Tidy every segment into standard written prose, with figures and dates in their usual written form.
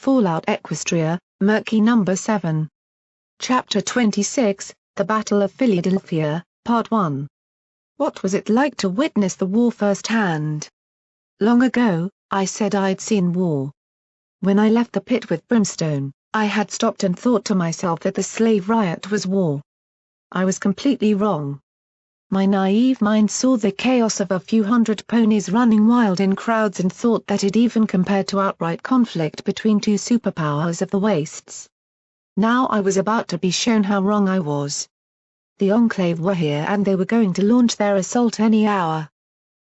Fallout Equestria, Murky Number 7. Chapter 26, The Battle of Fillydelphia, Part 1. What was it like to witness the war firsthand? Long ago, I said I'd seen war. When I left the pit with Brimstone, I had stopped and thought to myself that the slave riot was war. I was completely wrong. My naive mind saw the chaos of a few hundred ponies running wild in crowds and thought that it even compared to outright conflict between two superpowers of the wastes. Now I was about to be shown how wrong I was. The Enclave were here and they were going to launch their assault any hour.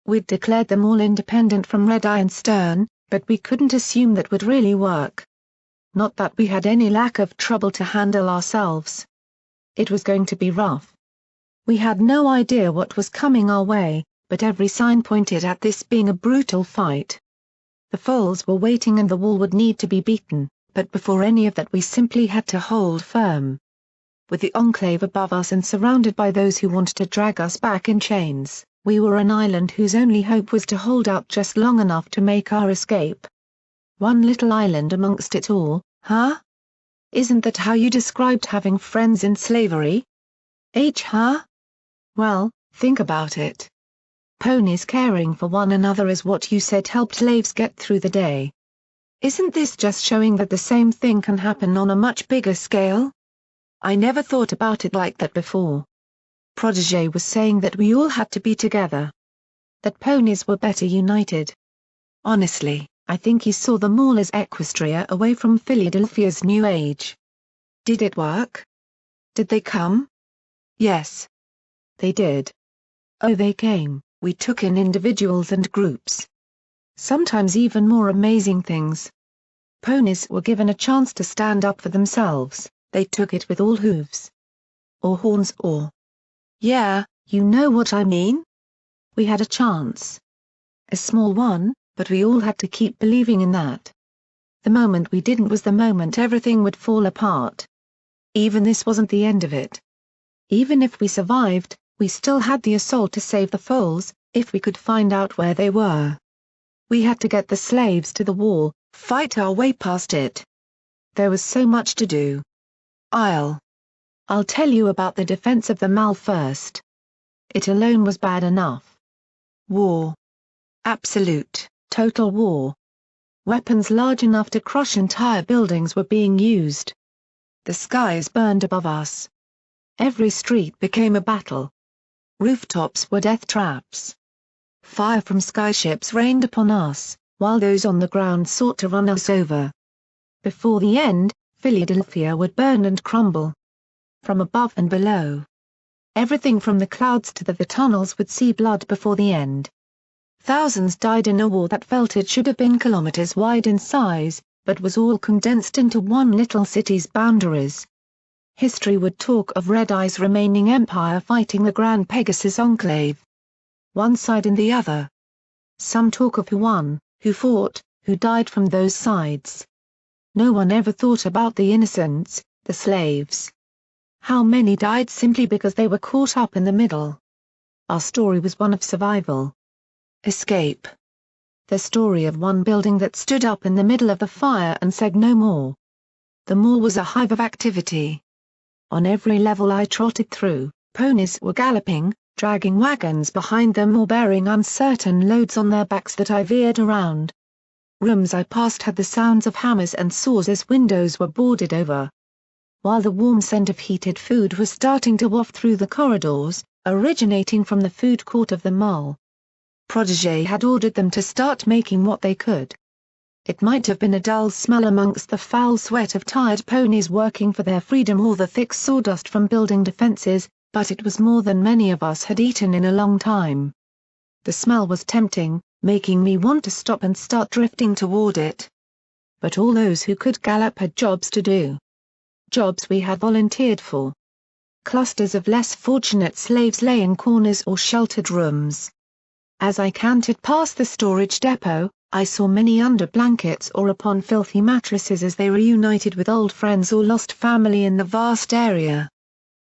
We'd declared them all independent from Red Eye and Stern, but we couldn't assume that would really work. Not that we had any lack of trouble to handle ourselves. It was going to be rough. We had no idea what was coming our way, but every sign pointed at this being a brutal fight. The foals were waiting and the wall would need to be beaten, but before any of that we simply had to hold firm. With the Enclave above us and surrounded by those who wanted to drag us back in chains, we were an island whose only hope was to hold out just long enough to make our escape. One little island amongst it all, huh? Isn't that how you described having friends in slavery? Huh? Well, think about it. Ponies caring for one another is what you said helped slaves get through the day. Isn't this just showing that the same thing can happen on a much bigger scale? I never thought about it like that before. Protege was saying that we all had to be together. That ponies were better united. Honestly, I think he saw them all as Equestria away from Fillydelphia's new age. Did it work? Did they come? Yes. They did. Oh, they came. We took in individuals and groups. Sometimes even more amazing things. Ponies were given a chance to stand up for themselves, they took it with all hooves. Or horns or... Yeah, you know what I mean? We had a chance. A small one, but we all had to keep believing in that. The moment we didn't was the moment everything would fall apart. Even this wasn't the end of it. Even if we survived, we still had the assault to save the foals, if we could find out where they were. We had to get the slaves to the wall, fight our way past it. There was so much to do. I'll tell you about the defense of the Mall first. It alone was bad enough. War. Absolute, total war. Weapons large enough to crush entire buildings were being used. The skies burned above us. Every street became a battle. Rooftops were death traps. Fire from skyships rained upon us, while those on the ground sought to run us over. Before the end, Fillydelphia would burn and crumble. From above and below. Everything from the clouds to the tunnels would see blood before the end. Thousands died in a war that felt it should have been kilometers wide in size, but was all condensed into one little city's boundaries. History would talk of Red Eye's remaining empire fighting the Grand Pegasus Enclave. One side and the other. Some talk of who won, who fought, who died from those sides. No one ever thought about the innocents, the slaves. How many died simply because they were caught up in the middle? Our story was one of survival. Escape. The story of one building that stood up in the middle of the fire and said no more. The mall was a hive of activity. On every level I trotted through, ponies were galloping, dragging wagons behind them or bearing uncertain loads on their backs that I veered around. Rooms I passed had the sounds of hammers and saws as windows were boarded over. While the warm scent of heated food was starting to waft through the corridors, originating from the food court of the mall. Protege had ordered them to start making what they could. It might have been a dull smell amongst the foul sweat of tired ponies working for their freedom or the thick sawdust from building defenses, but it was more than many of us had eaten in a long time. The smell was tempting, making me want to stop and start drifting toward it. But all those who could gallop had jobs to do. Jobs we had volunteered for. Clusters of less fortunate slaves lay in corners or sheltered rooms. As I cantered past the storage depot, I saw many under blankets or upon filthy mattresses as they reunited with old friends or lost family in the vast area.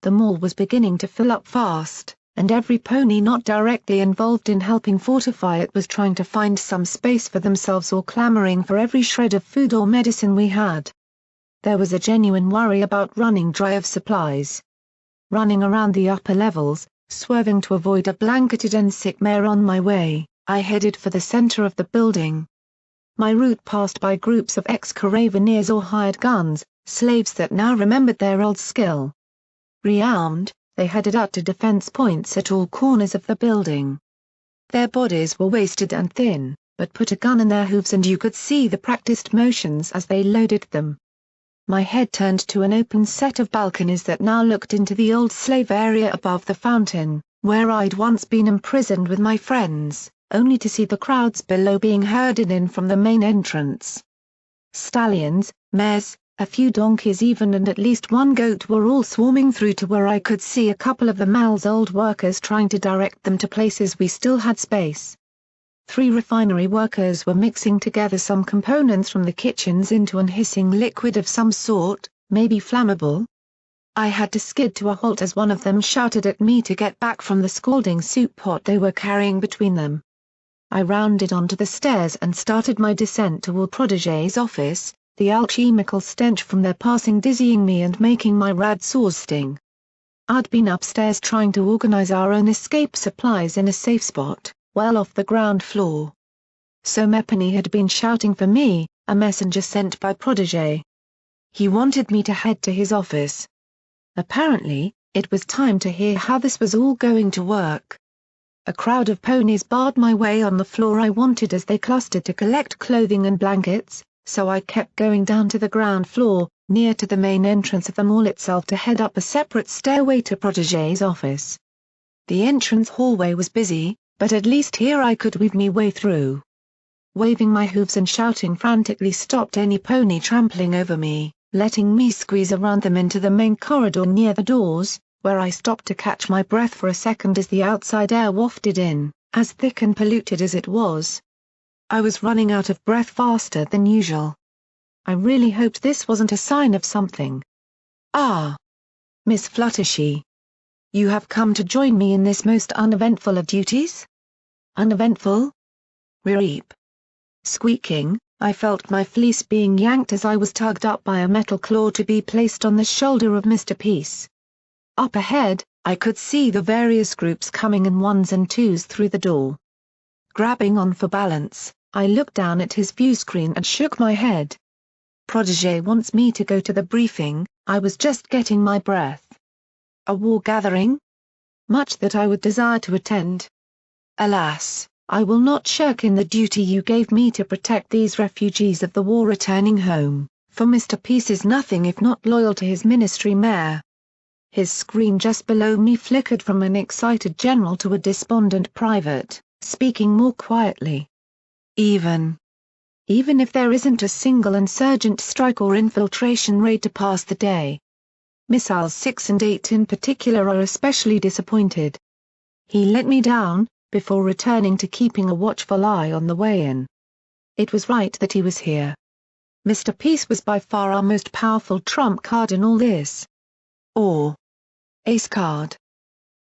The mall was beginning to fill up fast. and every pony not directly involved in helping fortify it was trying to find some space for themselves or clamoring for every shred of food or medicine we had. There was a genuine worry about running dry of supplies. Running around the upper levels, swerving to avoid a blanketed and sick mare on my way, I headed for the center of the building. My route passed by groups of ex-caravaneers or hired guns, slaves that now remembered their old skill. Rearmed, they headed out to defense points at all corners of the building. Their bodies were wasted and thin, but put a gun in their hooves and you could see the practiced motions as they loaded them. My head turned to an open set of balconies that now looked into the old slave area above the fountain, where I'd once been imprisoned with my friends, only to see the crowds below being herded in from the main entrance. Stallions, mares, a few donkeys even and at least one goat were all swarming through to where I could see a couple of the Mal's old workers trying to direct them to places we still had space. 3 refinery workers were mixing together some components from the kitchens into an hissing liquid of some sort, maybe flammable. I had to skid to a halt as one of them shouted at me to get back from the scalding soup pot they were carrying between them. I rounded onto the stairs and started my descent toward Protégé's office, the alchemical stench from their passing dizzying me and making my rad sores sting. I'd been upstairs trying to organize our own escape supplies in a safe spot, well off the ground floor. So Mepany had been shouting for me, a messenger sent by Protégé. He wanted me to head to his office. Apparently, it was time to hear how this was all going to work. A crowd of ponies barred my way on the floor I wanted as they clustered to collect clothing and blankets, so I kept going down to the ground floor, near to the main entrance of the mall itself to head up a separate stairway to Protégé's office. The entrance hallway was busy, but at least here I could weave me way through. Waving my hooves and shouting frantically stopped any pony trampling over me, letting me squeeze around them into the main corridor near the doors, where I stopped to catch my breath for a second as the outside air wafted in, as thick and polluted as it was. I was running out of breath faster than usual. I really hoped this wasn't a sign of something. Ah! Miss Fluttershy. You have come to join me in this most uneventful of duties? Uneventful? Reap. Squeaking, I felt my fleece being yanked as I was tugged up by a metal claw to be placed on the shoulder of Mr. Peace. Up ahead, I could see the various groups coming in ones and twos through the door. Grabbing on for balance, I looked down at his view screen and shook my head. Protégé wants me to go to the briefing, I was just getting my breath. A war gathering? Much that I would desire to attend. Alas, I will not shirk in the duty you gave me to protect these refugees of the war returning home, for Mr. Peace is nothing if not loyal to his ministry mare. His screen just below me flickered from an excited general to a despondent private, speaking more quietly. Even if there isn't a single insurgent strike or infiltration raid to pass the day. Missiles 6 and 8 in particular are especially disappointed. He let me down, before returning to keeping a watchful eye on the way in. It was right that he was here. Mr. Peace was by far our most powerful trump card in all this. Or ace card.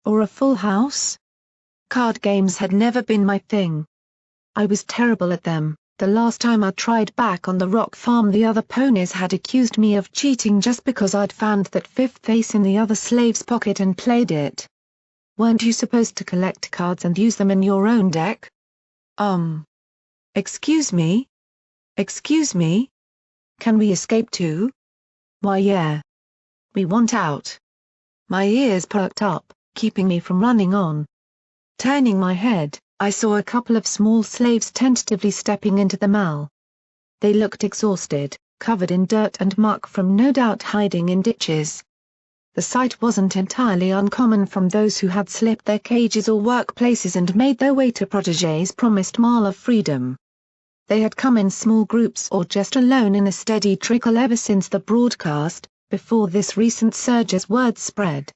Or a full house? Card games had never been my thing. I was terrible at them. The last time I tried back on the rock farm the other ponies had accused me of cheating just because I'd found that fifth ace in the other slave's pocket and played it. Weren't you supposed to collect cards and use them in your own deck? Excuse me? Excuse me? Can we escape too? Why yeah. We want out. My ears perked up, keeping me from running on. Turning my head, I saw a couple of small slaves tentatively stepping into the mall. They looked exhausted, covered in dirt and muck from no doubt hiding in ditches. The sight wasn't entirely uncommon from those who had slipped their cages or workplaces and made their way to Protégé's promised mile of freedom. They had come in small groups or just alone in a steady trickle ever since the broadcast, before this recent surge as word spread.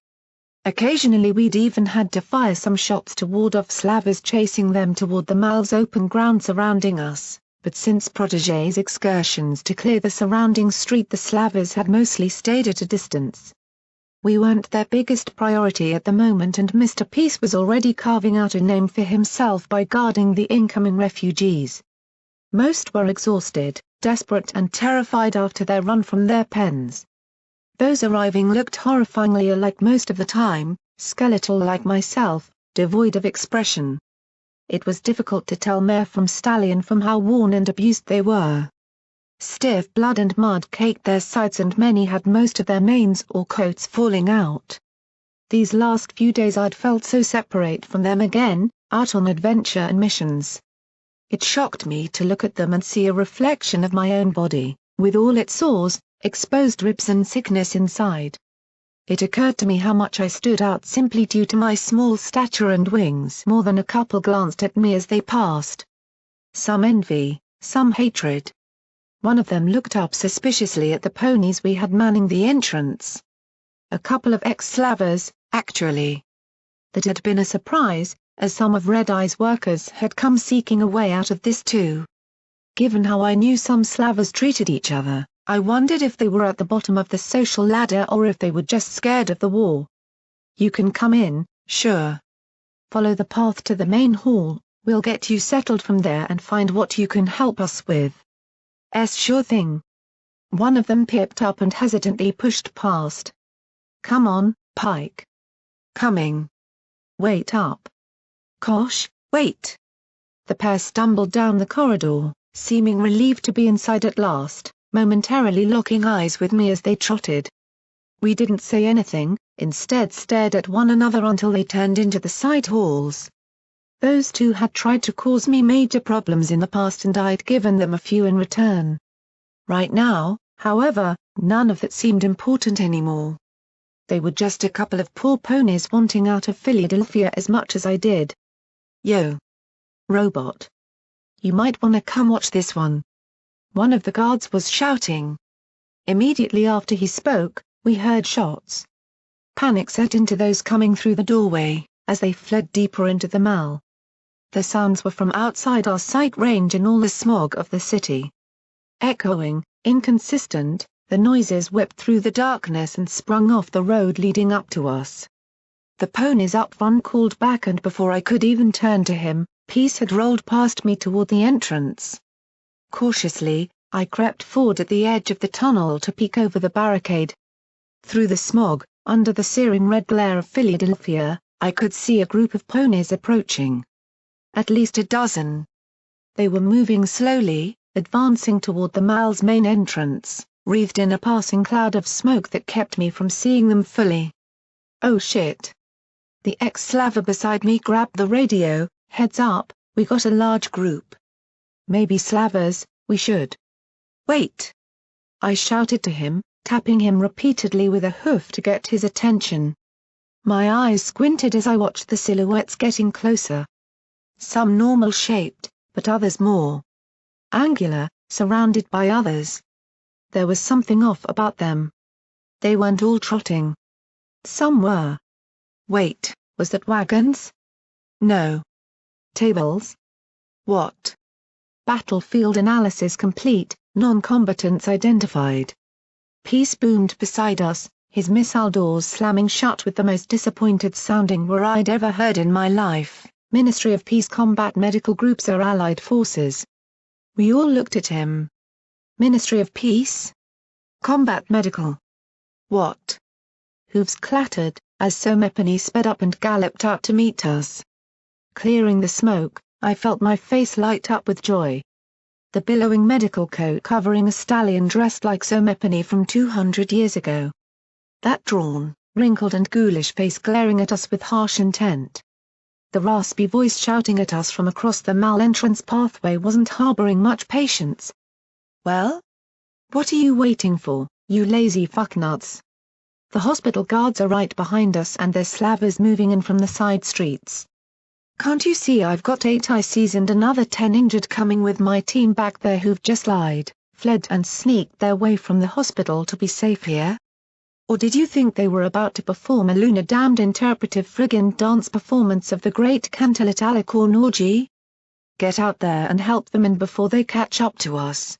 Occasionally we'd even had to fire some shots to ward off slavers chasing them toward the mall's open ground surrounding us, but since Protégé's excursions to clear the surrounding street the slavers had mostly stayed at a distance. We weren't their biggest priority at the moment, and Mr. Peace was already carving out a name for himself by guarding the incoming refugees. Most were exhausted, desperate and terrified after their run from their pens. Those arriving looked horrifyingly alike most of the time, skeletal like myself, devoid of expression. It was difficult to tell mare from stallion from how worn and abused they were. Stiff blood and mud caked their sides, and many had most of their manes or coats falling out. These last few days I'd felt so separate from them again, out on adventure and missions. It shocked me to look at them and see a reflection of my own body, with all its sores, exposed ribs and sickness inside. It occurred to me how much I stood out simply due to my small stature and wings. More than a couple glanced at me as they passed. Some envy, some hatred. One of them looked up suspiciously at the ponies we had manning the entrance. A couple of ex-slavers, actually. That had been a surprise, as some of Red Eye's workers had come seeking a way out of this too. Given how I knew some slavers treated each other, I wondered if they were at the bottom of the social ladder or if they were just scared of the war. "You can come in, sure. Follow the path to the main hall, we'll get you settled from there and find what you can help us with." Sure thing." One of them pipped up and hesitantly pushed past. "Come on, Pike." "Coming." "Wait up." "Kosh, wait." The pair stumbled down the corridor, seeming relieved to be inside at last, momentarily locking eyes with me as they trotted. We didn't say anything, instead stared at one another until they turned into the side halls. Those two had tried to cause me major problems in the past and I'd given them a few in return. Right now, however, none of that seemed important anymore. They were just a couple of poor ponies wanting out of Fillydelphia as much as I did. "Yo. Robot. You might wanna come watch this one." One of the guards was shouting. Immediately after he spoke, we heard shots. Panic set into those coming through the doorway, as they fled deeper into the mall. The sounds were from outside our sight range in all the smog of the city. Echoing, inconsistent, the noises whipped through the darkness and sprung off the road leading up to us. The ponies up front called back, and before I could even turn to him, Peace had rolled past me toward the entrance. Cautiously, I crept forward at the edge of the tunnel to peek over the barricade. Through the smog, under the searing red glare of Fillydelphia, I could see a group of ponies approaching. At least a dozen. They were moving slowly, advancing toward the mall's main entrance, wreathed in a passing cloud of smoke that kept me from seeing them fully. "Oh shit." The ex-slaver beside me grabbed the radio. "Heads up, we got a large group. Maybe slavers, we should." "Wait!" I shouted to him, tapping him repeatedly with a hoof to get his attention. My eyes squinted as I watched the silhouettes getting closer. Some normal-shaped, but others more angular, surrounded by others. There was something off about them. They weren't all trotting. Some were. Wait, was that wagons? No. Tables? What? Battlefield analysis complete, non-combatants identified. Peace boomed beside us, his missile doors slamming shut with the most disappointed-sounding roar I'd ever heard in my life. "Ministry of Peace Combat Medical Groups are Allied Forces." We all looked at him. "Ministry of Peace? Combat Medical? What?" Hooves clattered, as Somepony sped up and galloped out to meet us. Clearing the smoke, I felt my face light up with joy. The billowing medical coat covering a stallion dressed like Somepony from 200 years ago. That drawn, wrinkled and ghoulish face glaring at us with harsh intent. The raspy voice shouting at us from across the mall entrance pathway wasn't harboring much patience. "Well? What are you waiting for, you lazy fucknuts? The hospital guards are right behind us and there's slavers moving in from the side streets. Can't you see I've got 8 ICs and another 10 injured coming with my team back there who've just lied, fled and sneaked their way from the hospital to be safe here? Or did you think they were about to perform a lunar-damned interpretive friggin' dance performance of the great Cantalet Alicorn orgy? Get out there and help them in before they catch up to us."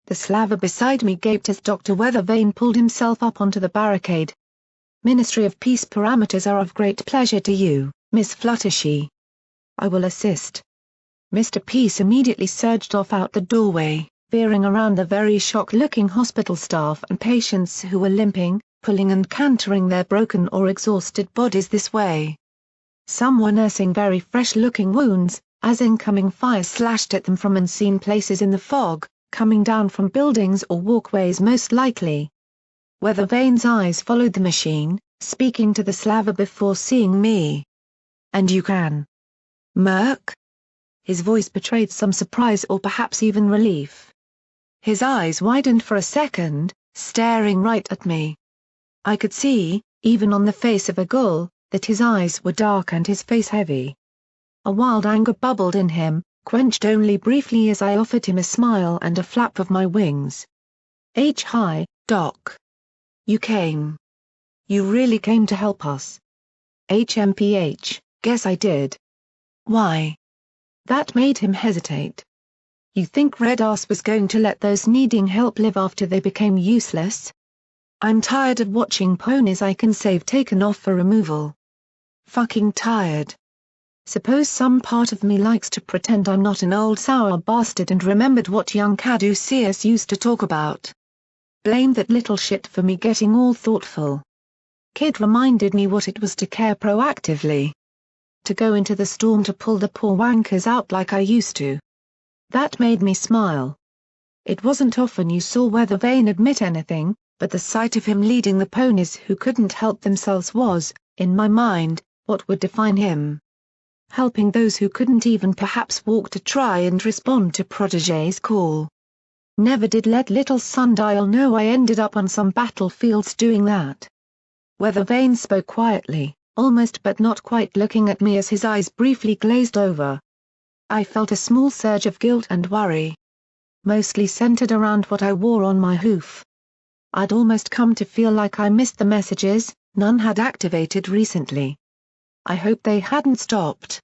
The slaver beside me gaped as Dr. Weathervane pulled himself up onto the barricade. Ministry of Peace parameters are of great pleasure to you, Miss Fluttershy. I will assist. Mr. Peace immediately surged off out the doorway, veering around the very shocked-looking hospital staff and patients who were limping, pulling and cantering their broken or exhausted bodies this way. Some were nursing very fresh-looking wounds, as incoming fire slashed at them from unseen places in the fog, coming down from buildings or walkways most likely. Weathervane's eyes followed the machine, speaking to the slaver before seeing me. "And you can. Murk?" His voice betrayed some surprise or perhaps even relief. His eyes widened for a second, staring right at me. I could see, even on the face of a ghoul, that his eyes were dark and his face heavy. A wild anger bubbled in him, quenched only briefly as I offered him a smile and a flap of my wings. "Hi, Doc. You came. You really came to help us." "HMPH, guess I did." "Why?" That made him hesitate. "You think Red Ass was going to let those needing help live after they became useless? I'm tired of watching ponies I can save taken off for removal. Fucking tired. Suppose some part of me likes to pretend I'm not an old sour bastard and remembered what young Caduceus used to talk about. Blame that little shit for me getting all thoughtful. Kid reminded me what it was to care proactively. To go into the storm to pull the poor wankers out like I used to." That made me smile. It wasn't often you saw Weathervane admit anything, but the sight of him leading the ponies who couldn't help themselves was, in my mind, what would define him. Helping those who couldn't even perhaps walk to try and respond to Protégé's call. Never did let little Sundial know I ended up on some battlefields doing that. Weathervane spoke quietly, almost but not quite looking at me as his eyes briefly glazed over. I felt a small surge of guilt and worry. Mostly centered around what I wore on my hoof. I'd almost come to feel like I missed the messages, none had activated recently. I hoped they hadn't stopped.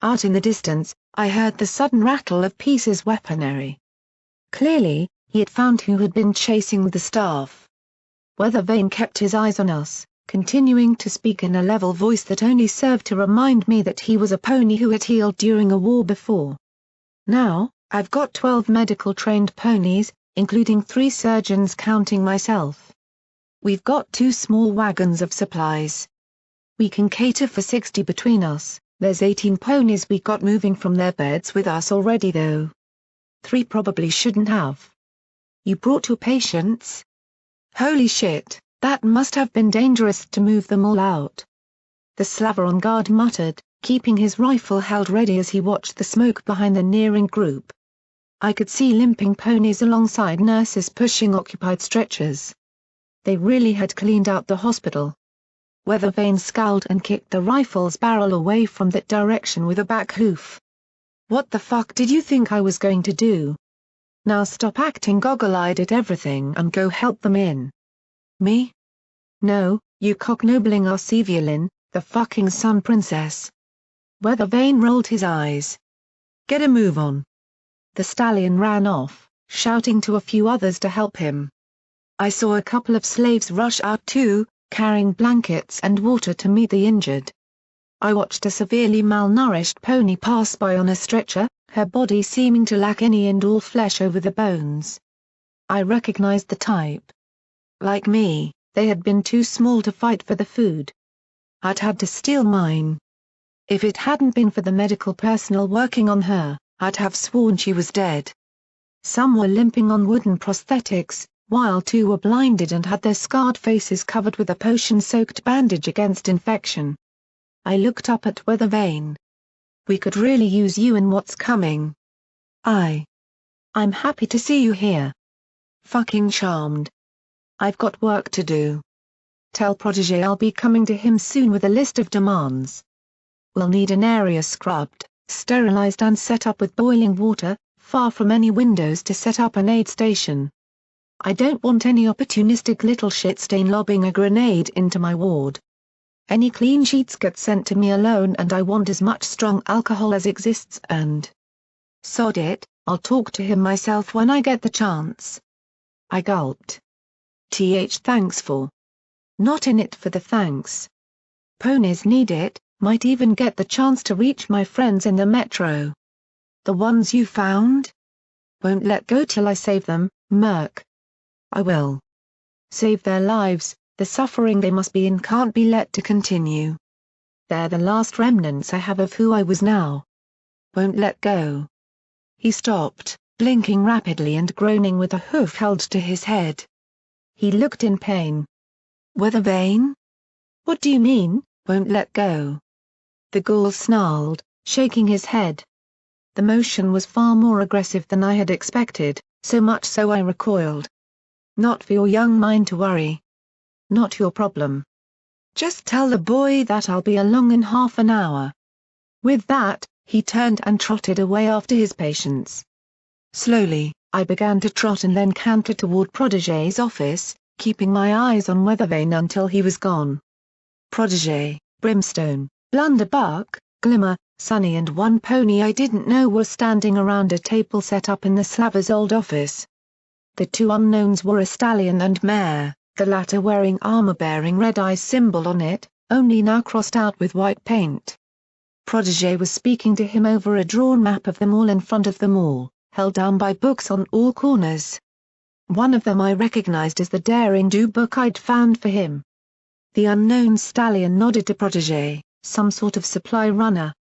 Out in the distance, I heard the sudden rattle of Peace's weaponry. Clearly, he had found who had been chasing the staff. Weathervane kept his eyes on us, continuing to speak in a level voice that only served to remind me that he was a pony who had healed during a war before. "Now, I've got 12 medical-trained ponies, including 3 surgeons counting myself. We've got 2 small wagons of supplies. We can cater for 60 between us. There's 18 ponies we got moving from their beds with us already though. 3 probably shouldn't have. You brought your patients? Holy shit, that must have been dangerous to move them all out." The slaver on guard muttered, keeping his rifle held ready as he watched the smoke behind the nearing group. I could see limping ponies alongside nurses pushing occupied stretchers. They really had cleaned out the hospital. Weathervane scowled and kicked the rifle's barrel away from that direction with a back hoof. "What the fuck did you think I was going to do? Now stop acting goggle-eyed at everything and go help them in." "Me? No, you cock-nobling Arceviolin, the fucking Sun Princess." Weathervane rolled his eyes. "Get a move on." The stallion ran off, shouting to a few others to help him. I saw a couple of slaves rush out too, carrying blankets and water to meet the injured. I watched a severely malnourished pony pass by on a stretcher, her body seeming to lack any and all flesh over the bones. I recognized the type. Like me, they had been too small to fight for the food. I'd had to steal mine. If it hadn't been for the medical personnel working on her, I'd have sworn she was dead. Some were limping on wooden prosthetics, while 2 were blinded and had their scarred faces covered with a potion-soaked bandage against infection. I looked up at Weathervane. "We could really use you in what's coming." I'm happy to see you here." "Fucking charmed. I've got work to do. Tell Protégé I'll be coming to him soon with a list of demands. We'll need an area scrubbed, sterilized and set up with boiling water, far from any windows to set up an aid station. I don't want any opportunistic little shit stain lobbing a grenade into my ward. Any clean sheets get sent to me alone and I want as much strong alcohol as exists and... sod it, I'll talk to him myself when I get the chance." I gulped. Thanks for Not in it for the thanks. Ponies need it, might even get the chance to reach my friends in the metro. The ones you found? Won't let go till I save them, Murk. I will. Save their lives, the suffering they must be in can't be let to continue. They're the last remnants I have of who I was now. Won't let go. He stopped, blinking rapidly and groaning with a hoof held to his head. He looked in pain. Weather vane? What do you mean, won't let go? The Gore snarled, shaking his head. The motion was far more aggressive than I had expected, so much so I recoiled. Not for your young mind to worry. Not your problem. Just tell the boy that I'll be along in half an hour. With that, he turned and trotted away after his patients. Slowly, I began to trot and then canter toward Protégé's office, keeping my eyes on Weathervane until he was gone. Protégé, Brimstone, Blunderbuck, Glimmer, Sunny and one pony I didn't know were standing around a table set up in the Slaver's old office. The two unknowns were a stallion and mare, the latter wearing armor bearing red eye symbol on it, only now crossed out with white paint. Protégé was speaking to him over a drawn map of them all in front of them all, held down by books on all corners. One of them I recognized as the Daring Do book I'd found for him. The unknown stallion nodded to Protégé, some sort of supply runner.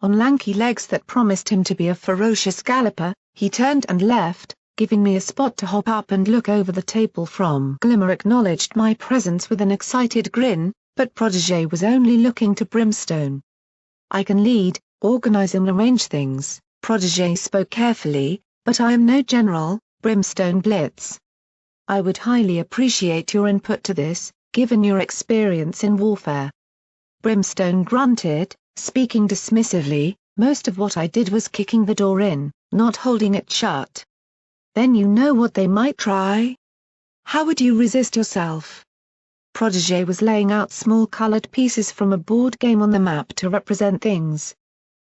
On lanky legs that promised him to be a ferocious galloper, he turned and left, giving me a spot to hop up and look over the table from. Glimmer acknowledged my presence with an excited grin, but Protégé was only looking to Brimstone. I can lead, organize and arrange things, Protégé spoke carefully, but I am no general, Brimstone Blitz. I would highly appreciate your input to this, given your experience in warfare. Brimstone grunted, speaking dismissively, most of what I did was kicking the door in, not holding it shut. Then you know what they might try? How would you resist yourself? Protégé was laying out small colored pieces from a board game on the map to represent things.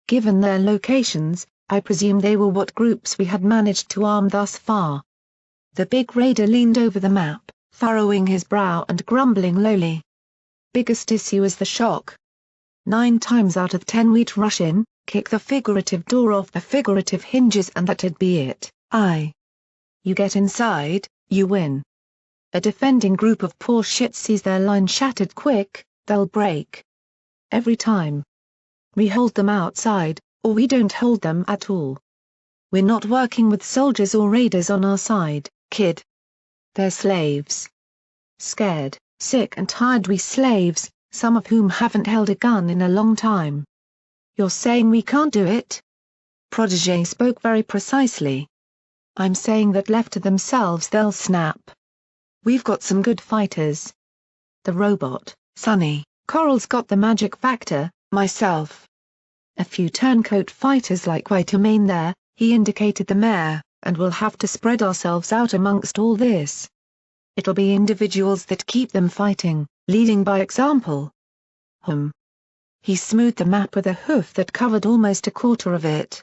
Given their locations, I presume they were what groups we had managed to arm thus far. The big raider leaned over the map, furrowing his brow and grumbling lowly. Biggest issue is the shock. 9 times out of 10 we'd rush in, kick the figurative door off the figurative hinges and that'd be it. You get inside, you win. A defending group of poor shits sees their line shattered quick, they'll break. Every time. We hold them outside, or we don't hold them at all. We're not working with soldiers or raiders on our side, kid. They're slaves. Scared, sick and tired we slaves, some of whom haven't held a gun in a long time. You're saying we can't do it? Protégé spoke very precisely. I'm saying that left to themselves they'll snap. We've got some good fighters. The robot, Sunny, Coral's got the magic factor, myself. A few turncoat fighters like Whitermane there, he indicated the mare, and we'll have to spread ourselves out amongst all this. It'll be individuals that keep them fighting, leading by example. He smoothed the map with a hoof that covered almost a quarter of it.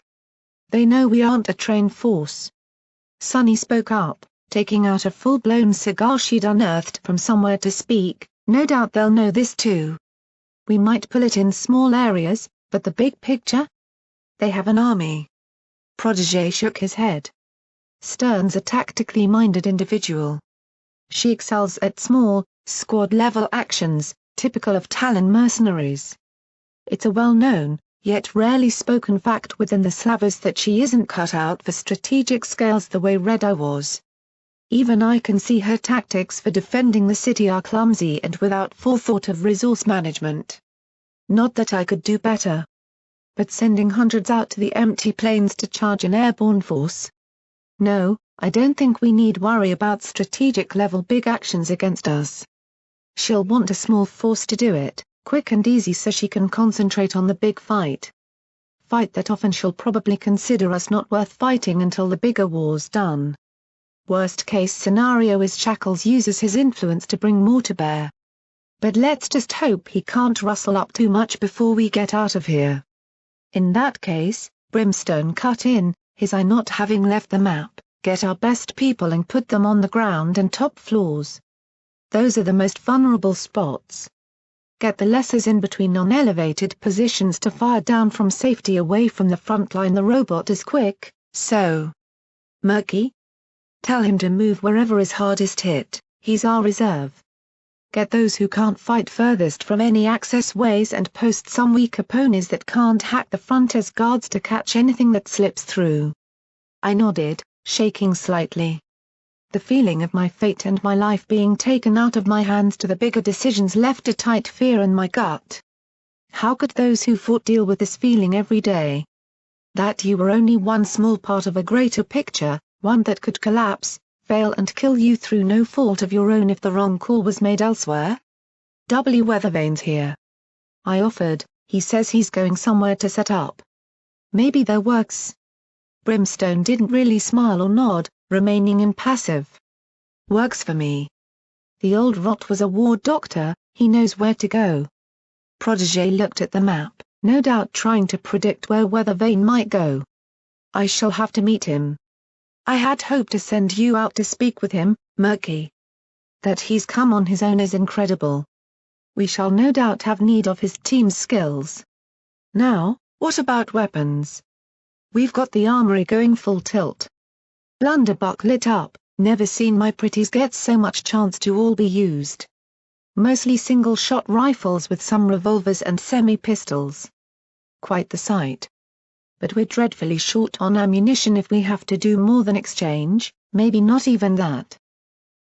They know we aren't a trained force. Sunny spoke up, taking out a full-blown cigar she'd unearthed from somewhere to speak, no doubt they'll know this too. We might pull it in small areas, but the big picture? They have an army. Protégé shook his head. Stern's a tactically minded individual. She excels at small, squad-level actions, typical of Talon mercenaries. It's a well-known, yet rarely spoken fact within the Slavers that she isn't cut out for strategic scales the way Red Eye was. Even I can see her tactics for defending the city are clumsy and without forethought of resource management. Not that I could do better. But sending hundreds out to the empty plains to charge an airborne force? No, I don't think we need worry about strategic-level big actions against us. She'll want a small force to do it, quick and easy so she can concentrate on the big fight. Fight that often she'll probably consider us not worth fighting until the bigger war's done. Worst-case scenario is Shackles uses his influence to bring more to bear. But let's just hope he can't rustle up too much before we get out of here. In that case, Brimstone cut in, his eye not having left the map, get our best people and put them on the ground and top floors. Those are the most vulnerable spots. Get the lessers in between non-elevated positions to fire down from safety away from the front line. The robot is quick, so. Murky? Tell him to move wherever is hardest hit, he's our reserve. Get those who can't fight furthest from any access ways and post some weaker ponies that can't hack the front as guards to catch anything that slips through. I nodded, shaking slightly. The feeling of my fate and my life being taken out of my hands to the bigger decisions left a tight fear in my gut. How could those who fought deal with this feeling every day? That you were only one small part of a greater picture, one that could collapse, fail and kill you through no fault of your own if the wrong call was made elsewhere? Weathervane's here. I offered, he says he's going somewhere to set up. Maybe that works. Brimstone didn't really smile or nod, remaining impassive. Works for me. The old rot was a ward doctor, he knows where to go. Protégé looked at the map, no doubt trying to predict where Weathervane might go. I shall have to meet him. I had hoped to send you out to speak with him, Murky. That he's come on his own is incredible. We shall no doubt have need of his team's skills. Now, what about weapons? We've got the armory going full tilt. Blunderbuck lit up, never seen my pretties get so much chance to all be used. Mostly single-shot rifles with some revolvers and semi-pistols. Quite the sight. But we're dreadfully short on ammunition if we have to do more than exchange, maybe not even that.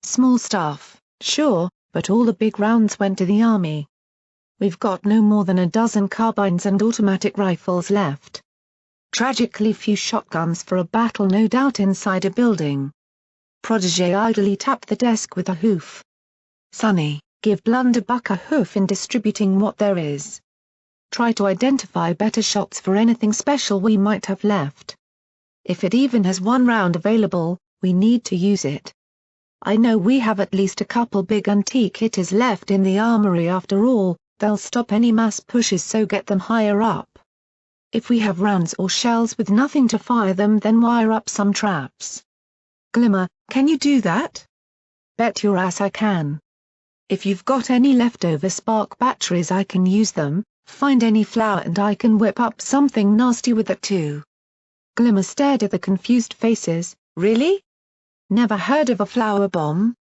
Small stuff, sure, but all the big rounds went to the army. We've got no more than a dozen carbines and automatic rifles left. Tragically few shotguns for a battle no doubt inside a building. Protégé idly tapped the desk with a hoof. Sonny, give Blunderbuck a hoof in distributing what there is. Try to identify better shots for anything special we might have left. If it even has one round available, we need to use it. I know we have at least a couple big antique hitters left in the armory after all, they'll stop any mass pushes, so get them higher up. If we have rounds or shells with nothing to fire them, then wire up some traps. Glimmer, can you do that? Bet your ass I can. If you've got any leftover spark batteries I can use them. Find any flour and I can whip up something nasty with it too. Glimmer stared at the confused faces. Really? Never heard of a flour bomb?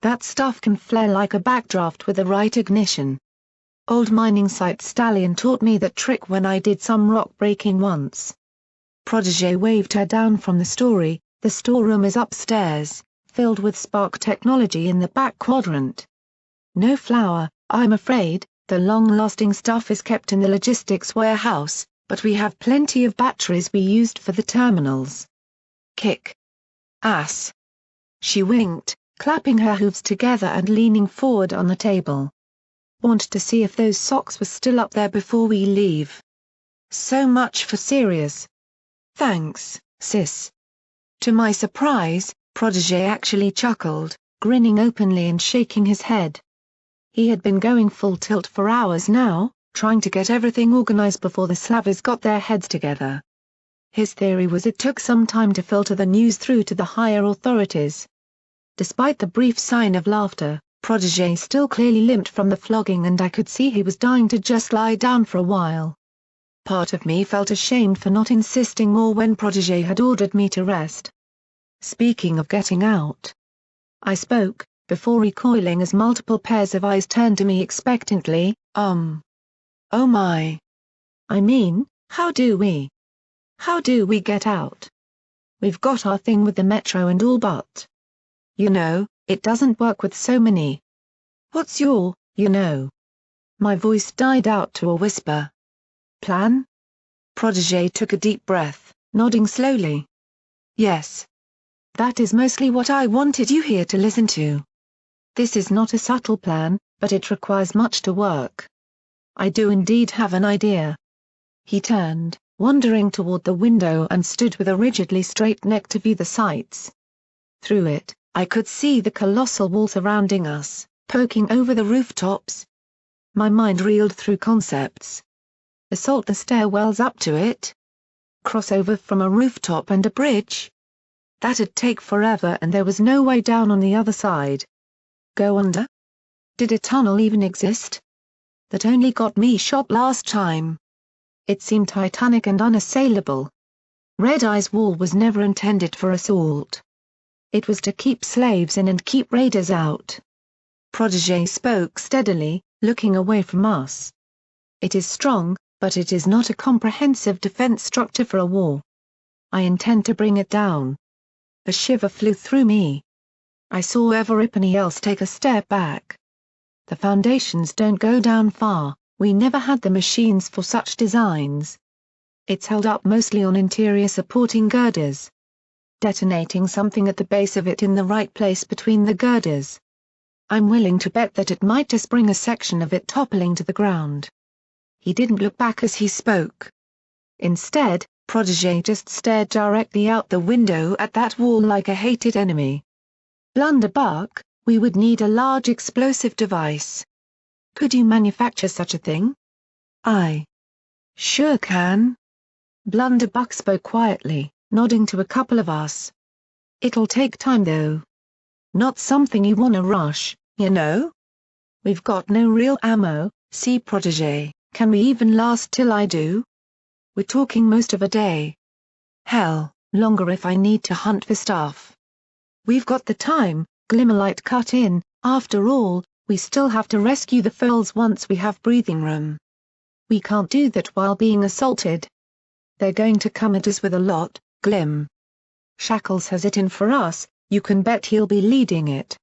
That stuff can flare like a backdraft with the right ignition. Old mining site Stallion taught me that trick when I did some rock breaking once. Protégé waved her down from the story. The storeroom is upstairs, filled with spark technology in the back quadrant. No flour, I'm afraid. The long-lasting stuff is kept in the logistics warehouse, but we have plenty of batteries we used for the terminals. Kick. Ass. She winked, clapping her hooves together and leaning forward on the table. Want to see if those socks were still up there before we leave. So much for serious. Thanks, sis. To my surprise, Protégé actually chuckled, grinning openly and shaking his head. He had been going full tilt for hours now, trying to get everything organized before the Slavers got their heads together. His theory was it took some time to filter the news through to the higher authorities. Despite the brief sign of laughter, Protégé still clearly limped from the flogging and I could see he was dying to just lie down for a while. Part of me felt ashamed for not insisting more when Protégé had ordered me to rest. Speaking of getting out. I spoke, before recoiling as multiple pairs of eyes turned to me expectantly. Oh my. I mean, how do we get out? We've got our thing with the metro and all, but you know, it doesn't work with so many. What's your, you know? My voice died out to a whisper. Plan? Protégé took a deep breath, nodding slowly. Yes. That is mostly what I wanted you here to listen to. This is not a subtle plan, but it requires much to work. I do indeed have an idea. He turned, wandering toward the window and stood with a rigidly straight neck to view the sights. Through it, I could see the colossal wall surrounding us, poking over the rooftops. My mind reeled through concepts. Assault the stairwells up to it? Crossover from a rooftop and a bridge? That'd take forever and there was no way down on the other side. Go under? Did a tunnel even exist? That only got me shot last time. It seemed titanic and unassailable. Red Eye's wall was never intended for assault. It was to keep slaves in and keep raiders out. Protégé spoke steadily, looking away from us. It is strong, but it is not a comprehensive defense structure for a war. I intend to bring it down. A shiver flew through me. I saw everybody else take a step back. The foundations don't go down far, we never had the machines for such designs. It's held up mostly on interior supporting girders. Detonating something at the base of it in the right place between the girders. I'm willing to bet that it might just bring a section of it toppling to the ground. He didn't look back as he spoke. Instead, Protégé just stared directly out the window at that wall like a hated enemy. Blunderbuck, we would need a large explosive device. Could you manufacture such a thing? I sure can. Blunderbuck spoke quietly, nodding to a couple of us. It'll take time though. Not something you wanna rush, you know? We've got no real ammo, see Protégé, can we even last till I do? We're talking most of a day. Hell, longer if I need to hunt for stuff. We've got the time, Glimmerlight cut in, after all, we still have to rescue the foals once we have breathing room. We can't do that while being assaulted. They're going to come at us with a lot, Glim. Shackles has it in for us, you can bet he'll be leading it.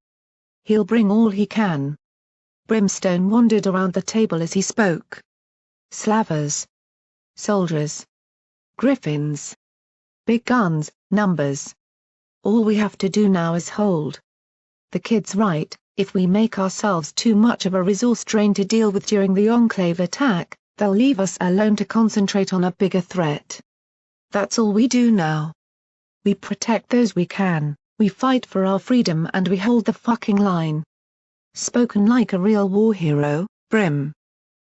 He'll bring all he can. Brimstone wandered around the table as he spoke. Slavers. Soldiers. Griffins. Big guns, numbers. All we have to do now is hold. The kid's right, if we make ourselves too much of a resource drain to deal with during the Enclave attack, they'll leave us alone to concentrate on a bigger threat. That's all we do now. We protect those we can, we fight for our freedom and we hold the fucking line. Spoken like a real war hero, Brim.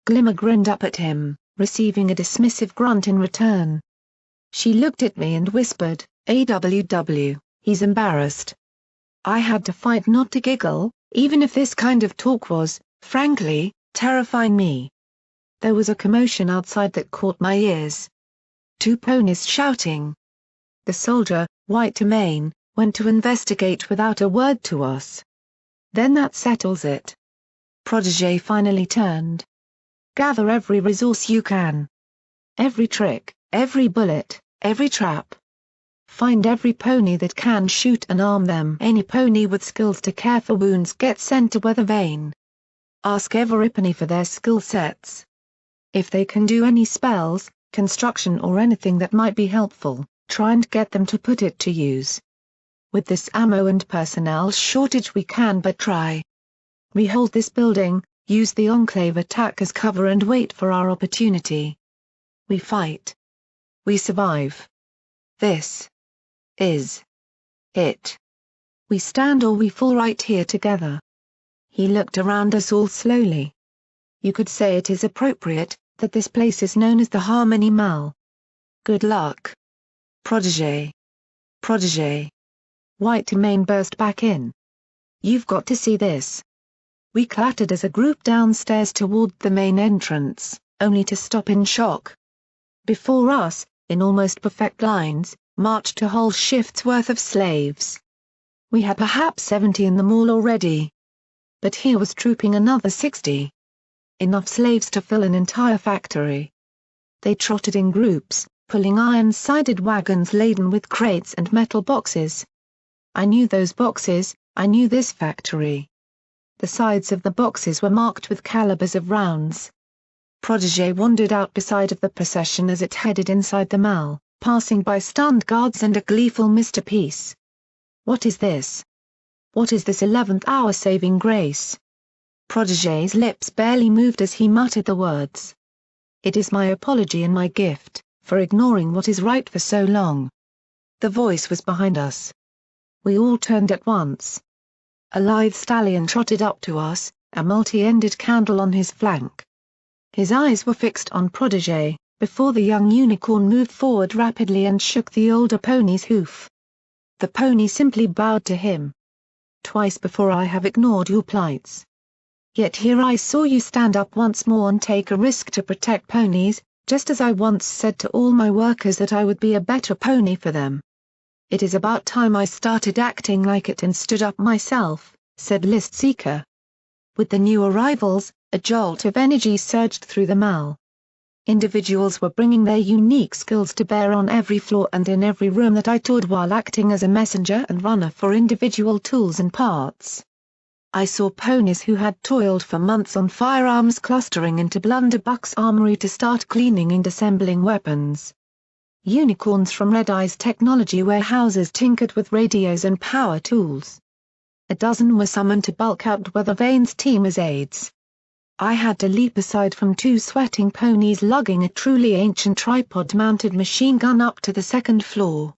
Glimmer grinned up at him, receiving a dismissive grunt in return. She looked at me and whispered, AWW, he's embarrassed. I had to fight not to giggle, even if this kind of talk was, frankly, terrifying me. There was a commotion outside that caught my ears. 2 ponies shouting. The soldier, white to mane, went to investigate without a word to us. Then that settles it. Protégé finally turned. Gather every resource you can. Every trick, every bullet, every trap. Find every pony that can shoot and arm them. Any pony with skills to care for wounds gets sent to Weather Vane. Ask every pony for their skill sets. If they can do any spells, construction or anything that might be helpful, try and get them to put it to use. With this ammo and personnel shortage we can but try. We hold this building, use the Enclave attack as cover and wait for our opportunity. We fight. We survive. This is it. We stand or we fall right here together. He looked around us all slowly. You could say it is appropriate, that this place is known as the Harmony Mall. Good luck. Protégé. Protégé. White to Mane burst back in. You've got to see this. We clattered as a group downstairs toward the main entrance, only to stop in shock. Before us, in almost perfect lines, marched a whole shift's worth of slaves. We had perhaps 70 in the mall already. But here was trooping another 60. Enough slaves to fill an entire factory. They trotted in groups, pulling iron-sided wagons laden with crates and metal boxes. I knew those boxes, I knew this factory. The sides of the boxes were marked with calibers of rounds. Protégé wandered out beside of the procession as it headed inside the mall, passing by stunned guards and a gleeful Mr. Peace. What is this? What is this 11th hour saving grace? Protégé's lips barely moved as he muttered the words. It is my apology and my gift, for ignoring what is right for so long. The voice was behind us. We all turned at once. A lithe stallion trotted up to us, a multi-ended candle on his flank. His eyes were fixed on Protégé, before the young unicorn moved forward rapidly and shook the older pony's hoof. The pony simply bowed to him. twice before I have ignored your plights. Yet here I saw you stand up once more and take a risk to protect ponies, just as I once said to all my workers that I would be a better pony for them. It is about time I started acting like it and stood up myself, said List Seeker. With the new arrivals, a jolt of energy surged through the mall. Individuals were bringing their unique skills to bear on every floor and in every room that I toured while acting as a messenger and runner for individual tools and parts. I saw ponies who had toiled for months on firearms clustering into Blunderbuck's Armory to start cleaning and assembling weapons. Unicorns from Red Eye's technology warehouses tinkered with radios and power tools. A dozen were summoned to bulk out Weathervane's team as aides. I had to leap aside from two sweating ponies lugging a truly ancient tripod-mounted machine gun up to the second floor.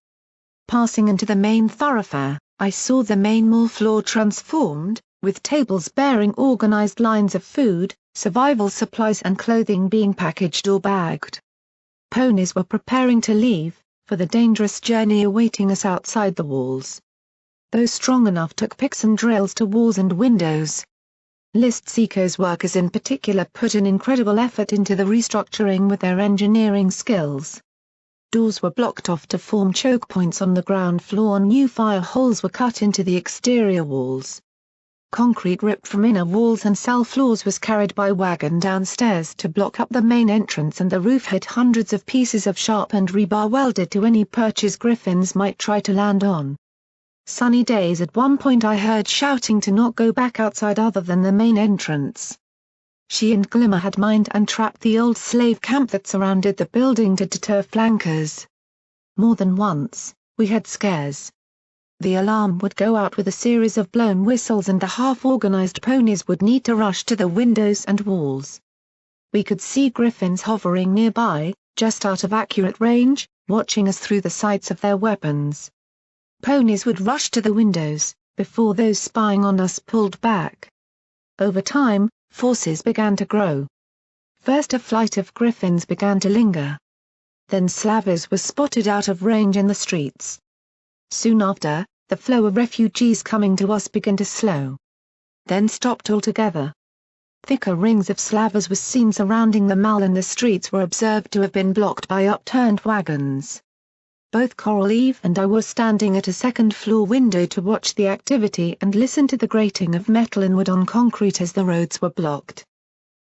Passing into the main thoroughfare, I saw the main mall floor transformed, with tables bearing organized lines of food, survival supplies and clothing being packaged or bagged. Ponies were preparing to leave, for the dangerous journey awaiting us outside the walls. Those strong enough took picks and drills to walls and windows. List Seeker's workers in particular put an incredible effort into the restructuring with their engineering skills. Doors were blocked off to form choke points on the ground floor and new fire holes were cut into the exterior walls. Concrete ripped from inner walls and cell floors was carried by wagon downstairs to block up the main entrance and the roof had hundreds of pieces of sharpened rebar welded to any perches griffins might try to land on. Sunny days at one point I heard shouting to not go back outside other than the main entrance. She and Glimmer had mined and trapped the old slave camp that surrounded the building to deter flankers. More than once, we had scares. The alarm would go out with a series of blown whistles and the half-organized ponies would need to rush to the windows and walls. We could see griffins hovering nearby, just out of accurate range, watching us through the sights of their weapons. Ponies would rush to the windows, before those spying on us pulled back. Over time, forces began to grow. First a flight of griffins began to linger. Then slavers were spotted out of range in the streets. Soon after, the flow of refugees coming to us began to slow. Then stopped altogether. Thicker rings of slavers were seen surrounding the mall and the streets were observed to have been blocked by upturned wagons. Both Coral Eve and I were standing at a second-floor window to watch the activity and listen to the grating of metal and wood on concrete as the roads were blocked.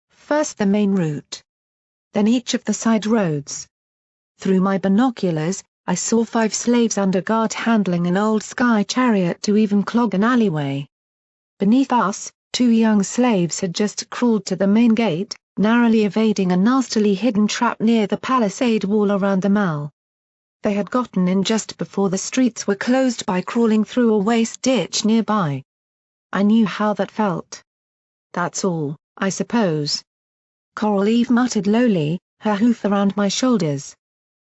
First the main route. Then each of the side roads. Through my binoculars, I saw 5 slaves under guard handling an old sky chariot to even clog an alleyway. Beneath us, 2 young slaves had just crawled to the main gate, narrowly evading a nastily hidden trap near the palisade wall around the mall. They had gotten in just before the streets were closed by crawling through a waste ditch nearby. I knew how that felt. That's all, I suppose. Coral Eve muttered lowly, her hoof around my shoulders.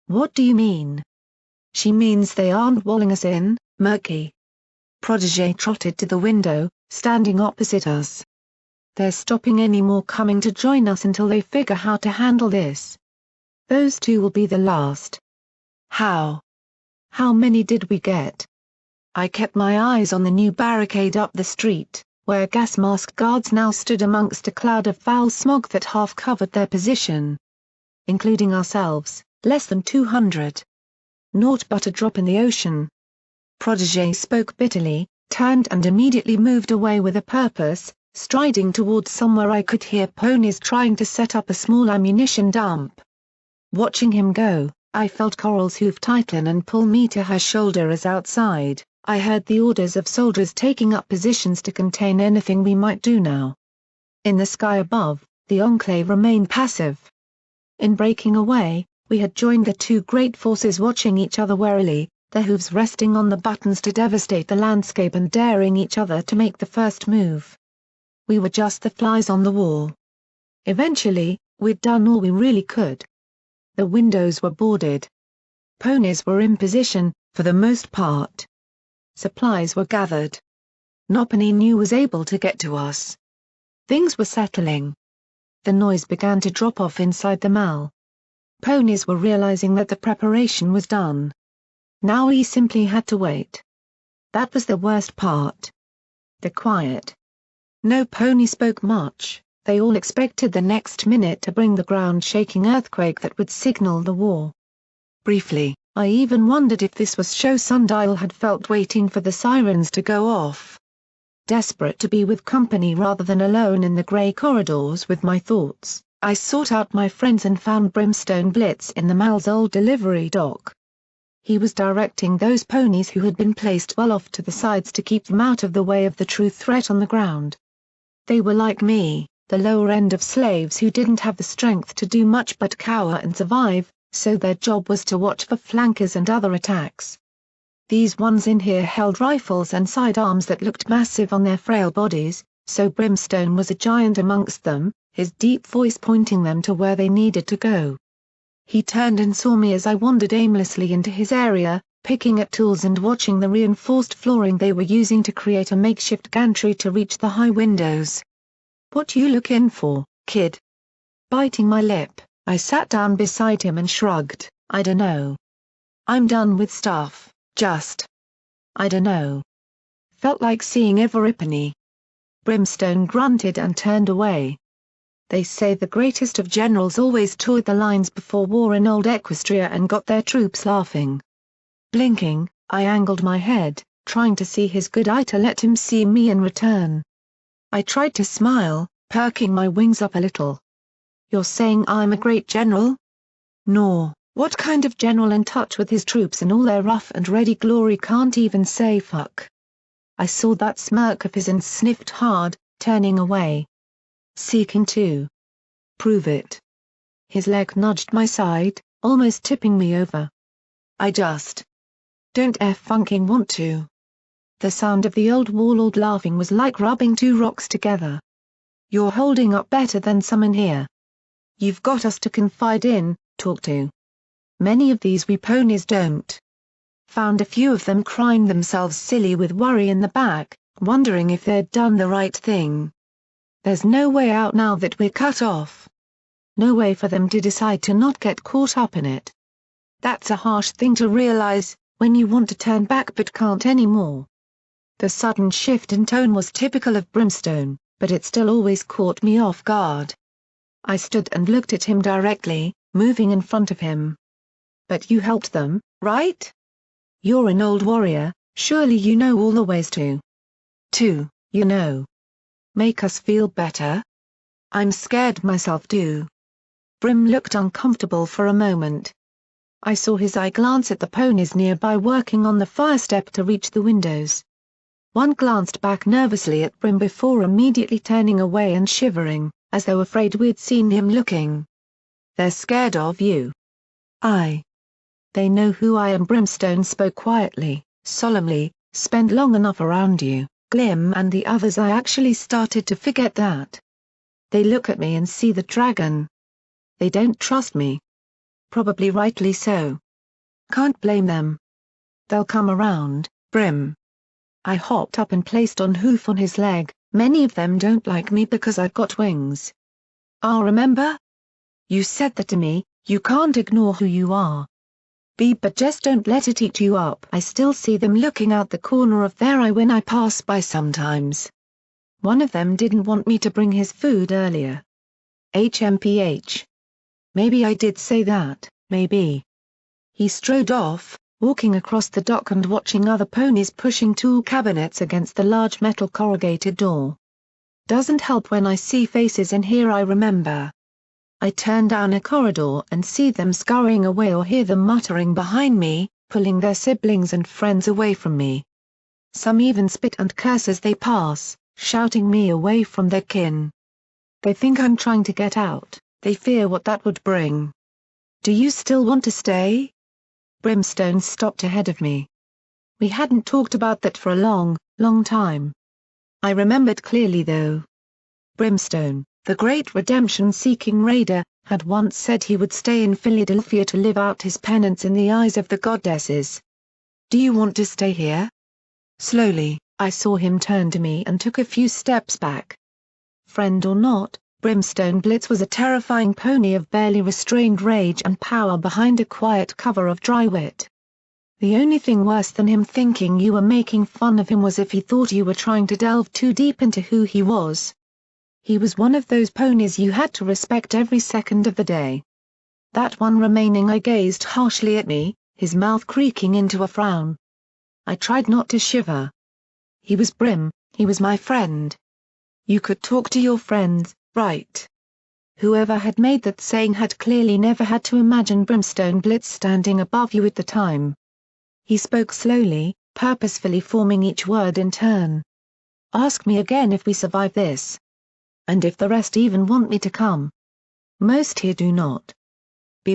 What do you mean? She means they aren't walling us in, Murky. Protégé trotted to the window, standing opposite us. They're stopping any more coming to join us until they figure how to handle this. Those 2 will be the last. How? How many did we get? I kept my eyes on the new barricade up the street, where gas-masked guards now stood amongst a cloud of foul smog that half covered their position. Including ourselves, less than 200. Naught but a drop in the ocean. Protégé spoke bitterly, turned and immediately moved away with a purpose, striding towards somewhere I could hear ponies trying to set up a small ammunition dump. Watching him go, I felt Coral's hoof tighten and pull me to her shoulder as outside, I heard the orders of soldiers taking up positions to contain anything we might do now. In the sky above, the Enclave remained passive. In breaking away, we had joined the 2 great forces watching each other warily, their hooves resting on the buttons to devastate the landscape and daring each other to make the first move. We were just the flies on the wall. Eventually, we'd done all we really could. The windows were boarded. Ponies were in position, for the most part. Supplies were gathered. Nopany knew was able to get to us. Things were settling. The noise began to drop off inside the mall. Ponies were realizing that the preparation was done. Now we simply had to wait. That was the worst part. The quiet. No pony spoke much, they all expected the next minute to bring the ground-shaking earthquake that would signal the war. Briefly, I even wondered if this was show Sundial had felt waiting for the sirens to go off. Desperate to be with company rather than alone in the grey corridors with my thoughts, I sought out my friends and found Brimstone Blitz in the Mal's old delivery dock. He was directing those ponies who had been placed well off to the sides to keep them out of the way of the true threat on the ground. They were like me, the lower end of slaves who didn't have the strength to do much but cower and survive, so their job was to watch for flankers and other attacks. These ones in here held rifles and sidearms that looked massive on their frail bodies, so Brimstone was a giant amongst them, his deep voice pointing them to where they needed to go. He turned and saw me as I wandered aimlessly into his area, picking at tools and watching the reinforced flooring they were using to create a makeshift gantry to reach the high windows. "What you lookin' for, kid?" Biting my lip, I sat down beside him and shrugged, "I dunno. I'm done with stuff, I dunno. Felt like seeing Everipany." Brimstone grunted and turned away. They say the greatest of generals always toured the lines before war in old Equestria and got their troops laughing. Blinking, I angled my head, trying to see his good eye to let him see me in return. I tried to smile, perking my wings up a little. "You're saying I'm a great general?" "No, what kind of general in touch with his troops in all their rough and ready glory can't even say fuck?" I saw that smirk of his and sniffed hard, turning away. "Seeking to prove it." His leg nudged my side, almost tipping me over. "I just don't funking want to." The sound of the old warlord laughing was like rubbing two rocks together. "You're holding up better than some in here. You've got us to confide in, talk to. Many of these we ponies don't." Found a few of them crying themselves silly with worry in the back, wondering if they'd done the right thing. There's no way out now that we're cut off. No way for them to decide to not get caught up in it. That's a harsh thing to realize, when you want to turn back but can't anymore. The sudden shift in tone was typical of Brimstone, but it still always caught me off guard. I stood and looked at him directly, moving in front of him. "But you helped them, right? You're an old warrior, surely you know all the ways to, make us feel better?" "I'm scared myself do." Brim looked uncomfortable for a moment. I saw his eye glance at the ponies nearby working on the fire step to reach the windows. One glanced back nervously at Brim before immediately turning away and shivering, as though afraid we'd seen him looking. "They're scared of you." "They know who I am." Brimstone spoke quietly, solemnly, "spent long enough around you, Glim and the others. I actually started to forget that. They look at me and see the dragon. They don't trust me. Probably rightly so. Can't blame them. They'll come around, Brim." I hopped up and placed on hoof on his leg. "Many of them don't like me because I've got wings. Remember? You said that to me, you can't ignore who you are. But just don't let it eat you up." I still see them looking out the corner of their eye when I pass by sometimes. One of them didn't want me to bring his food earlier. HMPH. Maybe I did say that, maybe. He strode off, walking across the dock and watching other ponies pushing tool cabinets against the large metal corrugated door. Doesn't help when I see faces in here I remember. I turn down a corridor and see them scurrying away or hear them muttering behind me, pulling their siblings and friends away from me. Some even spit and curse as they pass, shouting me away from their kin. They think I'm trying to get out, they fear what that would bring. "Do you still want to stay?" Brimstone stopped ahead of me. We hadn't talked about that for a long, long time. I remembered clearly though. Brimstone, the great redemption-seeking raider, had once said he would stay in Fillydelphia to live out his penance in the eyes of the goddesses. "Do you want to stay here?" Slowly, I saw him turn to me and took a few steps back. Friend or not, Brimstone Blitz was a terrifying pony of barely restrained rage and power behind a quiet cover of dry wit. The only thing worse than him thinking you were making fun of him was if he thought you were trying to delve too deep into who he was. He was one of those ponies you had to respect every second of the day. That one remaining eye gazed harshly at me, his mouth creaking into a frown. I tried not to shiver. He was Brim, he was my friend. You could talk to your friends, right? Whoever had made that saying had clearly never had to imagine Brimstone Blitz standing above you at the time. He spoke slowly, purposefully forming each word in turn. Ask me again if we survive this. And if the rest even want me to come. Most here do not.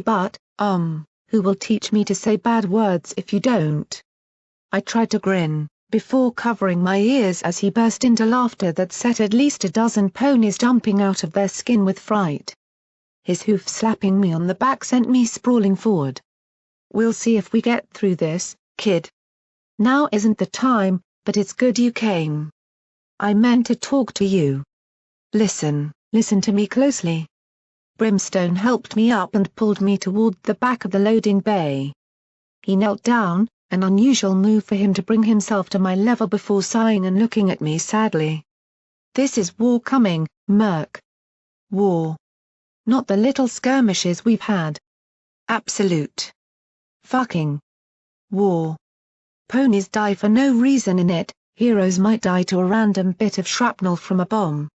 But, who will teach me to say bad words if you don't? I tried to grin, before covering my ears as he burst into laughter that set at least a dozen ponies jumping out of their skin with fright. His hoof slapping me on the back sent me sprawling forward. We'll see if we get through this, kid. Now isn't the time, but it's good you came. I meant to talk to you. Listen to me closely. Brimstone helped me up and pulled me toward the back of the loading bay. He knelt down, an unusual move for him to bring himself to my level before sighing and looking at me sadly. This is war coming, Murk. War. Not the little skirmishes we've had. Absolute. Fucking. War. Ponies die for no reason in it, heroes might die to a random bit of shrapnel from a bomb.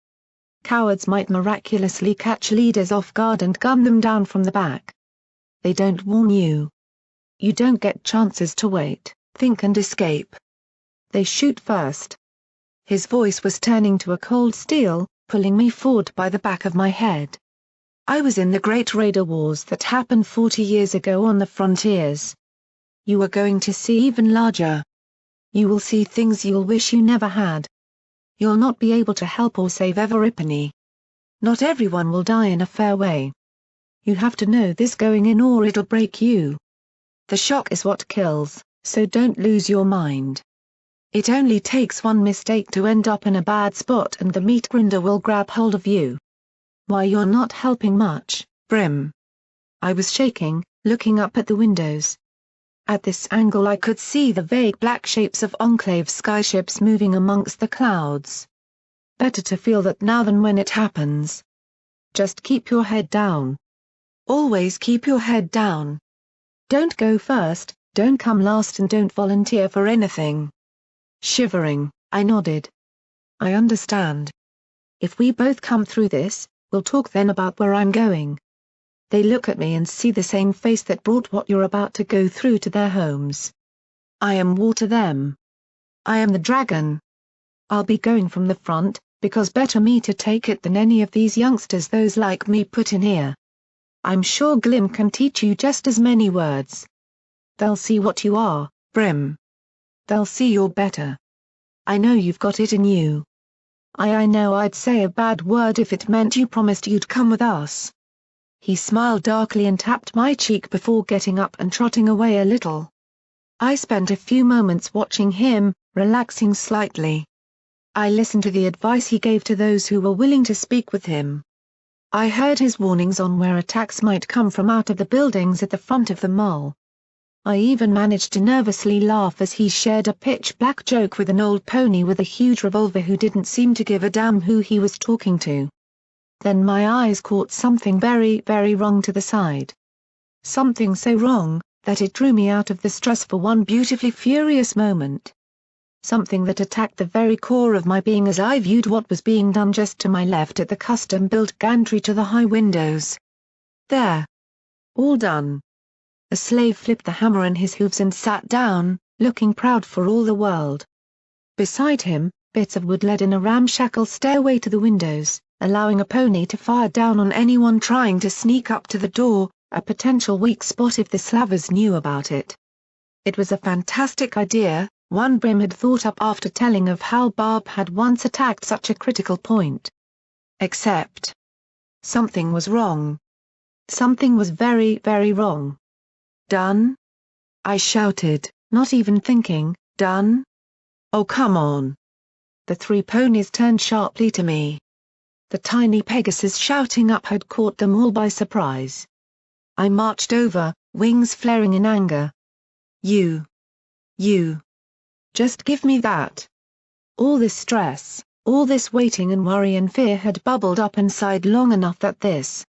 Cowards might miraculously catch leaders off guard and gun them down from the back. They don't warn you. You don't get chances to wait, think and escape. They shoot first. His voice was turning to a cold steel, pulling me forward by the back of my head. I was in the Great Raider Wars that happened 40 years ago on the frontiers. You are going to see even larger. You will see things you'll wish you never had. You'll not be able to help or save Everipany. Not everyone will die in a fair way. You have to know this going in or it'll break you. The shock is what kills, so don't lose your mind. It only takes one mistake to end up in a bad spot and the meat grinder will grab hold of you. Why, you're not helping much, Brim. I was shaking, looking up at the windows. At this angle I could see the vague black shapes of Enclave skyships moving amongst the clouds. Better to feel that now than when it happens. Just keep your head down. Always keep your head down. Don't go first, don't come last and don't volunteer for anything. Shivering, I nodded. I understand. If we both come through this, we'll talk then about where I'm going. They look at me and see the same face that brought what you're about to go through to their homes. I am war to them. I am the dragon. I'll be going from the front, because better me to take it than any of these youngsters those like me put in here. I'm sure Glim can teach you just as many words. They'll see what you are, Brim. They'll see you're better. I know you've got it in you. I know I'd say a bad word if it meant you promised you'd come with us. He smiled darkly and tapped my cheek before getting up and trotting away a little. I spent a few moments watching him, relaxing slightly. I listened to the advice he gave to those who were willing to speak with him. I heard his warnings on where attacks might come from out of the buildings at the front of the mall. I even managed to nervously laugh as he shared a pitch-black joke with an old pony with a huge revolver who didn't seem to give a damn who he was talking to. Then my eyes caught something very, very wrong to the side. Something so wrong, that it drew me out of the stress for one beautifully furious moment. Something that attacked the very core of my being as I viewed what was being done just to my left at the custom-built gantry to the high windows. There. All done. A slave flipped the hammer in his hooves and sat down, looking proud for all the world. Beside him, bits of wood led in a ramshackle stairway to the windows, allowing a pony to fire down on anyone trying to sneak up to the door, a potential weak spot if the slavers knew about it. It was a fantastic idea, one Brim had thought up after telling of how Barb had once attacked such a critical point. Except something was wrong. Something was very, very wrong. Done? I shouted, not even thinking, done? Oh come on. The three ponies turned sharply to me. The tiny Pegasus shouting up had caught them all by surprise. I marched over, wings flaring in anger. You You. Just give me that. All this stress, all this waiting and worry and fear had bubbled up inside long enough that this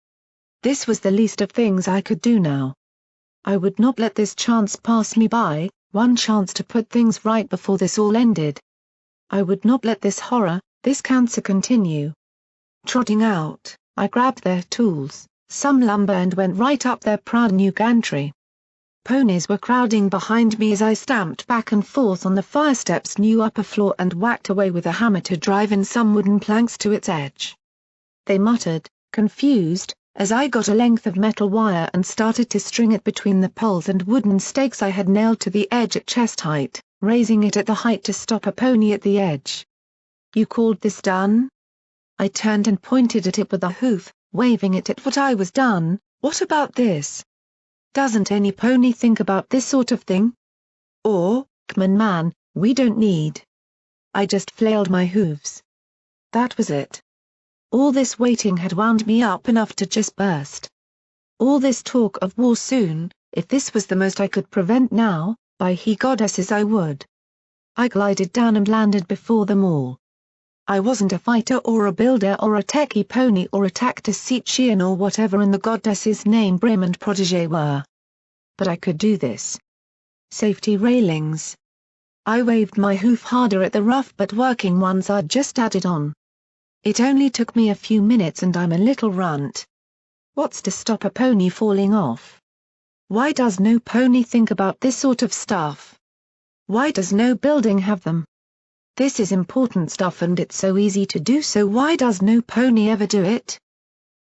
was the least of things I could do now. I would not let this chance pass me by, one chance to put things right before this all ended. I would not let this horror, this cancer continue. Trotting out, I grabbed their tools, some lumber, and went right up their proud new gantry. Ponies were crowding behind me as I stamped back and forth on the firestep's new upper floor and whacked away with a hammer to drive in some wooden planks to its edge. They muttered, confused, as I got a length of metal wire and started to string it between the poles and wooden stakes I had nailed to the edge at chest height, raising it at the height to stop a pony at the edge. You called this done? I turned and pointed at it with a hoof, waving it at what I was done. What about this? Doesn't any pony think about this sort of thing? Or, come on man, we don't need. I just flailed my hooves. That was it. All this waiting had wound me up enough to just burst. All this talk of war soon, if this was the most I could prevent now, by he goddesses I would. I glided down and landed before them all. I wasn't a fighter or a builder or a techie pony or a tactician or whatever in the goddess's name Brim and Protégé were. But I could do this. Safety railings. I waved my hoof harder at the rough but working ones I'd just added on. It only took me a few minutes and I'm a little runt. What's to stop a pony falling off? Why does no pony think about this sort of stuff? Why does no building have them? This is important stuff and it's so easy to do, so why does no pony ever do it?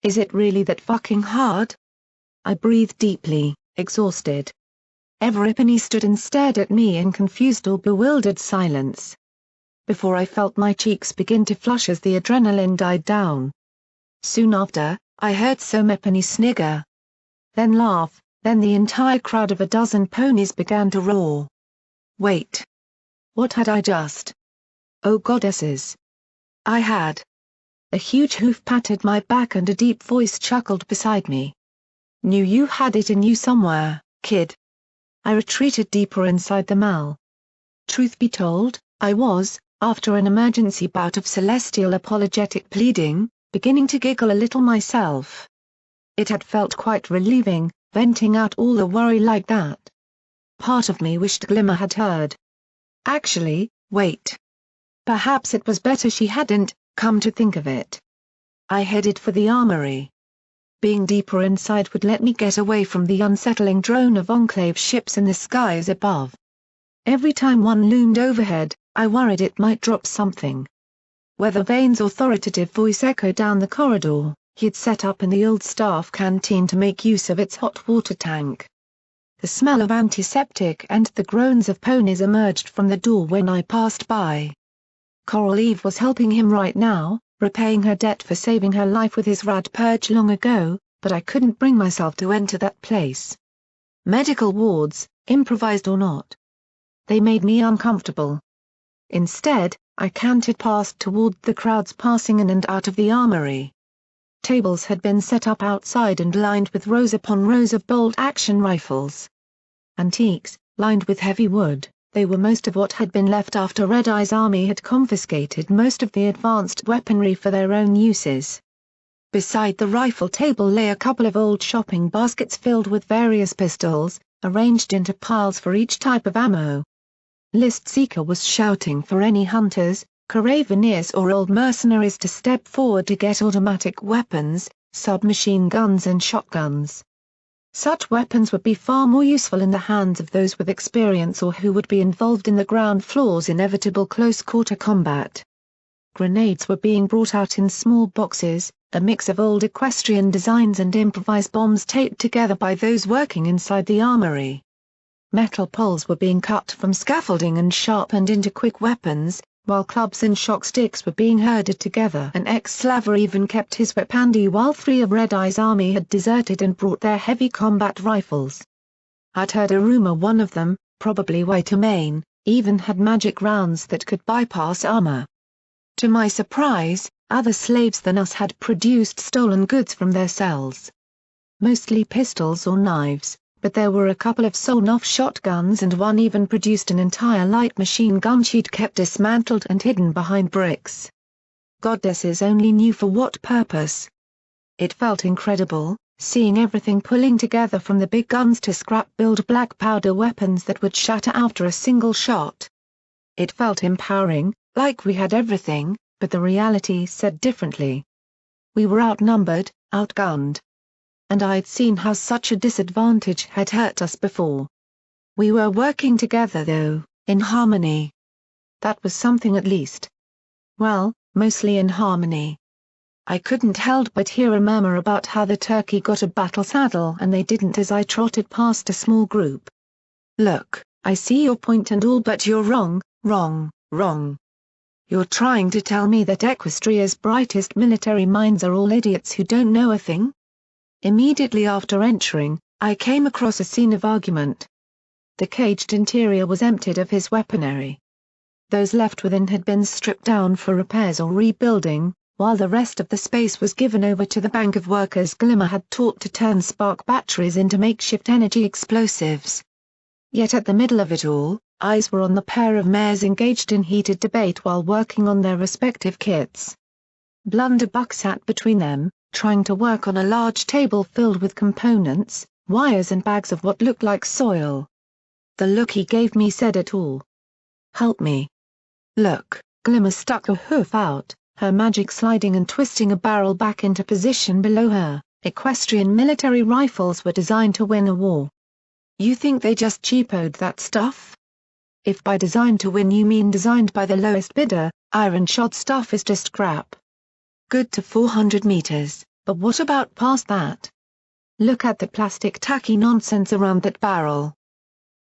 Is it really that fucking hard? I breathed deeply, exhausted. Every pony stood and stared at me in confused or bewildered silence. Before I felt my cheeks begin to flush as the adrenaline died down. Soon after, I heard some pony snigger. Then laugh, then the entire crowd of a dozen ponies began to roar. Wait. What had I just? Oh goddesses. I had. A huge hoof patted my back and a deep voice chuckled beside me. Knew you had it in you somewhere, kid. I retreated deeper inside the mall. Truth be told, I was, after an emergency bout of celestial apologetic pleading, beginning to giggle a little myself. It had felt quite relieving, venting out all the worry like that. Part of me wished Glimmer had heard. Actually, wait. Perhaps it was better she hadn't, come to think of it. I headed for the Armory. Being deeper inside would let me get away from the unsettling drone of Enclave ships in the skies above. Every time one loomed overhead, I worried it might drop something. Weather Vane's authoritative voice echoed down the corridor. He'd set up in the old staff canteen to make use of its hot water tank. The smell of antiseptic and the groans of ponies emerged from the door when I passed by. Coral Eve was helping him right now, repaying her debt for saving her life with his rad purge long ago, but I couldn't bring myself to enter that place. Medical wards, improvised or not. They made me uncomfortable. Instead, I cantered past toward the crowds passing in and out of the Armory. Tables had been set up outside and lined with rows upon rows of bolt-action rifles. Antiques, lined with heavy wood, they were most of what had been left after Red Eye's army had confiscated most of the advanced weaponry for their own uses. Beside the rifle table lay a couple of old shopping baskets filled with various pistols, arranged into piles for each type of ammo. List Seeker was shouting for any hunters, caravaneers or old mercenaries to step forward to get automatic weapons, submachine guns and shotguns. Such weapons would be far more useful in the hands of those with experience or who would be involved in the ground floor's inevitable close-quarter combat. Grenades were being brought out in small boxes, a mix of old equestrian designs and improvised bombs taped together by those working inside the Armory. Metal poles were being cut from scaffolding and sharpened into quick weapons, while clubs and shock sticks were being herded together. An ex-slaver even kept his whip handy while 3 of Red Eye's army had deserted and brought their heavy combat rifles. I'd heard a rumor one of them, probably Whitemane, even had magic rounds that could bypass armor. To my surprise, other slaves than us had produced stolen goods from their cells. Mostly pistols or knives, but there were a couple of sawn-off shotguns and one even produced an entire light machine gun she'd kept dismantled and hidden behind bricks. Goddesses only knew for what purpose. It felt incredible, seeing everything pulling together from the big guns to scrap-build black powder weapons that would shatter after a single shot. It felt empowering, like we had everything, but the reality said differently. We were outnumbered, outgunned. And I'd seen how such a disadvantage had hurt us before. We were working together though, in harmony. That was something at least. Well, mostly in harmony. I couldn't help but hear a murmur about how the turkey got a battle saddle and they didn't as I trotted past a small group. Look, I see your point and all, but you're wrong, wrong, wrong. You're trying to tell me that Equestria's brightest military minds are all idiots who don't know a thing? Immediately after entering, I came across a scene of argument. The caged interior was emptied of his weaponry. Those left within had been stripped down for repairs or rebuilding, while the rest of the space was given over to the bank of workers Glimmer had taught to turn spark batteries into makeshift energy explosives. Yet at the middle of it all, eyes were on the pair of mares engaged in heated debate while working on their respective kits. Blunderbuck sat between them, trying to work on a large table filled with components, wires and bags of what looked like soil. The look he gave me said it all. Help me. Look, Glimmer stuck a hoof out, her magic sliding and twisting a barrel back into position below her. Equestrian military rifles were designed to win a war. You think they just cheapoed that stuff? If by designed to win you mean designed by the lowest bidder, iron-shod stuff is just crap. Good to 400 meters, but what about past that? Look at the plastic tacky nonsense around that barrel.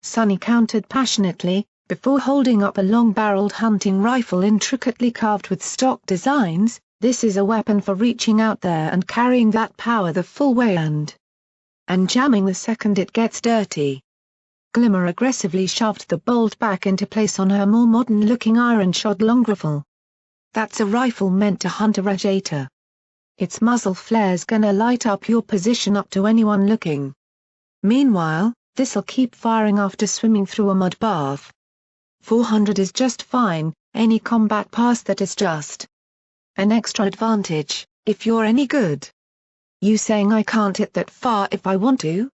Sonny countered passionately, before holding up a long-barreled hunting rifle intricately carved with stock designs. This is a weapon for reaching out there and carrying that power the full way and jamming the second it gets dirty. Glimmer aggressively shoved the bolt back into place on her more modern-looking iron-shod long rifle. That's a rifle meant to hunt a radiator. Its muzzle flare's gonna light up your position up to anyone looking. Meanwhile, this'll keep firing after swimming through a mud bath. 400 is just fine, any combat past that is just an extra advantage, if you're any good. You saying I can't hit that far if I want to?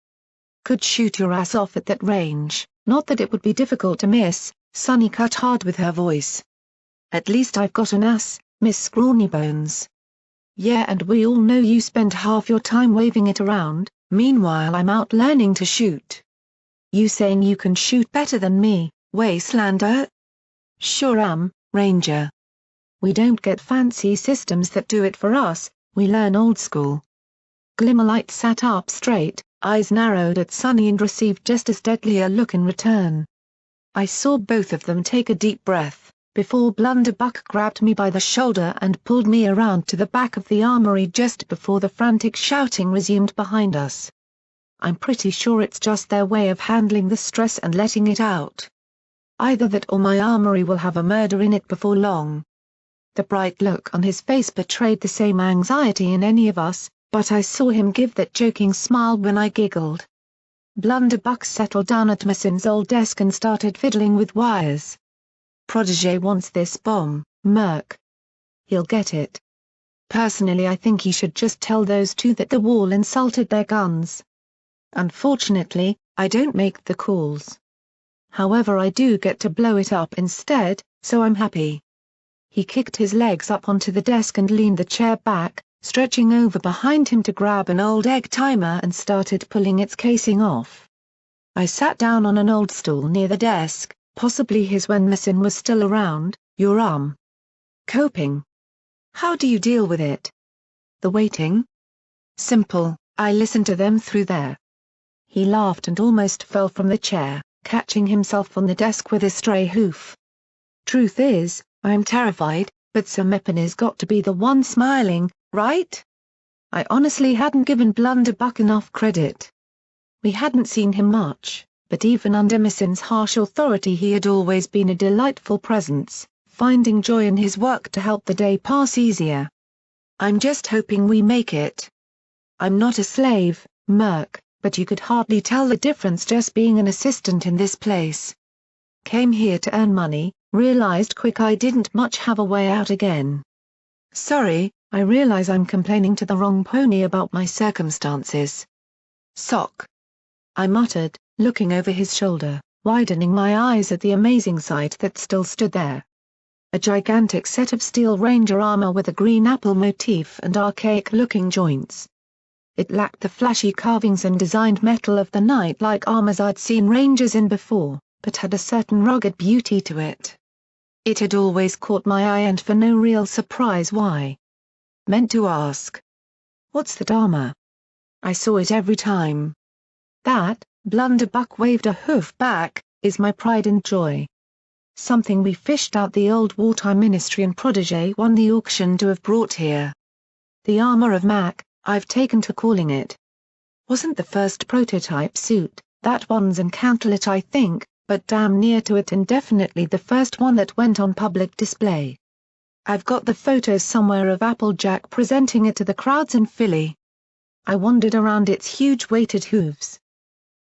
Could shoot your ass off at that range, not that it would be difficult to miss, Sonny cut hard with her voice. At least I've got an ass, Miss Scrawnybones. Yeah, and we all know you spend half your time waving it around, meanwhile I'm out learning to shoot. You saying you can shoot better than me, Wastelander? Sure am, Ranger. We don't get fancy systems that do it for us, we learn old school. Glimmerlight sat up straight, eyes narrowed at Sonny and received just as deadly a look in return. I saw both of them take a deep breath, before Blunderbuck grabbed me by the shoulder and pulled me around to the back of the armory just before the frantic shouting resumed behind us. I'm pretty sure it's just their way of handling the stress and letting it out. Either that or my armory will have a murder in it before long. The bright look on his face betrayed the same anxiety in any of us, but I saw him give that joking smile when I giggled. Blunderbuck settled down at Massin's old desk and started fiddling with wires. Protégé wants this bomb, Murk. He'll get it. Personally I think he should just tell those two that the wall insulted their guns. Unfortunately, I don't make the calls. However, I do get to blow it up instead, so I'm happy. He kicked his legs up onto the desk and leaned the chair back, stretching over behind him to grab an old egg timer and started pulling its casing off. I sat down on an old stool near the desk, possibly his when Massin was still around. Your coping. How do you deal with it? The waiting? Simple, I listen to them through there. He laughed and almost fell from the chair, catching himself on the desk with a stray hoof. Truth is, I'm terrified, but Sir Meppin's got to be the one smiling, right? I honestly hadn't given Blunderbuck enough credit. We hadn't seen him much, but even under Massin's harsh authority he had always been a delightful presence, finding joy in his work to help the day pass easier. I'm just hoping we make it. I'm not a slave, Murk, but you could hardly tell the difference just being an assistant in this place. Came here to earn money, realized quick I didn't much have a way out again. Sorry, I realize I'm complaining to the wrong pony about my circumstances. Sock. I muttered, looking over his shoulder, widening my eyes at the amazing sight that still stood there. A gigantic set of steel ranger armor with a green apple motif and archaic-looking joints. It lacked the flashy carvings and designed metal of the knight-like armors I'd seen rangers in before, but had a certain rugged beauty to it. It had always caught my eye and for no real surprise why. Meant to ask. What's that armor? I saw it every time. That, Blunderbuck waved a hoof back, is my pride and joy. Something we fished out the old wartime ministry and protege won the auction to have brought here. The armor of Mac, I've taken to calling it. Wasn't the first prototype suit, that one's encantlet I think, but damn near to it and definitely the first one that went on public display. I've got the photos somewhere of Applejack presenting it to the crowds in Philly. I wandered around its huge weighted hooves.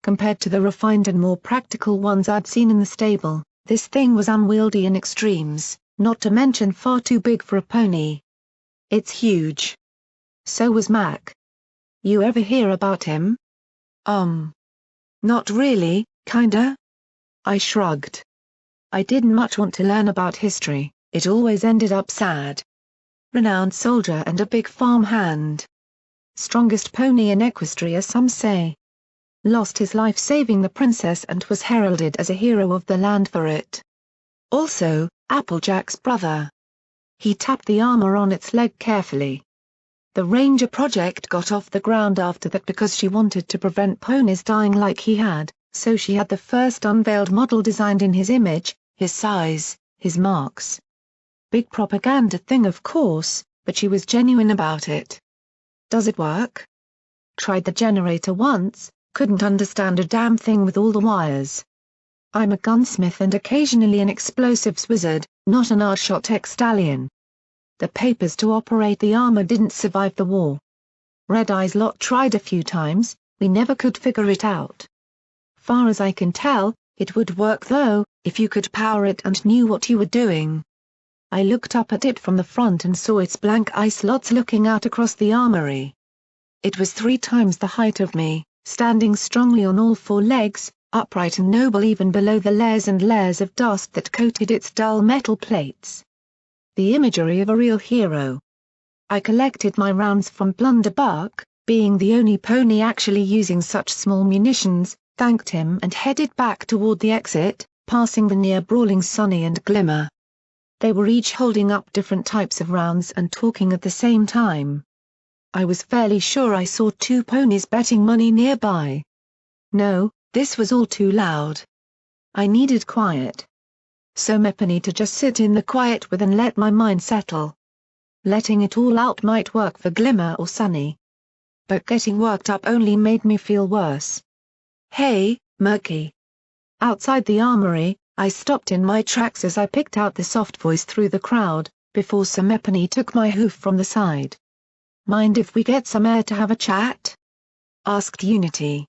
Compared to the refined and more practical ones I'd seen in the stable, this thing was unwieldy in extremes, not to mention far too big for a pony. It's huge. So was Mac. You ever hear about him? Not really, kinda? I shrugged. I didn't much want to learn about history, it always ended up sad. Renowned soldier and a big farm hand. Strongest pony in Equestria some say. Lost his life saving the princess and was heralded as a hero of the land for it. Also, Applejack's brother. He tapped the armor on its leg carefully. The Ranger project got off the ground after that because she wanted to prevent ponies dying like he had, so she had the first unveiled model designed in his image, his size, his marks. Big propaganda thing of course, but she was genuine about it. Does it work? Tried the generator once, couldn't understand a damn thing with all the wires. I'm a gunsmith and occasionally an explosives wizard, not an art-shot ex-stallion. The papers to operate the armor didn't survive the war. Red Eye's lot tried a few times, we never could figure it out. Far as I can tell, it would work though, if you could power it and knew what you were doing. I looked up at it from the front and saw its blank eye slots looking out across the armory. It was 3 times the height of me, standing strongly on all 4 legs, upright and noble even below the layers and layers of dust that coated its dull metal plates. The imagery of a real hero. I collected my rounds from Blunderbuck, being the only pony actually using such small munitions, thanked him and headed back toward the exit, passing the near-brawling Sonny and Glimmer. They were each holding up different types of rounds and talking at the same time. I was fairly sure I saw 2 ponies betting money nearby. No, this was all too loud. I needed quiet. So Mepany to just sit in the quiet with and let my mind settle. Letting it all out might work for Glimmer or Sonny. But getting worked up only made me feel worse. Hey, Murky. Outside the armory, I stopped in my tracks as I picked out the soft voice through the crowd, before Sir Mepany took my hoof from the side. Mind if we get some air to have a chat? Asked Unity.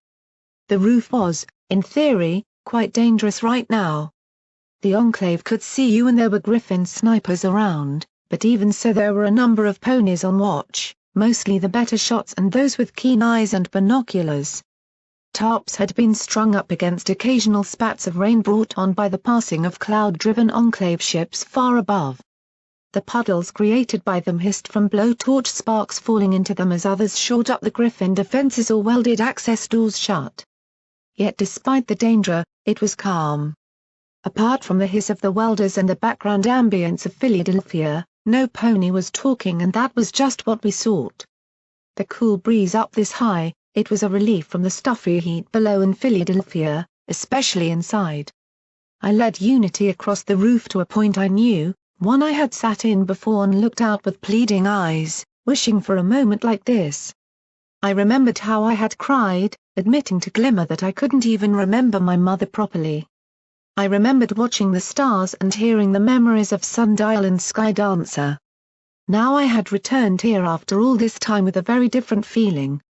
The roof was, in theory, quite dangerous right now. The Enclave could see you and there were Griffin snipers around, but even so there were a number of ponies on watch, mostly the better shots and those with keen eyes and binoculars. Tarps had been strung up against occasional spats of rain brought on by the passing of cloud-driven Enclave ships far above. The puddles created by them hissed from blowtorch sparks falling into them as others shored up the Griffin defenses or welded access doors shut. Yet despite the danger, it was calm. Apart from the hiss of the welders and the background ambience of Fillydelphia, no pony was talking and that was just what we sought. The cool breeze up this high, it was a relief from the stuffy heat below in Fillydelphia, especially inside. I led Unity across the roof to a point I knew, one I had sat in before and looked out with pleading eyes, wishing for a moment like this. I remembered how I had cried, admitting to Glimmer that I couldn't even remember my mother properly. I remembered watching the stars and hearing the memories of Sundial and Sky Dancer. Now I had returned here after all this time with a very different feeling.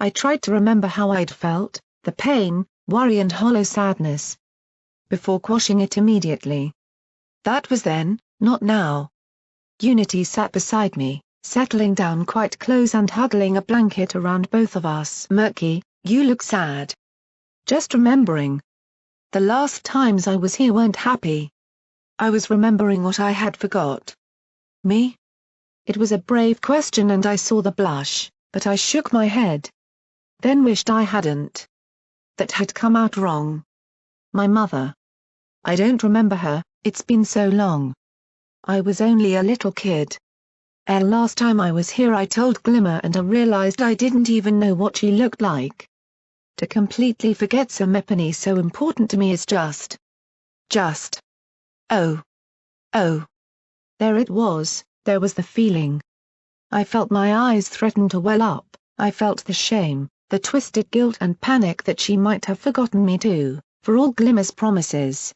I tried to remember how I'd felt, the pain, worry and hollow sadness, before quashing it immediately. That was then, not now. Unity sat beside me, settling down quite close and huddling a blanket around both of us. Murky, you look sad. Just remembering. The last times I was here weren't happy. I was remembering what I had forgot. Me? It was a brave question and I saw the blush, but I shook my head. Then wished I hadn't. That had come out wrong. My mother. I don't remember her, it's been so long. I was only a little kid. Last time I was here I told Glimmer and I realized I didn't even know what she looked like. To completely forget something so important to me is just. Oh. There it was, there was the feeling. I felt my eyes threaten to well up, I felt the shame, the twisted guilt and panic that she might have forgotten me too, for all Glimmer's promises.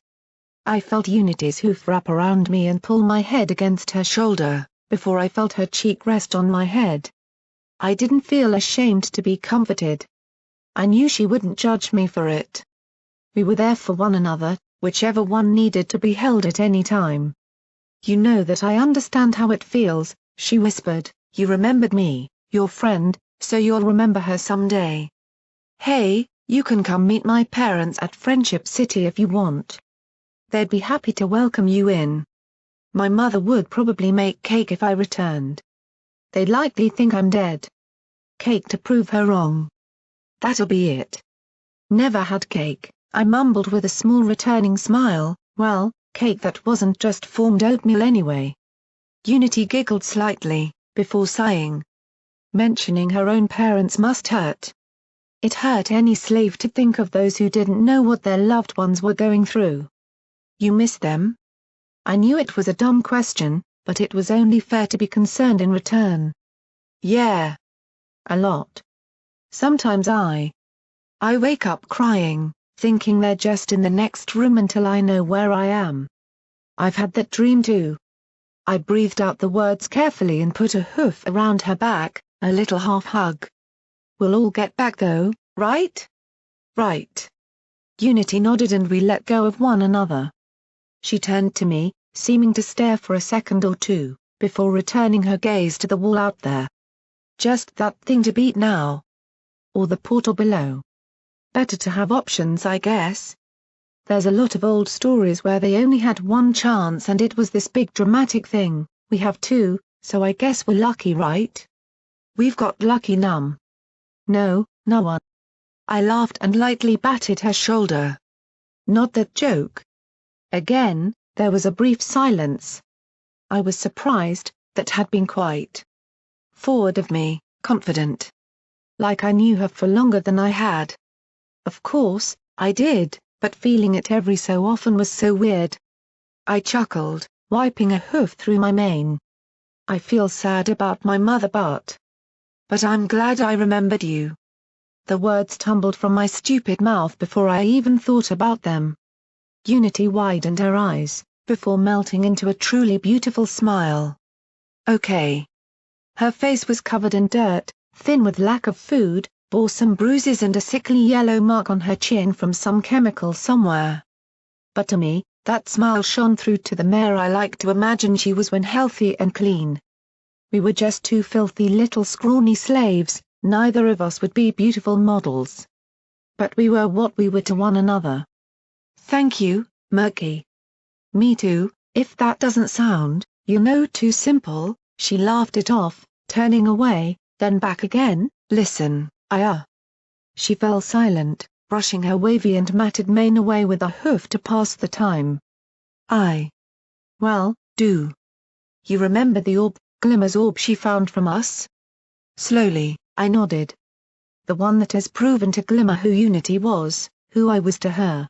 I felt Unity's hoof wrap around me and pull my head against her shoulder, before I felt her cheek rest on my head. I didn't feel ashamed to be comforted. I knew she wouldn't judge me for it. We were there for one another, whichever one needed to be held at any time. You know that I understand how it feels, she whispered, you remembered me, your friend, so you'll remember her someday. Hey, you can come meet my parents at Friendship City if you want. They'd be happy to welcome you in. My mother would probably make cake if I returned. They'd likely think I'm dead. Cake to prove her wrong. That'll be it. Never had cake, I mumbled with a small returning smile, well, cake that wasn't just formed oatmeal anyway. Unity giggled slightly, before sighing. Mentioning her own parents must hurt. It hurt any slave to think of those who didn't know what their loved ones were going through. You miss them? I knew it was a dumb question, but it was only fair to be concerned in return. Yeah. A lot. Sometimes I wake up crying, thinking they're just in the next room until I know where I am. I've had that dream too. I breathed out the words carefully and put a hoof around her back, a little half hug. We'll all get back though, right? Right. Unity nodded and we let go of one another. She turned to me, seeming to stare for a second or two, before returning her gaze to the wall out there. Just that thing to beat now. Or the portal below. Better to have options, I guess. There's a lot of old stories where they only had one chance and it was this big dramatic thing. We have two, so I guess we're lucky, right? We've got lucky No one. I laughed and lightly batted her shoulder. Not that joke. Again, there was a brief silence. I was surprised, that had been quite forward of me, confident. Like I knew her for longer than I had. Of course, I did, but feeling it every so often was so weird. I chuckled, wiping a hoof through my mane. I feel sad about my mother but I'm glad I remembered you. The words tumbled from my stupid mouth before I even thought about them. Unity widened her eyes, before melting into a truly beautiful smile. Okay. Her face was covered in dirt, thin with lack of food, bore some bruises and a sickly yellow mark on her chin from some chemical somewhere. But to me, that smile shone through to the mare I like to imagine she was when healthy and clean. We were just two filthy little scrawny slaves, neither of us would be beautiful models. But we were what we were to one another. Thank you, Murky. Me too, if that doesn't sound, too simple, she laughed it off, turning away, then back again. Listen, She fell silent, brushing her wavy and matted mane away with a hoof to pass the time. Well, do. You remember the orb, Glimmer's orb she found from us? Slowly, I nodded. The one that has proven to Glimmer who Unity was, who I was to her.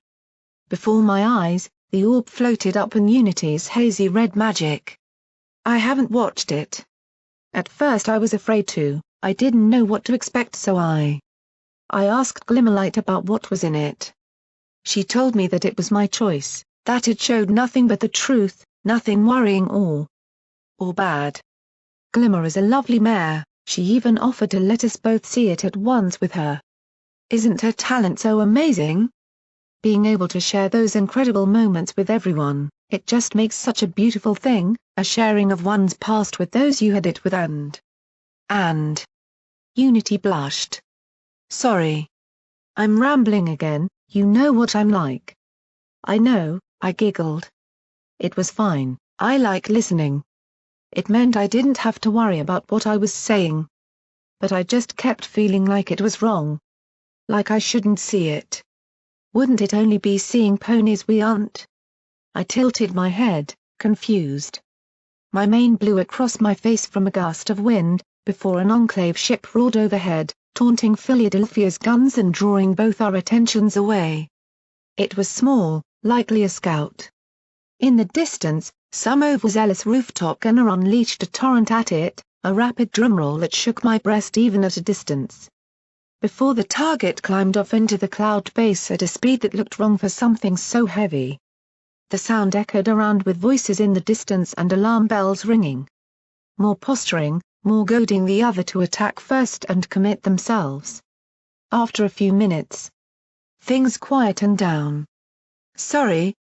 Before my eyes, the orb floated up in Unity's hazy red magic. I haven't watched it. At first I was afraid to, I didn't know what to expect so I asked Glimmerlight about what was in it. She told me that it was my choice, that it showed nothing but the truth, nothing worrying or bad. Glimmer is a lovely mare, She even offered to let us both see it at once with her. Isn't her talent so amazing? Being able to share those incredible moments with everyone, it just makes such a beautiful thing, a sharing of one's past with those you had it with and. Unity blushed. Sorry. I'm rambling again, you know what I'm like. I know, I giggled. It was fine, I like listening. It meant I didn't have to worry about what I was saying. But I just kept feeling like it was wrong. Like I shouldn't see it. Wouldn't it only be seeing ponies we aren't? I tilted my head, confused. My mane blew across my face from a gust of wind, before an Enclave ship roared overhead, taunting Philadelphia's guns and drawing both our attentions away. It was small, likely a scout. In the distance, some overzealous rooftop gunner unleashed a torrent at it, a rapid drumroll that shook my breast even at a distance. Before the target climbed off into the cloud base at a speed that looked wrong for something so heavy. The sound echoed around with voices in the distance and alarm bells ringing. More posturing, more goading the other to attack first and commit themselves. After a few minutes, things quietened down. Sorry.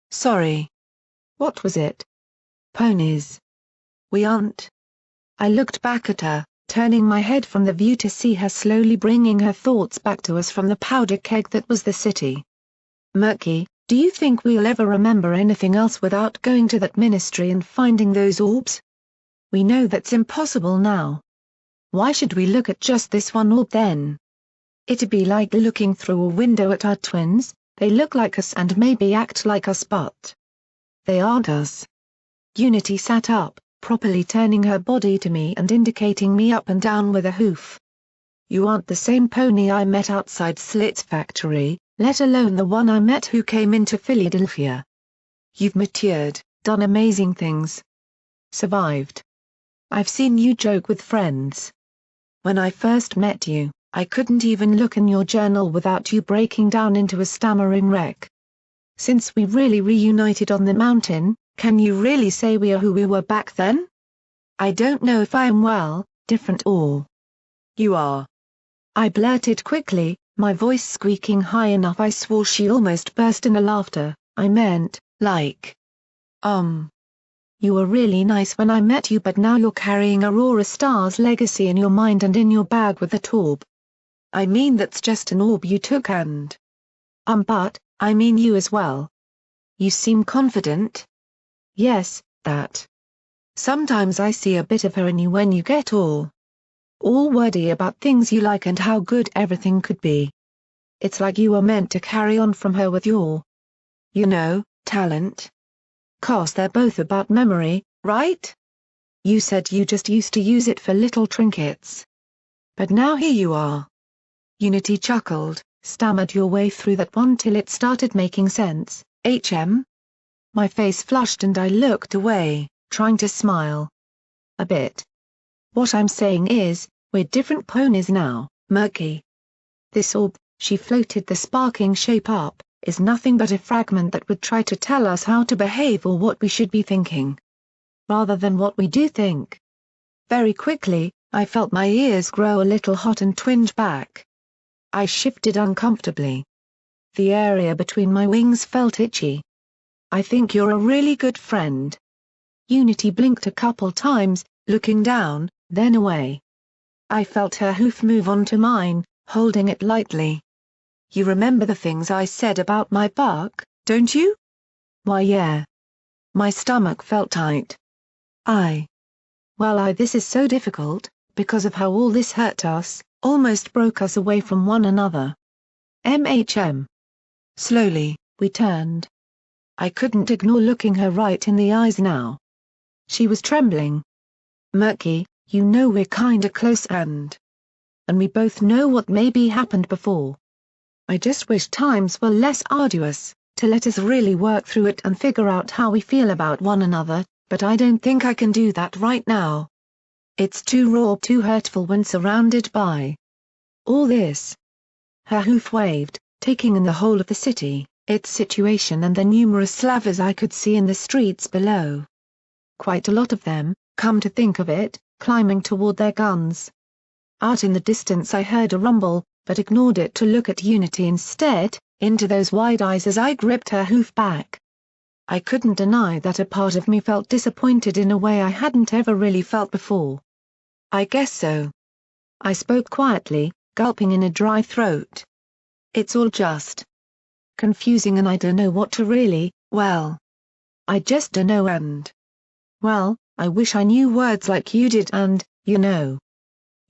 What was it? Ponies. We aren't. I looked back at her, turning my head from the view to see her slowly bringing her thoughts back to us from the powder keg that was the city. Murky, do you think we'll ever remember anything else without going to that ministry and finding those orbs? We know that's impossible now. Why should we look at just this one orb then? It'd be like looking through a window at our twins. They look like us and maybe act like us but they aren't us. Unity sat up, properly turning her body to me and indicating me up and down with a hoof. You aren't the same pony I met outside Slit's factory, let alone the one I met who came into Philadelphia. You've matured, done amazing things. Survived. I've seen you joke with friends. When I first met you, I couldn't even look in your journal without you breaking down into a stammering wreck. Since we really reunited on the mountain, can you really say we are who we were back then? I don't know if I am well, different or you are. I blurted quickly, my voice squeaking high enough I swore she almost burst into laughter. I meant, like. You were really nice when I met you but now you're carrying Aurora Star's legacy in your mind and in your bag with that orb. I mean that's just an orb you took and. But, I mean you as well. You seem confident. Yes, that. Sometimes I see a bit of her in you when you get all wordy about things you like and how good everything could be. It's like you are meant to carry on from her with your, talent. 'Cause they're both about memory, right? You said you just used to use it for little trinkets. But now here you are. Unity chuckled, stammered your way through that one till it started making sense. My face flushed and I looked away, trying to smile. A bit. What I'm saying is, we're different ponies now, Murky. This orb, she floated the sparking shape up, is nothing but a fragment that would try to tell us how to behave or what we should be thinking. Rather than what we do think. Very quickly, I felt my ears grow a little hot and twinge back. I shifted uncomfortably. The area between my wings felt itchy. I think you're a really good friend. Unity blinked a couple times, looking down, then away. I felt her hoof move onto mine, holding it lightly. You remember the things I said about my buck, don't you? Why yeah. My stomach felt tight. This is so difficult, because of how all this hurt us, almost broke us away from one another. Slowly, we turned. I couldn't ignore looking her right in the eyes now. She was trembling. Murky, you know we're kinda close and we both know what maybe happened before. I just wish times were less arduous, to let us really work through it and figure out how we feel about one another, but I don't think I can do that right now. It's too raw, too hurtful when surrounded by all this. Her hoof waved, taking in the whole of the city, its situation and the numerous slavers I could see in the streets below. Quite a lot of them, come to think of it, climbing toward their guns. Out in the distance I heard a rumble, but ignored it to look at Unity instead, into those wide eyes as I gripped her hoof back. I couldn't deny that a part of me felt disappointed in a way I hadn't ever really felt before. I guess so. I spoke quietly, gulping in a dry throat. It's all just confusing and I don't know what to really, well. I just don't know and. Well, I wish I knew words like you did and, you know.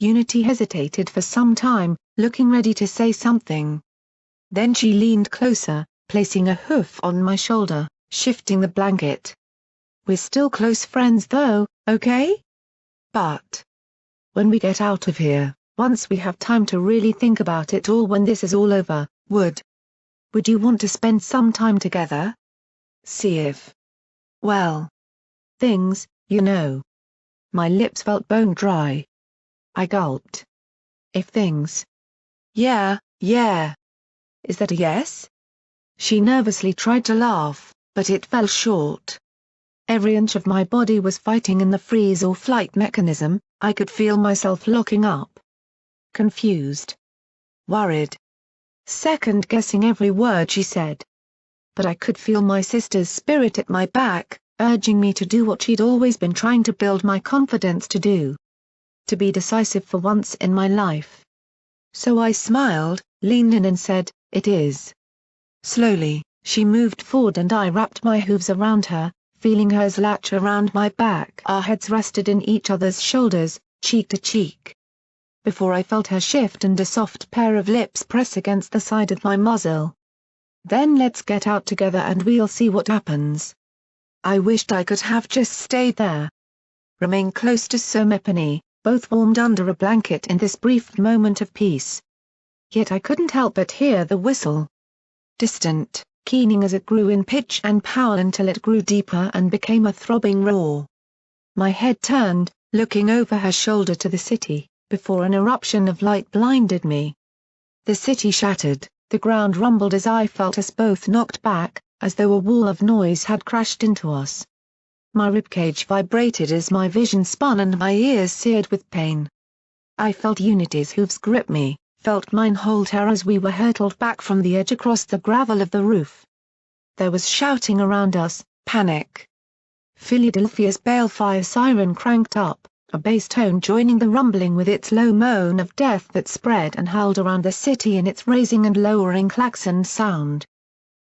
Unity hesitated for some time, looking ready to say something. Then she leaned closer, placing a hoof on my shoulder, shifting the blanket. We're still close friends though, okay? But when we get out of here, once we have time to really think about it all when this is all over, would you want to spend some time together? See if, well, things, you know. My lips felt bone dry. I gulped. If things. Yeah. Is that a yes? She nervously tried to laugh, but it fell short. Every inch of my body was fighting in the freeze or flight mechanism. I could feel myself locking up. Confused. Worried. Second-guessing every word she said. But I could feel my sister's spirit at my back, urging me to do what she'd always been trying to build my confidence to do. To be decisive for once in my life. So I smiled, leaned in and said, it is. Slowly, she moved forward and I wrapped my hooves around her, feeling hers latch around my back. Our heads rested in each other's shoulders, cheek to cheek. Before I felt her shift and a soft pair of lips press against the side of my muzzle. Then let's get out together and we'll see what happens. I wished I could have just stayed there. Remain close to Somepony, both warmed under a blanket in this brief moment of peace. Yet I couldn't help but hear the whistle. Distant, keening as it grew in pitch and power until it grew deeper and became a throbbing roar. My head turned, looking over her shoulder to the city, before an eruption of light blinded me. The city shattered, the ground rumbled as I felt us both knocked back, as though a wall of noise had crashed into us. My ribcage vibrated as my vision spun and my ears seared with pain. I felt Unity's hooves grip me, felt mine hold her as we were hurtled back from the edge across the gravel of the roof. There was shouting around us, panic. Fillydelphia's balefire siren cranked up, a bass tone joining the rumbling with its low moan of death that spread and howled around the city in its raising and lowering klaxon sound.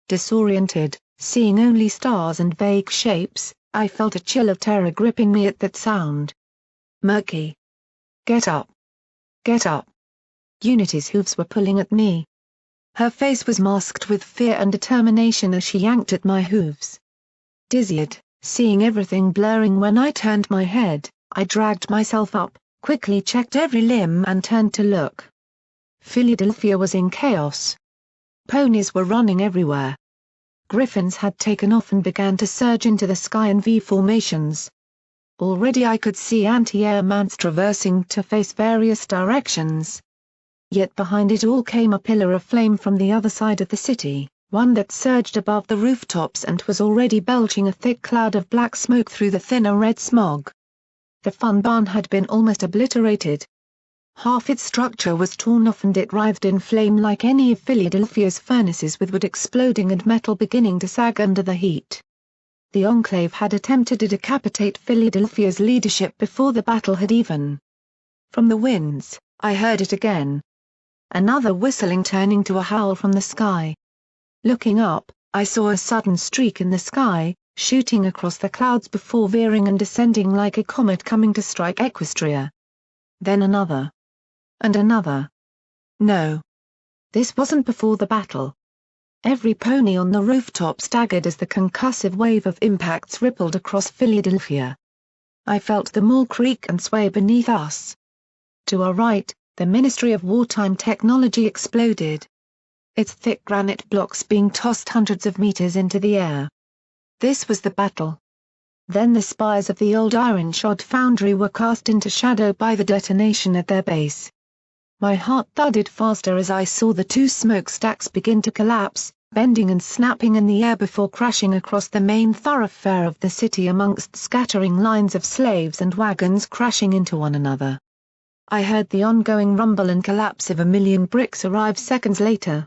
Disoriented, seeing only stars and vague shapes, I felt a chill of terror gripping me at that sound. Murky. Get up. Get up. Unity's hooves were pulling at me. Her face was masked with fear and determination as she yanked at my hooves. Dizzied, seeing everything blurring when I turned my head, I dragged myself up, quickly checked every limb and turned to look. Fillydelphia was in chaos. Ponies were running everywhere. Griffins had taken off and began to surge into the sky in V formations. Already I could see anti-air mounts traversing to face various directions. Yet behind it all came a pillar of flame from the other side of the city, one that surged above the rooftops and was already belching a thick cloud of black smoke through the thinner red smog. The fun barn had been almost obliterated. Half its structure was torn off and it writhed in flame like any of Fillydelphia's furnaces with wood exploding and metal beginning to sag under the heat. The Enclave had attempted to decapitate Fillydelphia's leadership before the battle had even. From the winds, I heard it again. Another whistling turning to a howl from the sky. Looking up, I saw a sudden streak in the sky, shooting across the clouds before veering and descending like a comet coming to strike Equestria. Then another. And another. No. This wasn't before the battle. Every pony on the rooftop staggered as the concussive wave of impacts rippled across Fillydelphia. I felt the mall creak and sway beneath us. To our right, the Ministry of Wartime Technology exploded. Its thick granite blocks being tossed hundreds of meters into the air. This was the battle. Then the spires of the old iron-shod foundry were cast into shadow by the detonation at their base. My heart thudded faster as I saw the two smokestacks begin to collapse, bending and snapping in the air before crashing across the main thoroughfare of the city amongst scattering lines of slaves and wagons crashing into one another. I heard the ongoing rumble and collapse of a million bricks arrive seconds later.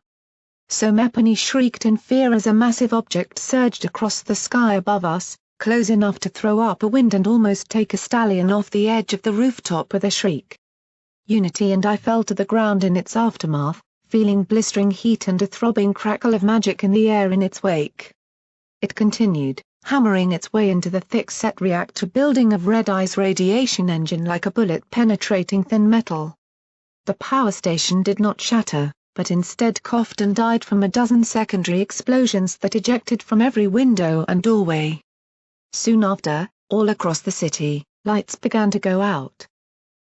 So Mepany shrieked in fear as a massive object surged across the sky above us, close enough to throw up a wind and almost take a stallion off the edge of the rooftop with a shriek. Unity and I fell to the ground in its aftermath, feeling blistering heat and a throbbing crackle of magic in the air in its wake. It continued, hammering its way into the thick-set reactor building of Red Eye's radiation engine like a bullet penetrating thin metal. The power station did not shatter, but instead coughed and died from a dozen secondary explosions that ejected from every window and doorway. Soon after, all across the city, lights began to go out.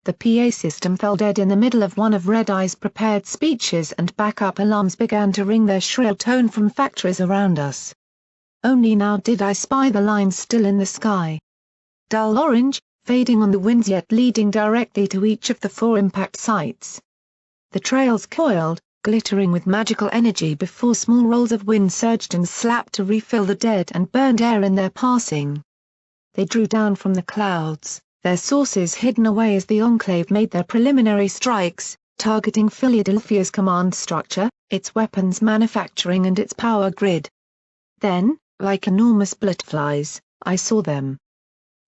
The PA system fell dead in the middle of one of Red Eye's prepared speeches and backup alarms began to ring their shrill tone from factories around us. Only now did I spy the lines still in the sky. Dull orange, fading on the winds yet leading directly to each of the 4 impact sites. The trails coiled, glittering with magical energy before small rolls of wind surged and slapped to refill the dead and burned air in their passing. They drew down from the clouds, their sources hidden away as the Enclave made their preliminary strikes, targeting Fillydelphia's command structure, its weapons manufacturing and its power grid. Then, like enormous butterflies, I saw them.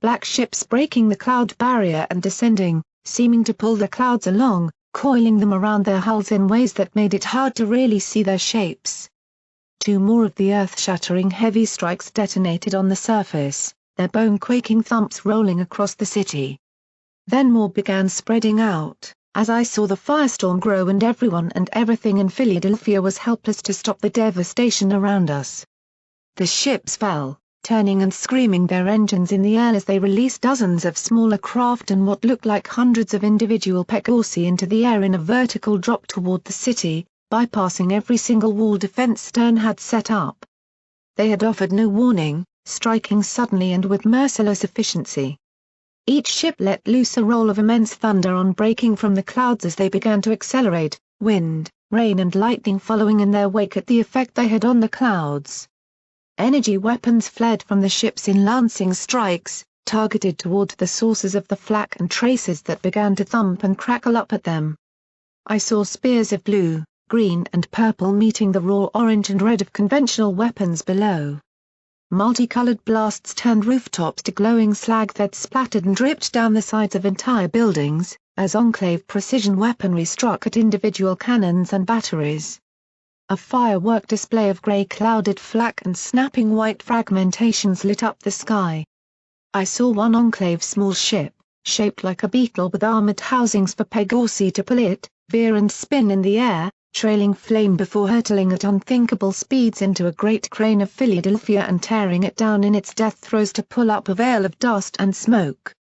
Black ships breaking the cloud barrier and descending, seeming to pull the clouds along, coiling them around their hulls in ways that made it hard to really see their shapes. 2 more of the earth-shattering heavy strikes detonated on the surface, their bone-quaking thumps rolling across the city. Then more began spreading out, as I saw the firestorm grow and everyone and everything in Fillydelphia was helpless to stop the devastation around us. The ships fell, turning and screaming their engines in the air as they released dozens of smaller craft and what looked like hundreds of individual Pegasus into the air in a vertical drop toward the city, bypassing every single wall defense Stern had set up. They had offered no warning, striking suddenly and with merciless efficiency. Each ship let loose a roll of immense thunder on breaking from the clouds as they began to accelerate, wind, rain and lightning following in their wake at the effect they had on the clouds. Energy weapons fled from the ships in lancing strikes, targeted toward the sources of the flak and traces that began to thump and crackle up at them. I saw spears of blue, green and purple meeting the raw orange and red of conventional weapons below. Multicolored blasts turned rooftops to glowing slag that splattered and dripped down the sides of entire buildings, as Enclave precision weaponry struck at individual cannons and batteries. A firework display of grey clouded flak and snapping white fragmentations lit up the sky. I saw one Enclave small ship, shaped like a beetle with armoured housings for Pegasus to pull it, veer and spin in the air, trailing flame before hurtling at unthinkable speeds into a great crane of Fillydelphia and tearing it down in its death throes to pull up a veil of dust and smoke.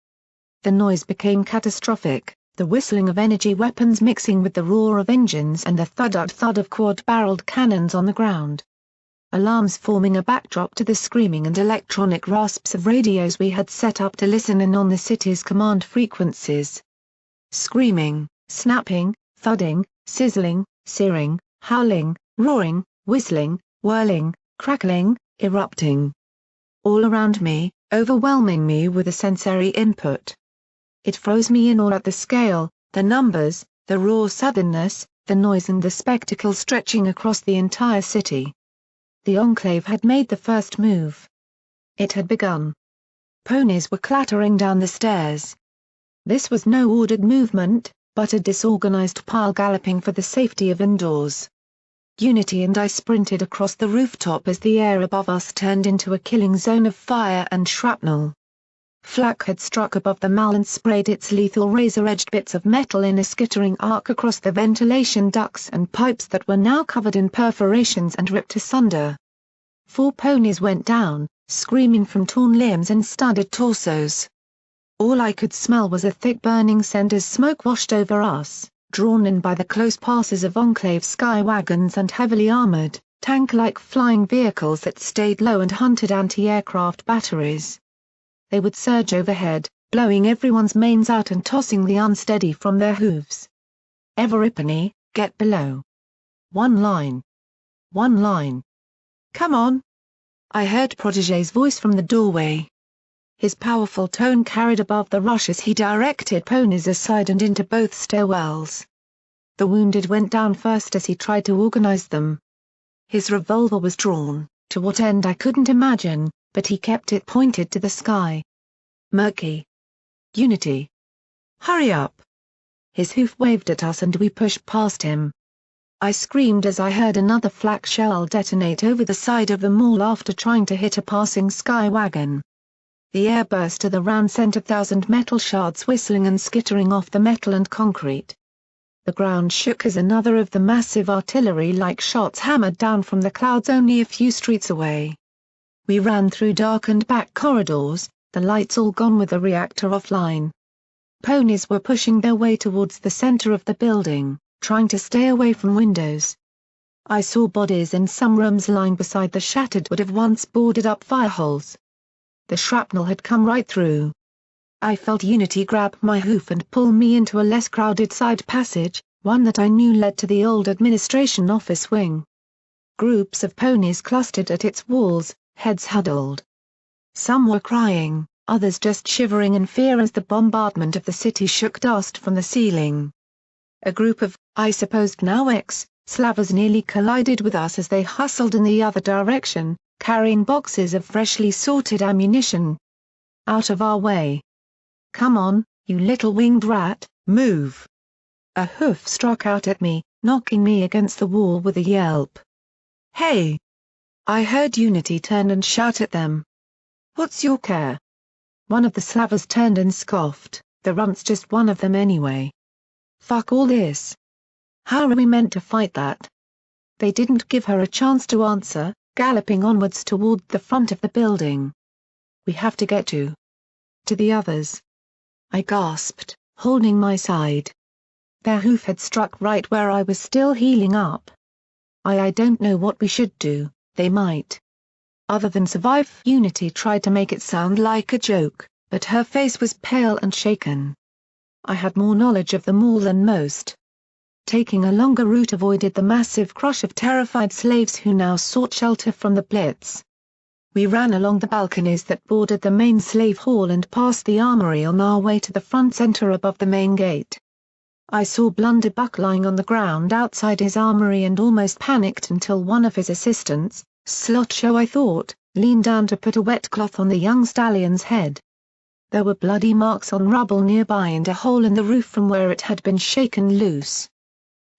The noise became catastrophic, the whistling of energy weapons mixing with the roar of engines and the thud of quad-barreled cannons on the ground. Alarms forming a backdrop to the screaming and electronic rasps of radios we had set up to listen in on the city's command frequencies. Screaming, snapping, thudding, sizzling, searing, howling, roaring, whistling, whirling, crackling, erupting. All around me, overwhelming me with a sensory input. It froze me in awe at the scale, the numbers, the raw suddenness, the noise and the spectacle stretching across the entire city. The Enclave had made the first move. It had begun. Ponies were clattering down the stairs. This was no ordered movement, but a disorganized pile galloping for the safety of indoors. Unity and I sprinted across the rooftop as the air above us turned into a killing zone of fire and shrapnel. Flak had struck above the mall and sprayed its lethal razor-edged bits of metal in a skittering arc across the ventilation ducts and pipes that were now covered in perforations and ripped asunder. 4 ponies went down, screaming from torn limbs and studded torsos. All I could smell was a thick burning scent as smoke washed over us, drawn in by the close passes of Enclave sky wagons and heavily armored, tank-like flying vehicles that stayed low and hunted anti-aircraft batteries. They would surge overhead, blowing everyone's manes out and tossing the unsteady from their hooves. Everipany, get below. One line. One line. Come on. I heard Protégé's voice from the doorway. His powerful tone carried above the rush as he directed ponies aside and into both stairwells. The wounded went down first as he tried to organize them. His revolver was drawn, to what end I couldn't imagine, but he kept it pointed to the sky. Murky. Unity. Hurry up. His hoof waved at us and we pushed past him. I screamed as I heard another flak shell detonate over the side of the mall after trying to hit a passing sky wagon. The airburst of the round sent 1,000 metal shards whistling and skittering off the metal and concrete. The ground shook as another of the massive artillery-like shots hammered down from the clouds only a few streets away. We ran through darkened back corridors, the lights all gone with the reactor offline. Ponies were pushing their way towards the center of the building, trying to stay away from windows. I saw bodies in some rooms lying beside the shattered wood of once boarded up fireholes. The shrapnel had come right through. I felt Unity grab my hoof and pull me into a less crowded side passage, one that I knew led to the old administration office wing. Groups of ponies clustered at its walls, heads huddled. Some were crying, others just shivering in fear as the bombardment of the city shook dust from the ceiling. A group of, I supposed now ex-Slavers nearly collided with us as they hustled in the other direction, carrying boxes of freshly sorted ammunition. Out of our way. Come on, you little winged rat, move. A hoof struck out at me, knocking me against the wall with a yelp. Hey! I heard Unity turn and shout at them. What's your care? One of the Slavers turned and scoffed, the runt's just one of them anyway. Fuck all this. How are we meant to fight that? They didn't give her a chance to answer, galloping onwards toward the front of the building. We have to get to the others. I gasped, holding my side. Their hoof had struck right where I was still healing up. I don't know what we should do, they might. Other than survive. Unity tried to make it sound like a joke, but her face was pale and shaken. I had more knowledge of the mall than most. Taking a longer route avoided the massive crush of terrified slaves who now sought shelter from the Blitz. We ran along the balconies that bordered the main slave hall and past the Armory on our way to the front center above the main gate. I saw Blunderbuck lying on the ground outside his armory and almost panicked until one of his assistants, Slot Show I thought, leaned down to put a wet cloth on the young stallion's head. There were bloody marks on rubble nearby and a hole in the roof from where it had been shaken loose.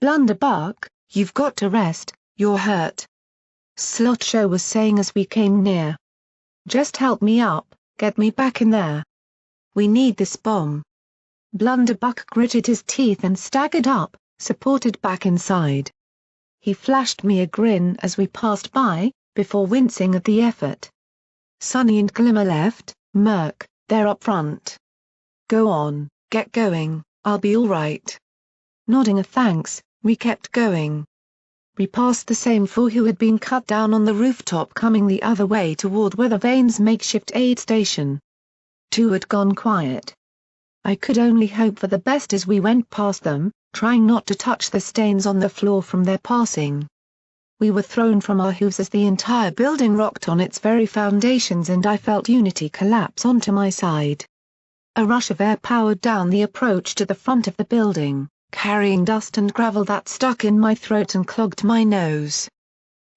Blunderbuck, you've got to rest, you're hurt. Slot Show was saying as we came near. Just help me up, get me back in there. We need this bomb. Blunderbuck gritted his teeth and staggered up, supported back inside. He flashed me a grin as we passed by, before wincing at the effort. Sonny and Glimmer left, Murk, they're up front. Go on, get going, I'll be all right. Nodding a thanks, we kept going. We passed the same four who had been cut down on the rooftop coming the other way toward Weathervane's makeshift aid station. Two had gone quiet. I could only hope for the best as we went past them, trying not to touch the stains on the floor from their passing. We were thrown from our hooves as the entire building rocked on its very foundations and I felt Unity collapse onto my side. A rush of air powered down the approach to the front of the building, carrying dust and gravel that stuck in my throat and clogged my nose.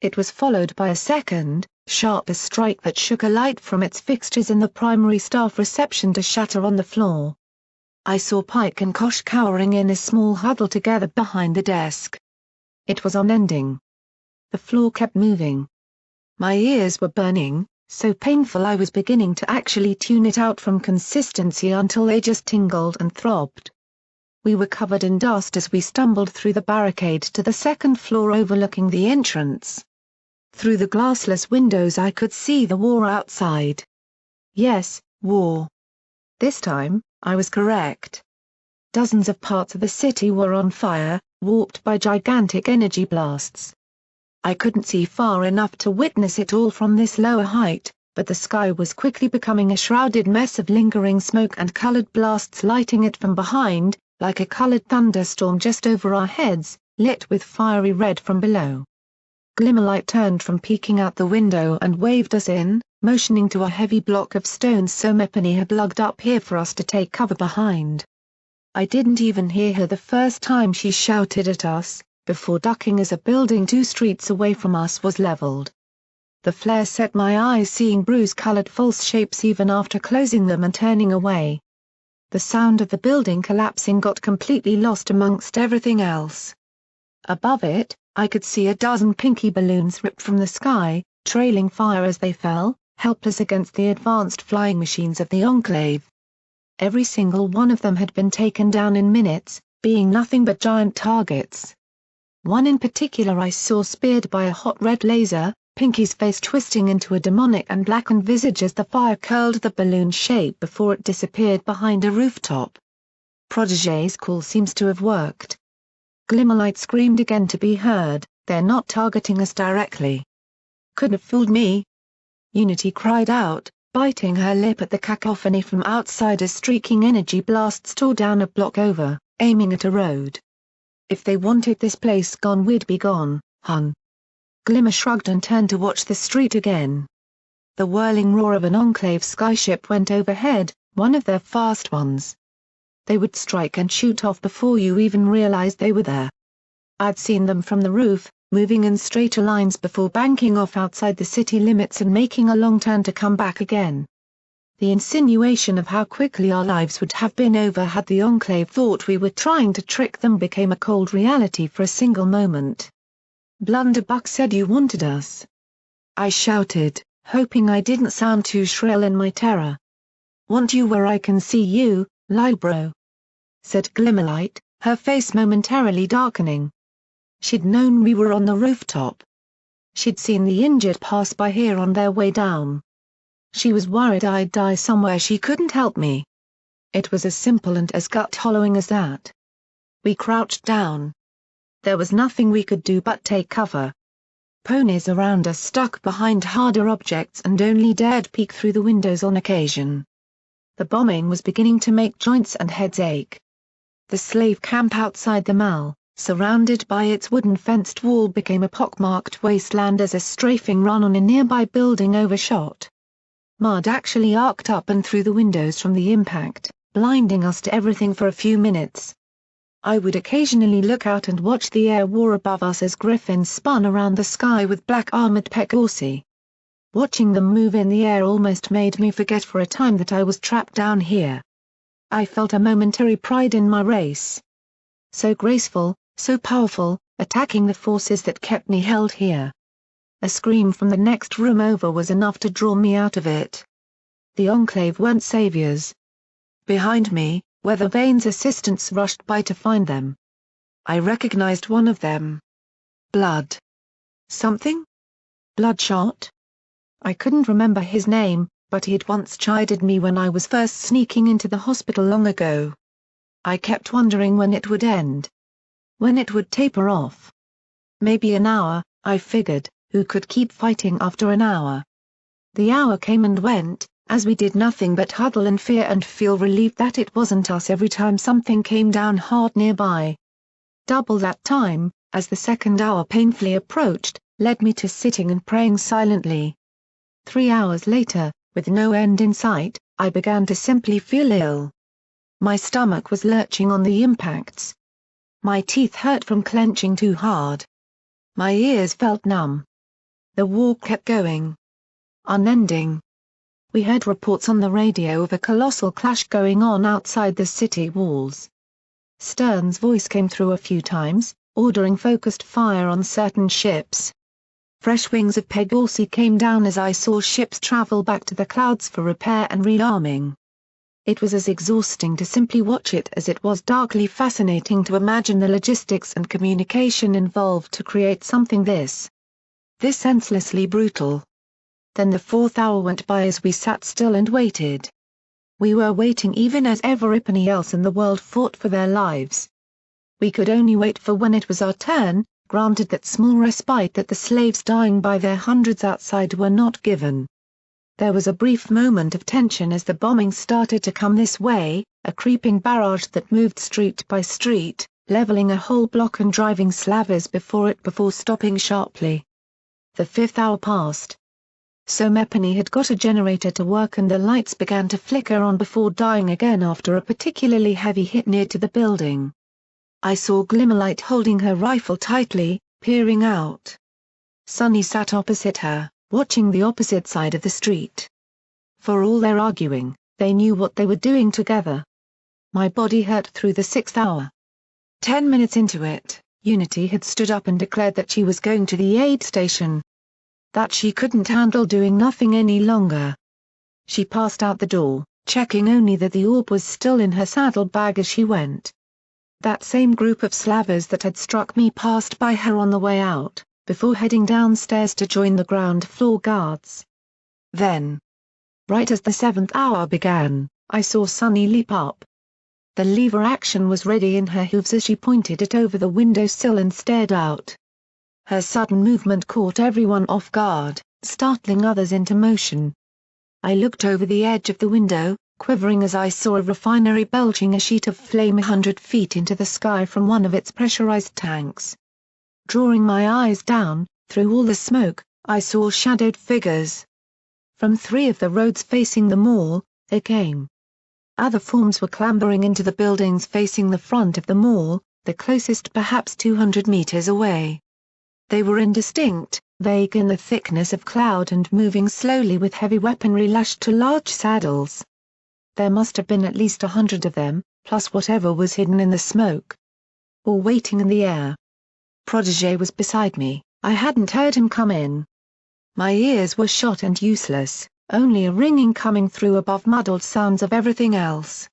It was followed by a second, sharper strike that shook a light from its fixtures in the primary staff reception to shatter on the floor. I saw Pike and Kosh cowering in a small huddle together behind the desk. It was unending. The floor kept moving. My ears were burning, so painful I was beginning to actually tune it out from consistency until they just tingled and throbbed. We were covered in dust as we stumbled through the barricade to the second floor overlooking the entrance. Through the glassless windows I could see the war outside. Yes, war. This time, I was correct. Dozens of parts of the city were on fire, warped by gigantic energy blasts. I couldn't see far enough to witness it all from this lower height, but the sky was quickly becoming a shrouded mess of lingering smoke and colored blasts lighting it from behind, like a colored thunderstorm just over our heads, lit with fiery red from below. Glimmerlight turned from peeking out the window and waved us in, motioning to a heavy block of stones some Epony had lugged up here for us to take cover behind. I didn't even hear her the first time she shouted at us, before ducking as a building 2 streets away from us was leveled. The flare set my eyes seeing bruise-colored false shapes even after closing them and turning away. The sound of the building collapsing got completely lost amongst everything else. Above it, I could see a dozen pinky balloons ripped from the sky, trailing fire as they fell, helpless against the advanced flying machines of the Enclave. Every single one of them had been taken down in minutes, being nothing but giant targets. One in particular I saw speared by a hot red laser, Pinky's face twisting into a demonic and blackened visage as the fire curled the balloon's shape before it disappeared behind a rooftop. Protégé's call seems to have worked. Glimmerlight screamed again to be heard, "They're not targeting us directly." "Could have fooled me." Unity cried out, biting her lip at the cacophony from outside as streaking energy blasts tore down a block over, aiming at a road. "If they wanted this place gone, we'd be gone, hun." Glimmer shrugged and turned to watch the street again. The whirling roar of an Enclave skyship went overhead, one of their fast ones. They would strike and shoot off before you even realized they were there. I'd seen them from the roof, moving in straighter lines before banking off outside the city limits and making a long turn to come back again. The insinuation of how quickly our lives would have been over had the Enclave thought we were trying to trick them became a cold reality for a single moment. "Blunderbuck said you wanted us," I shouted, hoping I didn't sound too shrill in my terror. "Want you where I can see you, Lilbro," said Glimmerlight, her face momentarily darkening. She'd known we were on the rooftop. She'd seen the injured pass by here on their way down. She was worried I'd die somewhere she couldn't help me. It was as simple and as gut-hollowing as that. We crouched down. There was nothing we could do but take cover. Ponies around us stuck behind harder objects and only dared peek through the windows on occasion. The bombing was beginning to make joints and heads ache. The slave camp outside the mall, surrounded by its wooden fenced wall, became a pockmarked wasteland as a strafing run on a nearby building overshot. Mud actually arced up and through the windows from the impact, blinding us to everything for a few minutes. I would occasionally look out and watch the air war above us as griffins spun around the sky with black armored Pegorsi. Watching them move in the air almost made me forget for a time that I was trapped down here. I felt a momentary pride in my race. So graceful, so powerful, attacking the forces that kept me held here. A scream from the next room over was enough to draw me out of it. The Enclave weren't saviors. Behind me, Weathervane's assistants rushed by to find them. I recognized one of them. Blood. Something? Bloodshot? I couldn't remember his name, but he'd once chided me when I was first sneaking into the hospital long ago. I kept wondering when it would end. When it would taper off. Maybe an hour, I figured, who could keep fighting after an hour? The hour came and went, as we did nothing but huddle in fear and feel relieved that it wasn't us every time something came down hard nearby. Double that time, as the second hour painfully approached, led me to sitting and praying silently. 3 hours later, with no end in sight, I began to simply feel ill. My stomach was lurching on the impacts. My teeth hurt from clenching too hard. My ears felt numb. The war kept going. Unending. We heard reports on the radio of a colossal clash going on outside the city walls. Stern's voice came through a few times, ordering focused fire on certain ships. Fresh wings of Pegorsi came down as I saw ships travel back to the clouds for repair and rearming. It was as exhausting to simply watch it as it was darkly fascinating to imagine the logistics and communication involved to create something this senselessly brutal. Then the fourth hour went by as we sat still and waited. We were waiting even as everybody else in the world fought for their lives. We could only wait for when it was our turn, granted that small respite that the slaves dying by their hundreds outside were not given. There was a brief moment of tension as the bombing started to come this way, a creeping barrage that moved street by street, leveling a whole block and driving slavers before stopping sharply. The fifth hour passed. So Mepany had got a generator to work and the lights began to flicker on before dying again after a particularly heavy hit near to the building. I saw Glimmerlight holding her rifle tightly, peering out. Sunny sat opposite her, watching the opposite side of the street. For all their arguing, they knew what they were doing together. My body hurt through the 6th hour. 10 minutes into it, Unity had stood up and declared that she was going to the aid station. That she couldn't handle doing nothing any longer. She passed out the door, checking only that the orb was still in her saddlebag as she went. That same group of slavers that had struck me passed by her on the way out, before heading downstairs to join the ground floor guards. Then, right as the 7th hour began, I saw Sunny leap up. The lever action was ready in her hooves as she pointed it over the windowsill and stared out. Her sudden movement caught everyone off guard, startling others into motion. I looked over the edge of the window, quivering as I saw a refinery belching a sheet of flame 100 feet into the sky from one of its pressurized tanks. Drawing my eyes down, through all the smoke, I saw shadowed figures. From 3 of the roads facing the mall, they came. Other forms were clambering into the buildings facing the front of the mall, the closest perhaps 200 meters away. They were indistinct, vague in the thickness of cloud and moving slowly with heavy weaponry lashed to large saddles. There must have been at least 100 of them, plus whatever was hidden in the smoke. Or waiting in the air. Protégé was beside me, I hadn't heard him come in. My ears were shot and useless, only a ringing coming through above muddled sounds of everything else.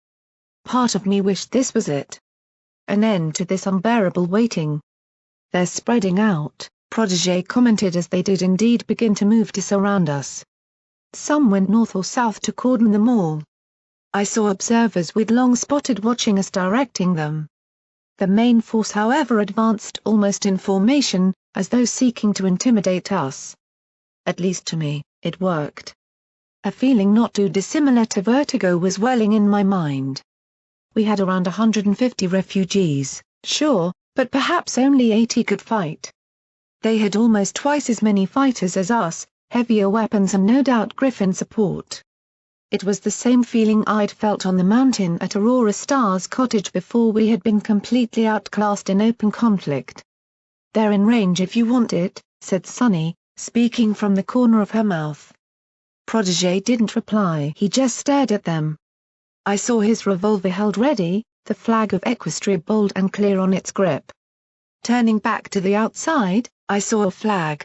Part of me wished this was it. An end to this unbearable waiting. "They're spreading out," Protégé commented as they did indeed begin to move to surround us. Some went north or south to cordon the mall. I saw observers with long spotted watching us directing them. The main force however advanced almost in formation, as though seeking to intimidate us. At least to me, it worked. A feeling not too dissimilar to vertigo was welling in my mind. We had around 150 refugees, sure, but perhaps only 80 could fight. They had almost twice as many fighters as us, heavier weapons and no doubt Griffin support. It was the same feeling I'd felt on the mountain at Aurora Star's cottage before we had been completely outclassed in open conflict. "They're in range if you want it," said Sunny, speaking from the corner of her mouth. Protégé didn't reply, he just stared at them. I saw his revolver held ready, the flag of Equestria bold and clear on its grip. Turning back to the outside, I saw a flag.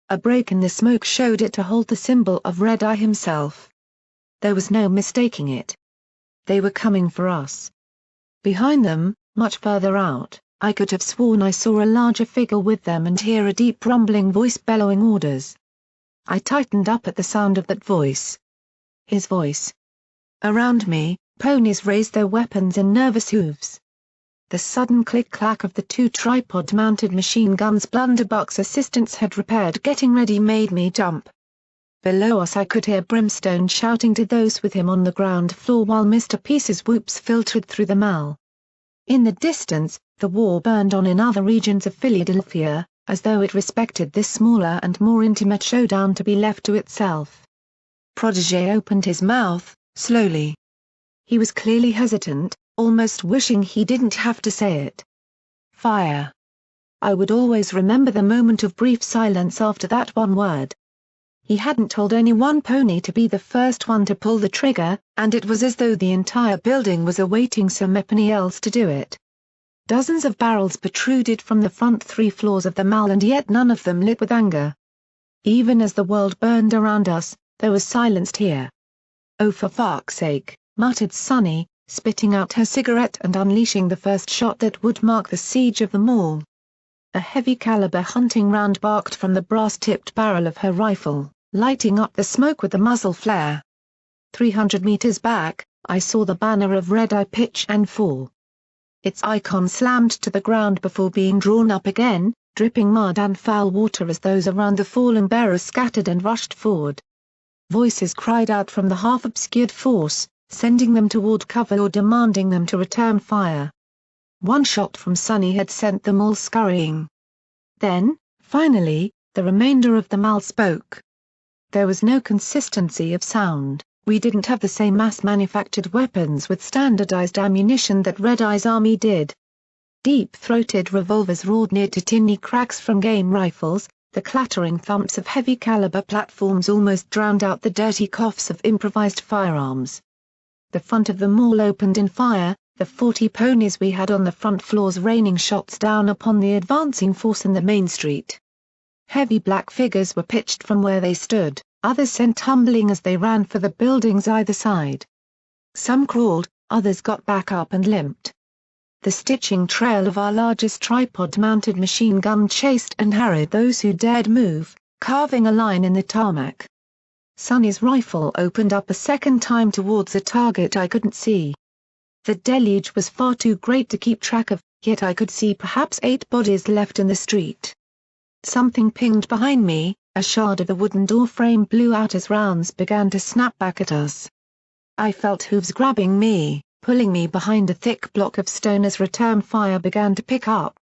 A break in the smoke showed it to hold the symbol of Red Eye himself. There was no mistaking it. They were coming for us. Behind them, much further out, I could have sworn I saw a larger figure with them and hear a deep rumbling voice bellowing orders. I tightened up at the sound of that voice. His voice. Around me, ponies raised their weapons in nervous hooves. The sudden click-clack of the 2 tripod-mounted machine guns Blunderbuck's assistants had repaired getting ready made me jump. Below us I could hear Brimstone shouting to those with him on the ground floor while Mr. Peace's whoops filtered through the mall. In the distance, the war burned on in other regions of Fillydelphia, as though it respected this smaller and more intimate showdown to be left to itself. Protégé opened his mouth, slowly. He was clearly hesitant, almost wishing he didn't have to say it. Fire. I would always remember the moment of brief silence after that one word. He hadn't told any one pony to be the first one to pull the trigger, and it was as though the entire building was awaiting somebody else to do it. Dozens of barrels protruded from the front 3 floors of the mall and yet none of them lit with anger. Even as the world burned around us, there was silenced here. "Oh for fuck's sake," muttered Sunny, spitting out her cigarette and unleashing the first shot that would mark the siege of the mall. A heavy-caliber hunting round barked from the brass-tipped barrel of her rifle, lighting up the smoke with the muzzle flare. 300 meters back, I saw the banner of Red Eye pitch and fall. Its icon slammed to the ground before being drawn up again, dripping mud and foul water as those around the fallen bearers scattered and rushed forward. Voices cried out from the half-obscured force, sending them toward cover or demanding them to return fire. One shot from Sunny had sent them all scurrying. Then, finally, the remainder of the mall spoke. There was no consistency of sound. We didn't have the same mass-manufactured weapons with standardized ammunition that Red Eye's army did. Deep-throated revolvers roared near to tinny cracks from game rifles. The clattering thumps of heavy-caliber platforms almost drowned out the dirty coughs of improvised firearms. The front of the mall opened in fire, the 40 ponies we had on the front floors raining shots down upon the advancing force in the main street. Heavy black figures were pitched from where they stood, others sent tumbling as they ran for the buildings either side. Some crawled, others got back up and limped. The stitching trail of our largest tripod-mounted machine gun chased and harried those who dared move, carving a line in the tarmac. Sonny's rifle opened up a second time towards a target I couldn't see. The deluge was far too great to keep track of, yet I could see perhaps 8 bodies left in the street. Something pinged behind me, a shard of the wooden door frame blew out as rounds began to snap back at us. I felt hooves grabbing me, pulling me behind a thick block of stone as return fire began to pick up.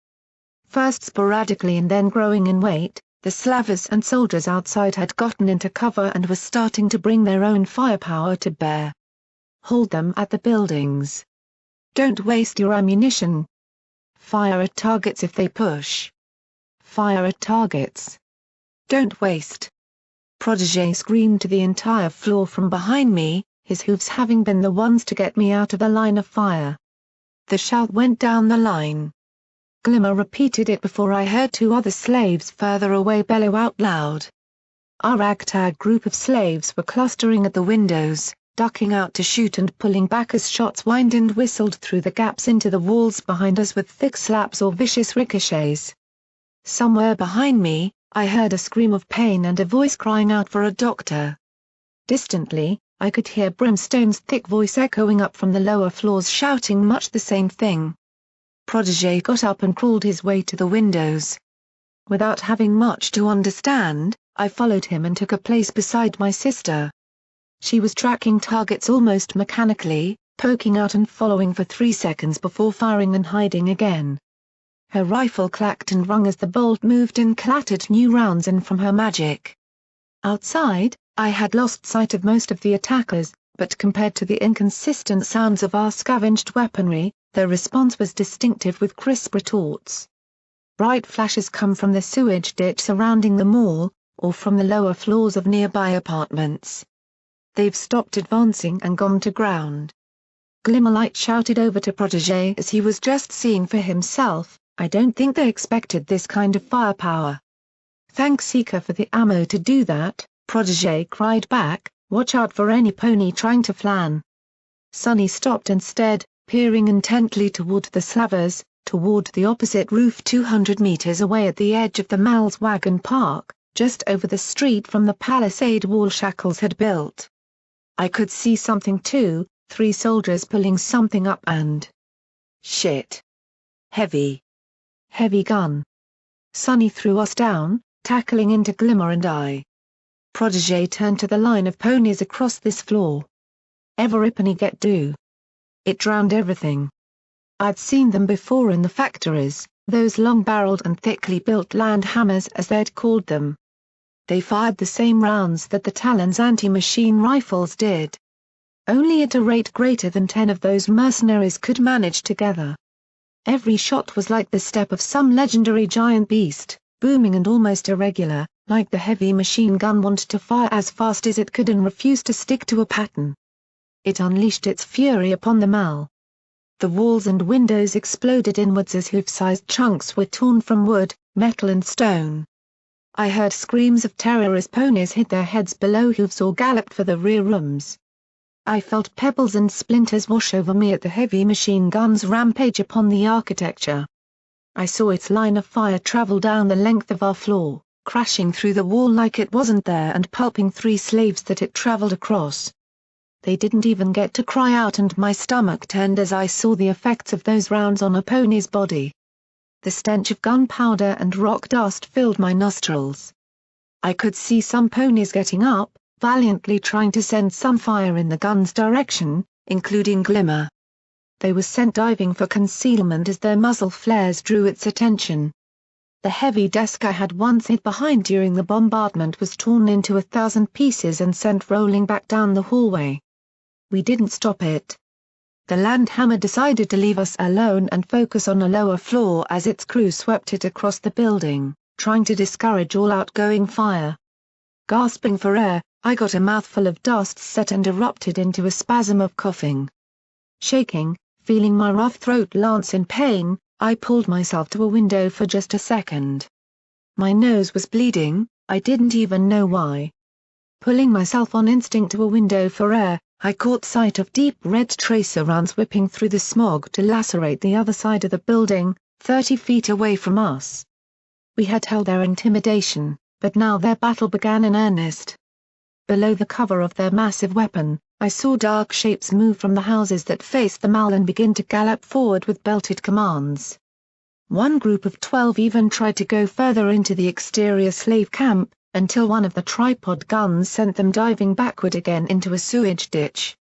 First sporadically and then growing in weight, the slavers and soldiers outside had gotten into cover and were starting to bring their own firepower to bear. Hold them at the buildings. Don't waste your ammunition. Fire at targets if they push. Fire at targets. Don't waste. Protégé screamed to the entire floor from behind me, his hooves having been the ones to get me out of the line of fire. The shout went down the line. Glimmer repeated it before I heard 2 other slaves further away bellow out loud. Our ragtag group of slaves were clustering at the windows, ducking out to shoot and pulling back as shots whined and whistled through the gaps into the walls behind us with thick slaps or vicious ricochets. Somewhere behind me, I heard a scream of pain and a voice crying out for a doctor. Distantly, I could hear Brimstone's thick voice echoing up from the lower floors shouting much the same thing. Protégé got up and crawled his way to the windows. Without having much to understand, I followed him and took a place beside my sister. She was tracking targets almost mechanically, poking out and following for 3 seconds before firing and hiding again. Her rifle clacked and rung as the bolt moved and clattered new rounds in from her magic. Outside, I had lost sight of most of the attackers, but compared to the inconsistent sounds of our scavenged weaponry, their response was distinctive with crisp retorts. Bright flashes come from the sewage ditch surrounding the mall, or from the lower floors of nearby apartments. They've stopped advancing and gone to ground. Glimmerlight shouted over to Protégé as he was just seeing for himself, I don't think they expected this kind of firepower. Thanks Seeker for the ammo to do that, Protégé cried back, watch out for any pony trying to flan. Sonny stopped and stared, peering intently toward the slavers, toward the opposite roof 200 meters away at the edge of the Mal's wagon park, just over the street from the palisade wall Shackles had built. I could see something too, 3 soldiers pulling something up and... Shit. Heavy. Heavy gun. Sonny threw us down, tackling into Glimmer and I. Protégé turned to the line of ponies across this floor. Everypony get do. It drowned everything. I'd seen them before in the factories, those long-barreled and thickly built land hammers as they'd called them. They fired the same rounds that the Talon's anti-machine rifles did. Only at a rate greater than 10 of those mercenaries could manage together. Every shot was like the step of some legendary giant beast, booming and almost irregular, like the heavy machine gun wanted to fire as fast as it could and refused to stick to a pattern. It unleashed its fury upon the Mal. The walls and windows exploded inwards as hoof-sized chunks were torn from wood, metal and stone. I heard screams of terror as ponies hit their heads below hooves or galloped for the rear rooms. I felt pebbles and splinters wash over me at the heavy machine gun's rampage upon the architecture. I saw its line of fire travel down the length of our floor, crashing through the wall like it wasn't there and pulping 3 slaves that it traveled across. They didn't even get to cry out and my stomach turned as I saw the effects of those rounds on a pony's body. The stench of gunpowder and rock dust filled my nostrils. I could see some ponies getting up, valiantly trying to send some fire in the gun's direction, including Glimmer. They were sent diving for concealment as their muzzle flares drew its attention. The heavy desk I had once hid behind during the bombardment was torn into 1,000 pieces and sent rolling back down the hallway. We didn't stop it. The Landhammer decided to leave us alone and focus on a lower floor as its crew swept it across the building, trying to discourage all outgoing fire. Gasping for air, I got a mouthful of dust set and erupted into a spasm of coughing. Shaking, feeling my rough throat lance in pain, I pulled myself to a window for just a second. My nose was bleeding, I didn't even know why. Pulling myself on instinct to a window for air, I caught sight of deep red tracer rounds whipping through the smog to lacerate the other side of the building, 30 feet away from us. We had held their intimidation, but now their battle began in earnest. Below the cover of their massive weapon, I saw dark shapes move from the houses that faced the mall and begin to gallop forward with belted commands. One group of 12 even tried to go further into the exterior slave camp, until one of the tripod guns sent them diving backward again into a sewage ditch.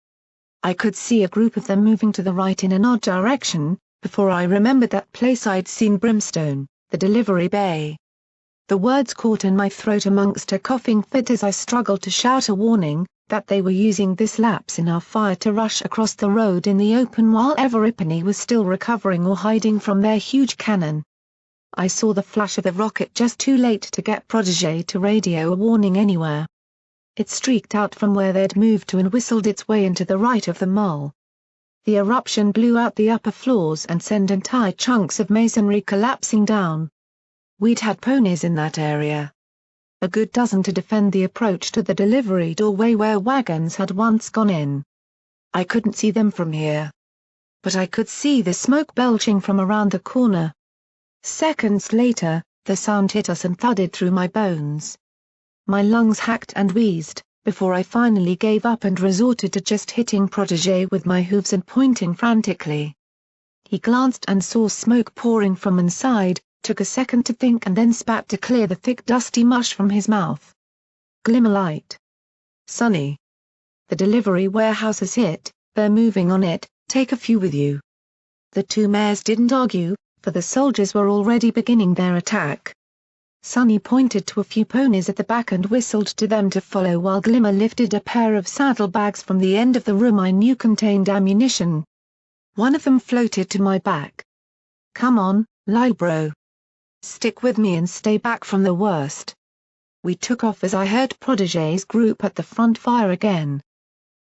I could see a group of them moving to the right in an odd direction, before I remembered that place I'd seen Brimstone, the delivery bay. The words caught in my throat amongst a coughing fit as I struggled to shout a warning, that they were using this lapse in our fire to rush across the road in the open while Everipany was still recovering or hiding from their huge cannon. I saw the flash of the rocket just too late to get Protégé to radio a warning anywhere. It streaked out from where they'd moved to and whistled its way into the right of the mall. The eruption blew out the upper floors and sent entire chunks of masonry collapsing down. We'd had ponies in that area. A good dozen to defend the approach to the delivery doorway where wagons had once gone in. I couldn't see them from here. But I could see the smoke belching from around the corner. Seconds later, the sound hit us and thudded through my bones. My lungs hacked and wheezed, before I finally gave up and resorted to just hitting Protégé with my hooves and pointing frantically. He glanced and saw smoke pouring from inside, took a second to think and then spat to clear the thick dusty mush from his mouth. Glimmer light. Sonny. The delivery warehouse is hit, they're moving on it, take a few with you. The two mayors didn't argue, for the soldiers were already beginning their attack. Sonny pointed to a few ponies at the back and whistled to them to follow while Glimmer lifted a pair of saddlebags from the end of the room I knew contained ammunition. One of them floated to my back. Come on, lil bro. Stick with me and stay back from the worst. We took off as I heard Protégé's group at the front fire again.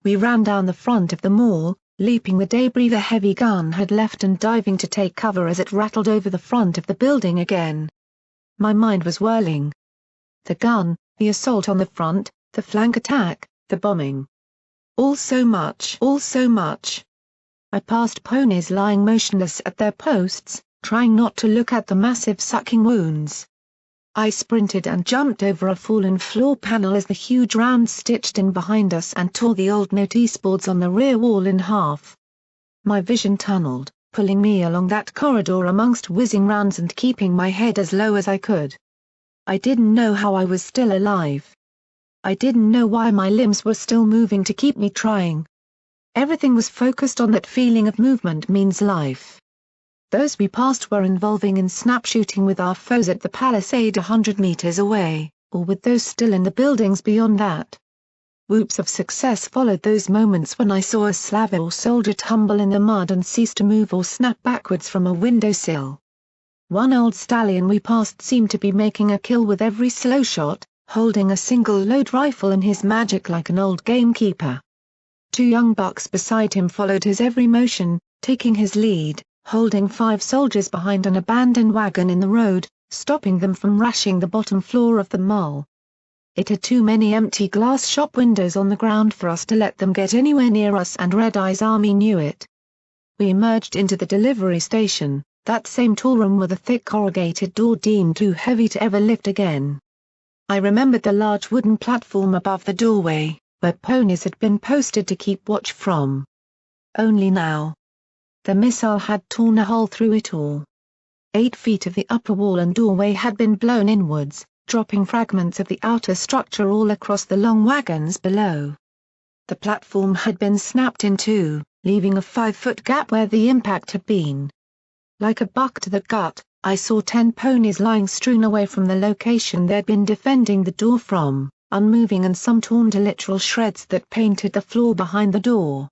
We ran down the front of the mall, leaping the debris the heavy gun had left and diving to take cover as it rattled over the front of the building again. My mind was whirling. The gun, the assault on the front, the flank attack, the bombing. All so much. I passed ponies lying motionless at their posts, trying not to look at the massive sucking wounds. I sprinted and jumped over a fallen floor panel as the huge round stitched in behind us and tore the old notice boards on the rear wall in half. My vision tunneled, pulling me along that corridor amongst whizzing rounds and keeping my head as low as I could. I didn't know how I was still alive. I didn't know why my limbs were still moving to keep me trying. Everything was focused on that feeling of movement means life. Those we passed were involving in snap shooting with our foes at the palisade 100 meters away, or with those still in the buildings beyond that. Whoops of success followed those moments when I saw a Slav or soldier tumble in the mud and cease to move or snap backwards from a windowsill. One old stallion we passed seemed to be making a kill with every slow shot, holding a single-load rifle in his magic like an old gamekeeper. Two young bucks beside him followed his every motion, taking his lead, holding 5 soldiers behind an abandoned wagon in the road, stopping them from rushing the bottom floor of the mall. It had too many empty glass shop windows on the ground for us to let them get anywhere near us, and Red Eye's army knew it. We emerged into the delivery station, that same tall room with a thick corrugated door deemed too heavy to ever lift again. I remembered the large wooden platform above the doorway, where ponies had been posted to keep watch from. Only now. The missile had torn a hole through it all. 8 feet of the upper wall and doorway had been blown inwards, dropping fragments of the outer structure all across the long wagons below. The platform had been snapped in two, leaving a 5-foot gap where the impact had been. Like a buck to the gut, I saw 10 ponies lying strewn away from the location they'd been defending the door from, unmoving and some torn to literal shreds that painted the floor behind the door.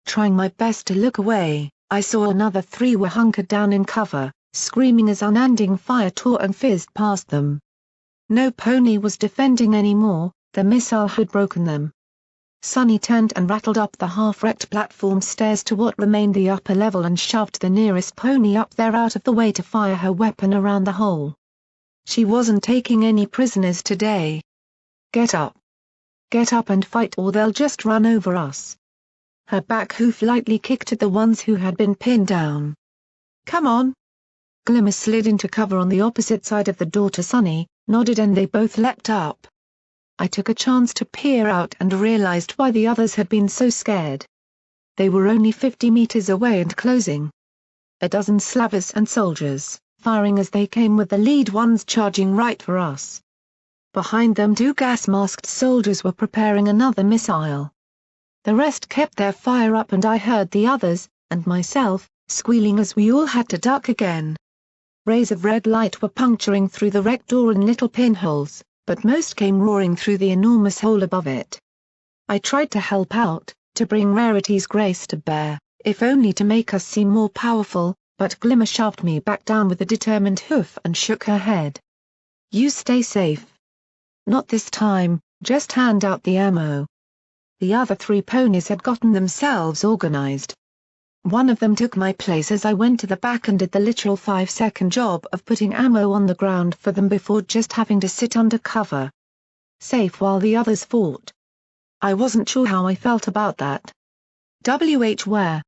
Trying my best to look away, I saw another 3 were hunkered down in cover, screaming as unending fire tore and fizzed past them. No pony was defending anymore, the missile had broken them. Sunny turned and rattled up the half-wrecked platform stairs to what remained the upper level and shoved the nearest pony up there out of the way to fire her weapon around the hole. She wasn't taking any prisoners today. Get up. Get up and fight or they'll just run over us. Her back hoof lightly kicked at the ones who had been pinned down. Come on. Glimmer slid into cover on the opposite side of the door to Sunny, nodded and they both leapt up. I took a chance to peer out and realized why the others had been so scared. They were only 50 meters away and closing. A dozen slavers and soldiers, firing as they came with the lead ones charging right for us. Behind them 2 gas-masked soldiers were preparing another missile. The rest kept their fire up and I heard the others, and myself, squealing as we all had to duck again. Rays of red light were puncturing through the wrecked door in little pinholes, but most came roaring through the enormous hole above it. I tried to help out, to bring Rarity's grace to bear, if only to make us seem more powerful, but Glimmer shoved me back down with a determined hoof and shook her head. You stay safe. Not this time, just hand out the ammo. The other 3 ponies had gotten themselves organized. One of them took my place as I went to the back and did the literal 5-second job of putting ammo on the ground for them before just having to sit under cover. Safe while the others fought. I wasn't sure how I felt about that. Where?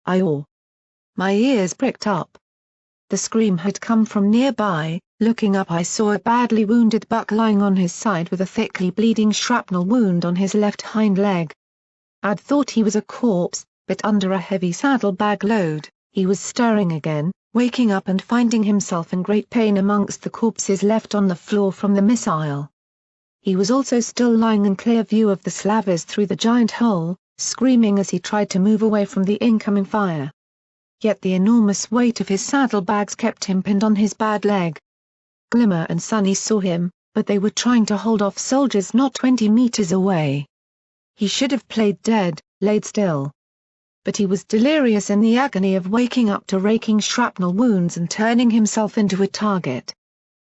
I or. My ears pricked up. The scream had come from nearby. Looking up I saw a badly wounded buck lying on his side with a thickly bleeding shrapnel wound on his left hind leg. I'd thought he was a corpse, but under a heavy saddlebag load, he was stirring again, waking up and finding himself in great pain amongst the corpses left on the floor from the missile. He was also still lying in clear view of the slavers through the giant hole, screaming as he tried to move away from the incoming fire. Yet the enormous weight of his saddlebags kept him pinned on his bad leg. Glimmer and Sunny saw him, but they were trying to hold off soldiers not 20 meters away. He should have played dead, laid still. But he was delirious in the agony of waking up to raking shrapnel wounds and turning himself into a target.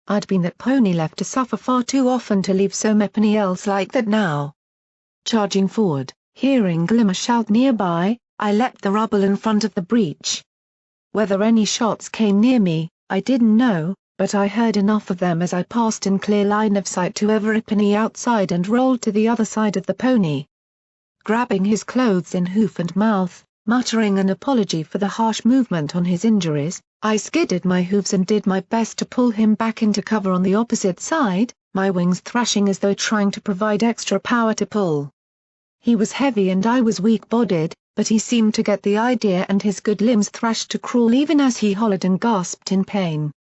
I'd been that pony left to suffer far too often to leave so many else like that now. Charging forward, hearing Glimmer shout nearby, I leapt the rubble in front of the breach. Whether any shots came near me, I didn't know, but I heard enough of them as I passed in clear line of sight to every pony outside and rolled to the other side of the pony. Grabbing his clothes in hoof and mouth, muttering an apology for the harsh movement on his injuries, I skidded my hooves and did my best to pull him back into cover on the opposite side, my wings thrashing as though trying to provide extra power to pull. He was heavy and I was weak-bodied, but he seemed to get the idea and his good limbs thrashed to crawl even as he hollered and gasped in pain.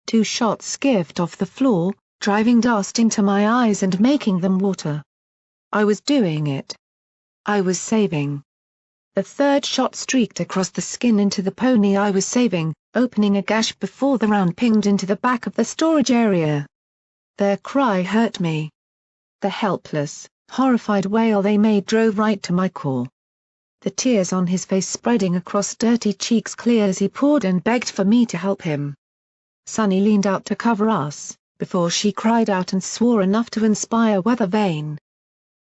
2 shots skiffed off the floor, driving dust into my eyes and making them water. I was doing it. I was saving. The 3rd shot streaked across the skin into the pony I was saving, opening a gash before the round pinged into the back of the storage area. Their cry hurt me. The helpless, horrified wail they made drove right to my core. The tears on his face spreading across dirty cheeks clear as he poured and begged for me to help him. Sunny leaned out to cover us, before she cried out and swore enough to inspire Weather Vane.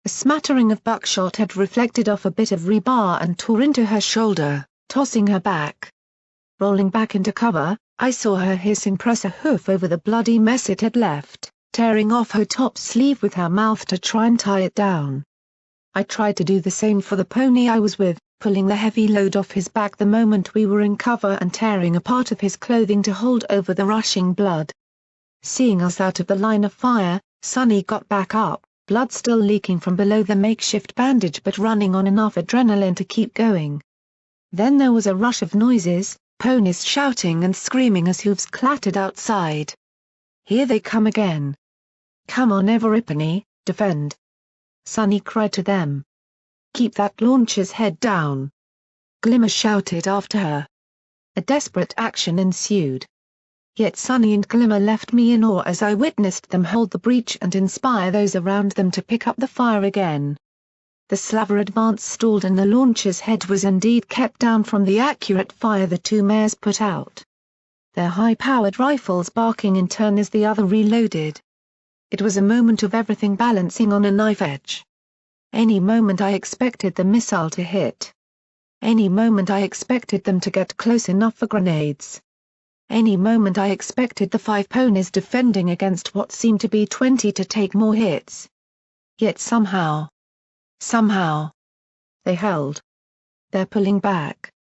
A smattering of buckshot had reflected off a bit of rebar and tore into her shoulder, tossing her back. Rolling back into cover, I saw her hissing press a hoof over the bloody mess it had left, tearing off her top sleeve with her mouth to try and tie it down. I tried to do the same for the pony I was with, pulling the heavy load off his back the moment we were in cover and tearing a part of his clothing to hold over the rushing blood. Seeing us out of the line of fire, Sunny got back up, blood still leaking from below the makeshift bandage but running on enough adrenaline to keep going. Then there was a rush of noises, ponies shouting and screaming as hooves clattered outside. Here they come again. Come on Everipony, defend. Sunny cried to them. Keep that launcher's head down. Glimmer shouted after her. A desperate action ensued. Yet Sunny and Glimmer left me in awe as I witnessed them hold the breach and inspire those around them to pick up the fire again. The slaver advance stalled and the launcher's head was indeed kept down from the accurate fire the two mares put out, their high-powered rifles barking in turn as the other reloaded. It was a moment of everything balancing on a knife edge. Any moment I expected the missile to hit. Any moment I expected them to get close enough for grenades. Any moment I expected the 5 ponies defending against what seemed to be 20 to take more hits. Yet somehow, they held. They're pulling back.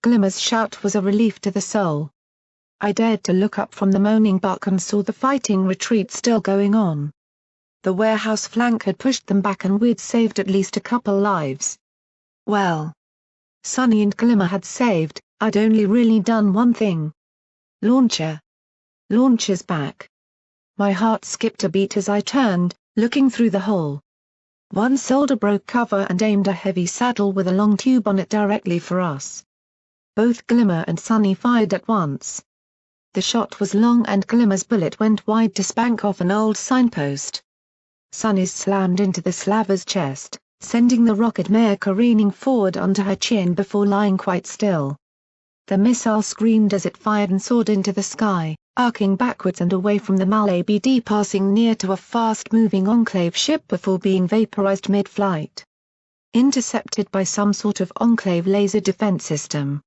Glimmer's shout was a relief to the soul. I dared to look up from the moaning buck and saw the fighting retreat still going on. The warehouse flank had pushed them back and we'd saved at least a couple lives. Well, Sunny and Glimmer had saved, I'd only really done one thing. Launcher's back. My heart skipped a beat as I turned, looking through the hole. One soldier broke cover and aimed a heavy saddle with a long tube on it directly for us. Both Glimmer and Sunny fired at once. The shot was long and Glimmer's bullet went wide to spank off an old signpost. Sunny's slammed into the slaver's chest, sending the rocket mare careening forward onto her chin before lying quite still. The missile screamed as it fired and soared into the sky, arcing backwards and away from the MAL-ABD, passing near to a fast-moving Enclave ship before being vaporized mid-flight. Intercepted by some sort of Enclave laser defense system.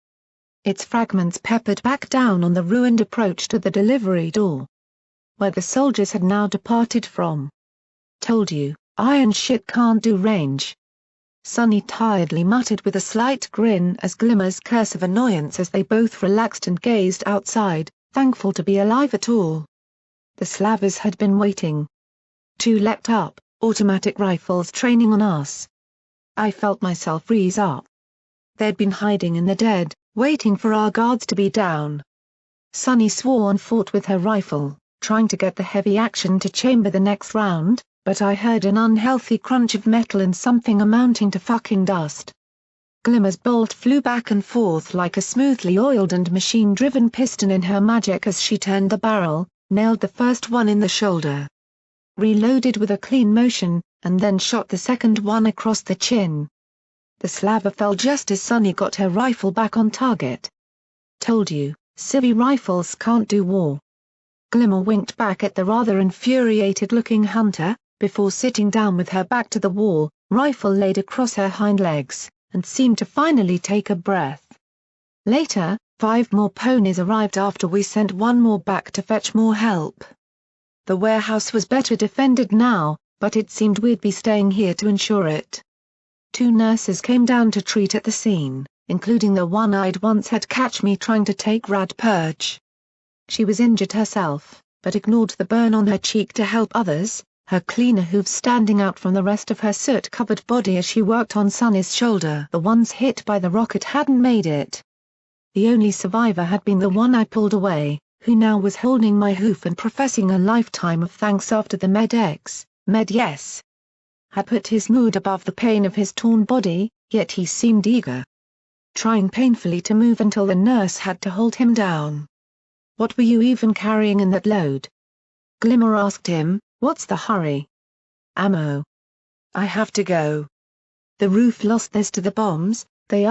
Its fragments peppered back down on the ruined approach to the delivery door, where the soldiers had now departed from. Told you, iron shit can't do range. Sunny tiredly muttered with a slight grin as Glimmer's curse of annoyance as they both relaxed and gazed outside, thankful to be alive at all. The slavers had been waiting. 2 leapt up, automatic rifles training on us. I felt myself freeze up. They'd been hiding in the dead, waiting for our guards to be down. Sunny swore and fought with her rifle, trying to get the heavy action to chamber the next round, but I heard an unhealthy crunch of metal and something amounting to fucking dust. Glimmer's bolt flew back and forth like a smoothly oiled and machine-driven piston in her magic as she turned the barrel, nailed the first one in the shoulder, reloaded with a clean motion, and then shot the second one across the chin. The slaver fell just as Sunny got her rifle back on target. Told you, civvy rifles can't do war. Glimmer winked back at the rather infuriated-looking hunter, before sitting down with her back to the wall, rifle laid across her hind legs, and seemed to finally take a breath. Later, 5 more ponies arrived after we sent one more back to fetch more help. The warehouse was better defended now, but it seemed we'd be staying here to ensure it. 2 nurses came down to treat at the scene, including the one I'd once had catch me trying to take Rad Purge. She was injured herself, but ignored the burn on her cheek to help others, her cleaner hooves standing out from the rest of her soot-covered body as she worked on Sunny's shoulder. The ones hit by the rocket hadn't made it. The only survivor had been the one I pulled away, who now was holding my hoof and professing a lifetime of thanks after the med-yes, had put his mood above the pain of his torn body, yet he seemed eager, trying painfully to move until the nurse had to hold him down. "What were you even carrying in that load?" Glimmer asked him. "What's the hurry?" "Ammo. I have to go. The roof lost this to the bombs, they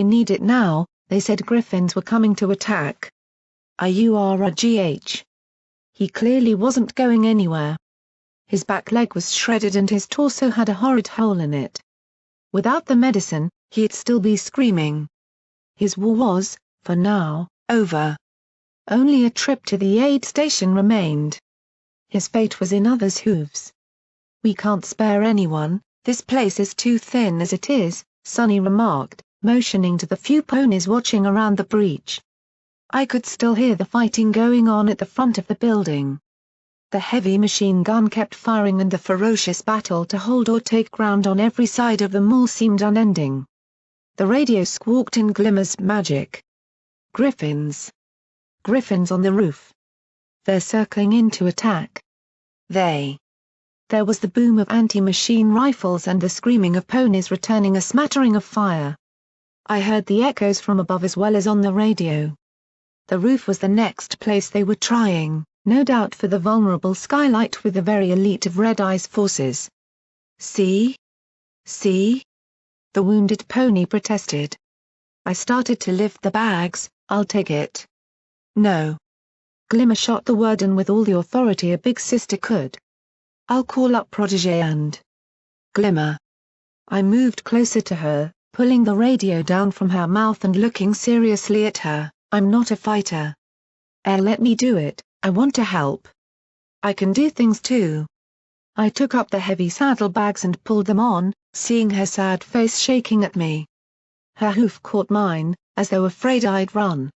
need it now, they said Griffins were coming to attack." "IURGH." He clearly wasn't going anywhere. His back leg was shredded and his torso had a horrid hole in it. Without the medicine, he'd still be screaming. His war was, for now, over. Only a trip to the aid station remained. His fate was in others' hooves. "We can't spare anyone, this place is too thin as it is," Sunny remarked, motioning to the few ponies watching around the breach. I could still hear the fighting going on at the front of the building. The heavy machine gun kept firing and the ferocious battle to hold or take ground on every side of the mall seemed unending. The radio squawked in Glimmer's magic. "Griffins. Griffins on the roof. They're circling in to attack. There was the boom of anti-machine rifles and the screaming of ponies returning a smattering of fire. I heard the echoes from above as well as on the radio. The roof was the next place they were trying, no doubt for the vulnerable skylight with the very elite of Red Eye's forces. See? See? The wounded pony protested. I started to lift the bags. I'll take it. No. Glimmer shot the word in with all the authority a big sister could. I'll call up Protégé and... Glimmer. I moved closer to her, pulling the radio down from her mouth and looking seriously at her. I'm not a fighter. Let me do it, I want to help. I can do things too. I took up the heavy saddlebags and pulled them on, seeing her sad face shaking at me. Her hoof caught mine, as though afraid I'd run.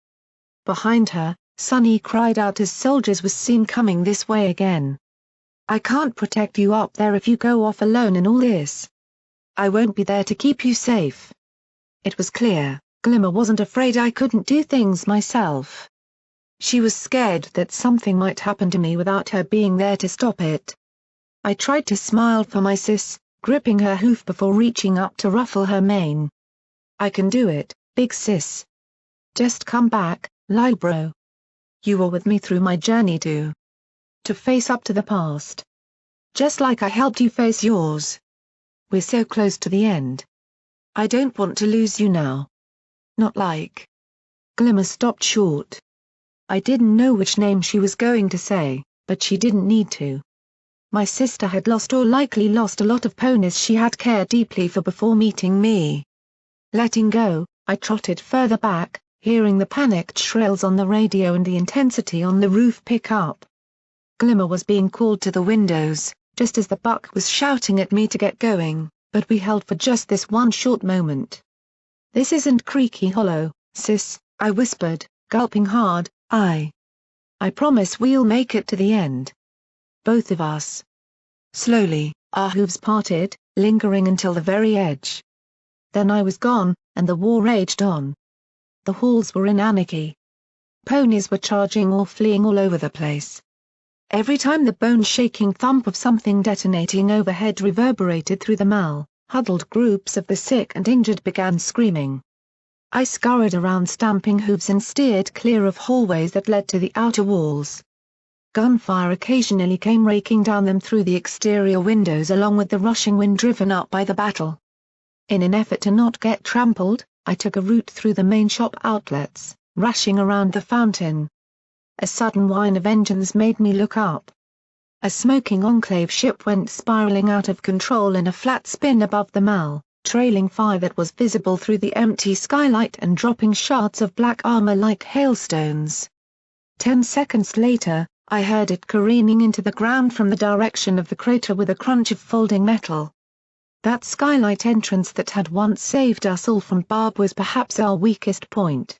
Behind her, Sonny cried out as soldiers was seen coming this way again. I can't protect you up there if you go off alone in all this. I won't be there to keep you safe. It was clear, Glimmer wasn't afraid I couldn't do things myself. She was scared that something might happen to me without her being there to stop it. I tried to smile for my sis, gripping her hoof before reaching up to ruffle her mane. I can do it, big sis. Just come back, lil bro. You were with me through my journey to face up to the past. Just like I helped you face yours. We're so close to the end. I don't want to lose you now. Not like... Glimmer stopped short. I didn't know which name she was going to say, but she didn't need to. My sister had lost or likely lost a lot of ponies she had cared deeply for before meeting me. Letting go, I trotted further back, hearing the panicked shrills on the radio and the intensity on the roof pick up. Glimmer was being called to the windows, just as the buck was shouting at me to get going, but we held for just this one short moment. This isn't Creaky Hollow, sis, I whispered, gulping hard. I promise we'll make it to the end. Both of us. Slowly, our hooves parted, lingering until the very edge. Then I was gone, and the war raged on. The halls were in anarchy. Ponies were charging or fleeing all over the place. Every time the bone-shaking thump of something detonating overhead reverberated through the mall, huddled groups of the sick and injured began screaming. I scurried around stamping hooves and steered clear of hallways that led to the outer walls. Gunfire occasionally came raking down them through the exterior windows along with the rushing wind driven up by the battle. In an effort to not get trampled, I took a route through the main shop outlets, rushing around the fountain. A sudden whine of engines made me look up. A smoking Enclave ship went spiraling out of control in a flat spin above the mall, trailing fire that was visible through the empty skylight and dropping shards of black armor like hailstones. 10 seconds later, I heard it careening into the ground from the direction of the crater with a crunch of folding metal. That skylight entrance that had once saved us all from Barb was perhaps our weakest point.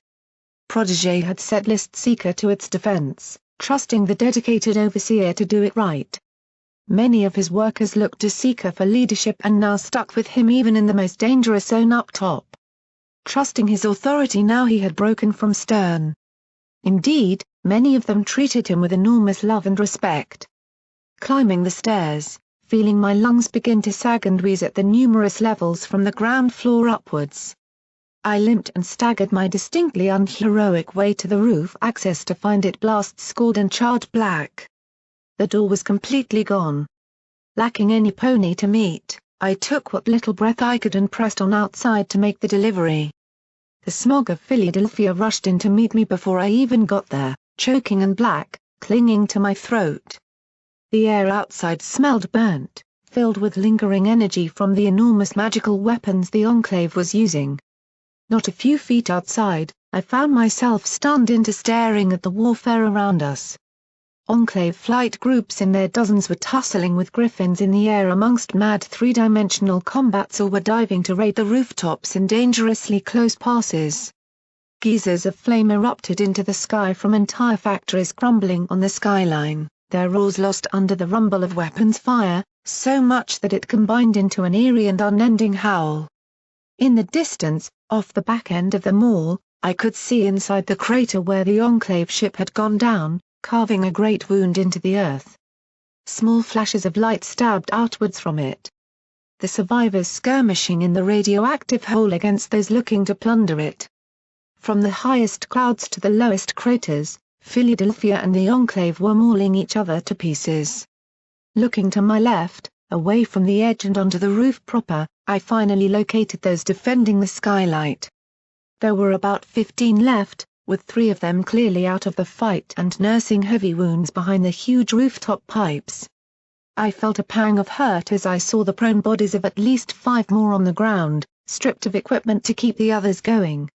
Protégé had set List Seeker to its defense, trusting the dedicated overseer to do it right. Many of his workers looked to Seeker for leadership and now stuck with him even in the most dangerous zone up top. Trusting his authority now he had broken from Stern. Indeed, many of them treated him with enormous love and respect. Climbing the stairs, feeling my lungs begin to sag and wheeze at the numerous levels from the ground floor upwards. I limped and staggered my distinctly unheroic way to the roof access to find it blast-scored and charred black. The door was completely gone. Lacking any pony to meet, I took what little breath I could and pressed on outside to make the delivery. The smog of Fillydelphia rushed in to meet me before I even got there, choking and black, clinging to my throat. The air outside smelled burnt, filled with lingering energy from the enormous magical weapons the Enclave was using. Not a few feet outside, I found myself stunned into staring at the warfare around us. Enclave flight groups in their dozens were tussling with griffins in the air amongst mad three-dimensional combats or were diving to raid the rooftops in dangerously close passes. Geysers of flame erupted into the sky from entire factories crumbling on the skyline, their roars lost under the rumble of weapons fire, so much that it combined into an eerie and unending howl. In the distance, off the back end of the mall, I could see inside the crater where the Enclave ship had gone down, carving a great wound into the earth. Small flashes of light stabbed outwards from it. The survivors skirmishing in the radioactive hole against those looking to plunder it. From the highest clouds to the lowest craters, Fillydelphia and the Enclave were mauling each other to pieces. Looking to my left, away from the edge and onto the roof proper, I finally located those defending the skylight. There were about 15 left, with 3 of them clearly out of the fight and nursing heavy wounds behind the huge rooftop pipes. I felt a pang of hurt as I saw the prone bodies of at least 5 more on the ground, stripped of equipment to keep the others going.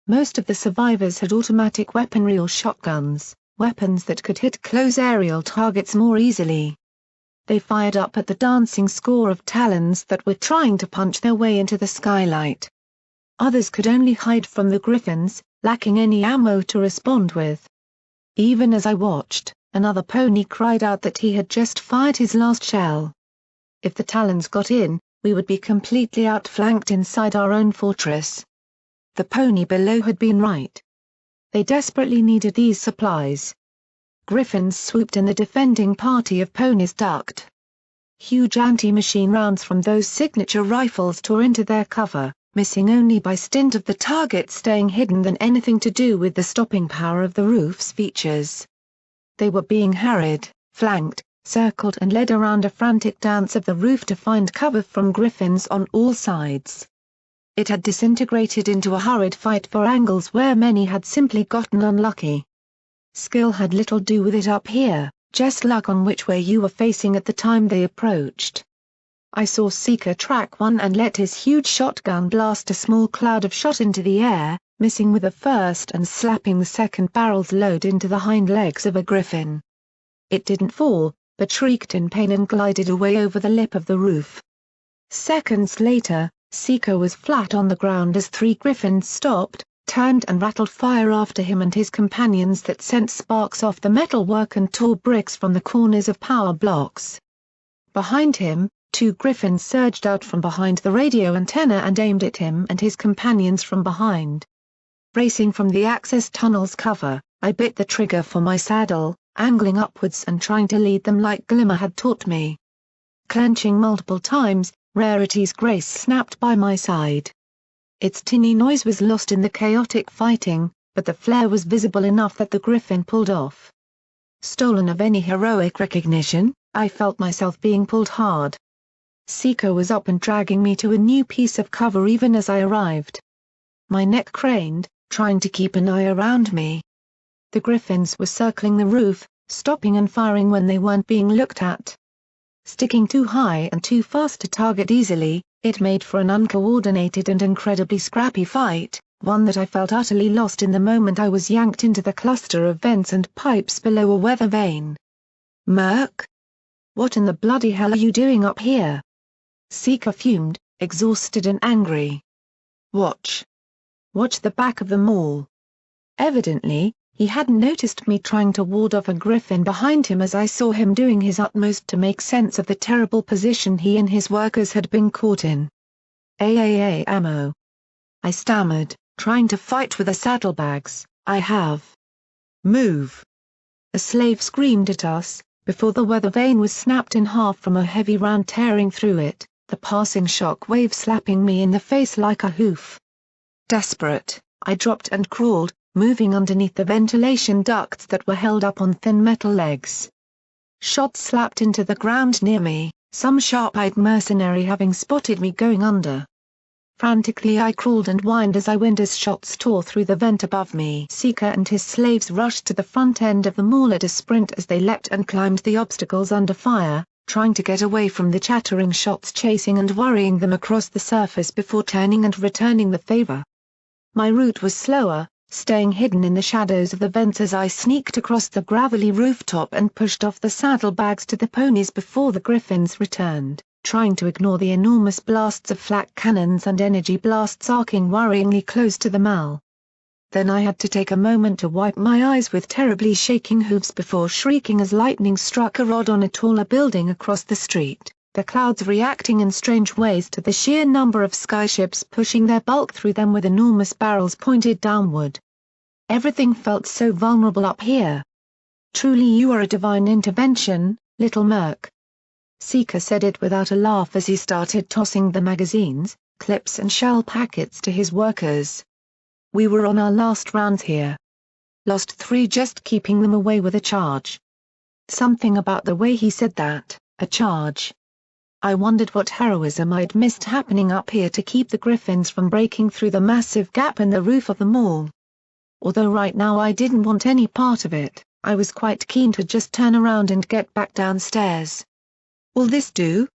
Most of the survivors had automatic weaponry or shotguns, weapons that could hit close aerial targets more easily. They fired up at the dancing score of talons that were trying to punch their way into the skylight. Others could only hide from the griffins, lacking any ammo to respond with. Even as I watched, another pony cried out that he had just fired his last shell. If the talons got in, we would be completely outflanked inside our own fortress. The pony below had been right. They desperately needed these supplies. Griffins swooped and the defending party of ponies ducked. Huge anti-machine rounds from those signature rifles tore into their cover, missing only by stint of the target staying hidden than anything to do with the stopping power of the roof's features. They were being harried, flanked, circled and led around a frantic dance of the roof to find cover from griffins on all sides. It had disintegrated into a hurried fight for angles where many had simply gotten unlucky. Skill had little do with it up here, just luck on which way you were facing at the time they approached. I saw Seeker track one and let his huge shotgun blast a small cloud of shot into the air, missing with the first and slapping the second barrel's load into the hind legs of a griffin. It didn't fall, but shrieked in pain and glided away over the lip of the roof. Seconds later, Seeker was flat on the ground as 3 griffins stopped, turned and rattled fire after him and his companions that sent sparks off the metalwork and tore bricks from the corners of power blocks. Behind him, 2 griffins surged out from behind the radio antenna and aimed at him and his companions from behind. Racing from the access tunnel's cover, I bit the trigger for my saddle, angling upwards and trying to lead them like Glimmer had taught me. Clenching multiple times, Rarity's Grace snapped by my side. Its tinny noise was lost in the chaotic fighting, but the flare was visible enough that the griffin pulled off. Stolen of any heroic recognition, I felt myself being pulled hard. Seeker was up and dragging me to a new piece of cover even as I arrived. My neck craned, trying to keep an eye around me. The griffins were circling the roof, stopping and firing when they weren't being looked at. Sticking too high and too fast to target easily, it made for an uncoordinated and incredibly scrappy fight, one that I felt utterly lost in the moment I was yanked into the cluster of vents and pipes below a weather vane. "Merc? What in the bloody hell are you doing up here?" Seeker fumed, exhausted and angry. Watch the back of the mall." Evidently, he hadn't noticed me trying to ward off a griffin behind him as I saw him doing his utmost to make sense of the terrible position he and his workers had been caught in. "AAA ammo," I stammered, trying to fight with the saddlebags. "I have." "Move." A slave screamed at us, before the weather vane was snapped in half from a heavy round tearing through it, the passing shock wave slapping me in the face like a hoof. Desperate, I dropped and crawled, moving underneath the ventilation ducts that were held up on thin metal legs. Shots slapped into the ground near me, some sharp-eyed mercenary having spotted me going under. Frantically I crawled and whined as I went as shots tore through the vent above me. Seeker and his slaves rushed to the front end of the mall at a sprint as they leapt and climbed the obstacles under fire, trying to get away from the chattering shots chasing and worrying them across the surface before turning and returning the favor. My route was slower, staying hidden in the shadows of the vents as I sneaked across the gravelly rooftop and pushed off the saddlebags to the ponies before the griffins returned, trying to ignore the enormous blasts of flak cannons and energy blasts arcing worryingly close to the mall. Then I had to take a moment to wipe my eyes with terribly shaking hooves before shrieking as lightning struck a rod on a taller building across the street, the clouds reacting in strange ways to the sheer number of skyships pushing their bulk through them with enormous barrels pointed downward. Everything felt so vulnerable up here. "Truly you are a divine intervention, little Merc." Seeker said it without a laugh as he started tossing the magazines, clips and shell packets to his workers. We were on our last rounds here. Lost 3 just keeping them away with a charge. Something about the way he said that, a charge. I wondered what heroism I'd missed happening up here to keep the Griffins from breaking through the massive gap in the roof of the mall. Although right now I didn't want any part of it, I was quite keen to just turn around and get back downstairs. Will this do?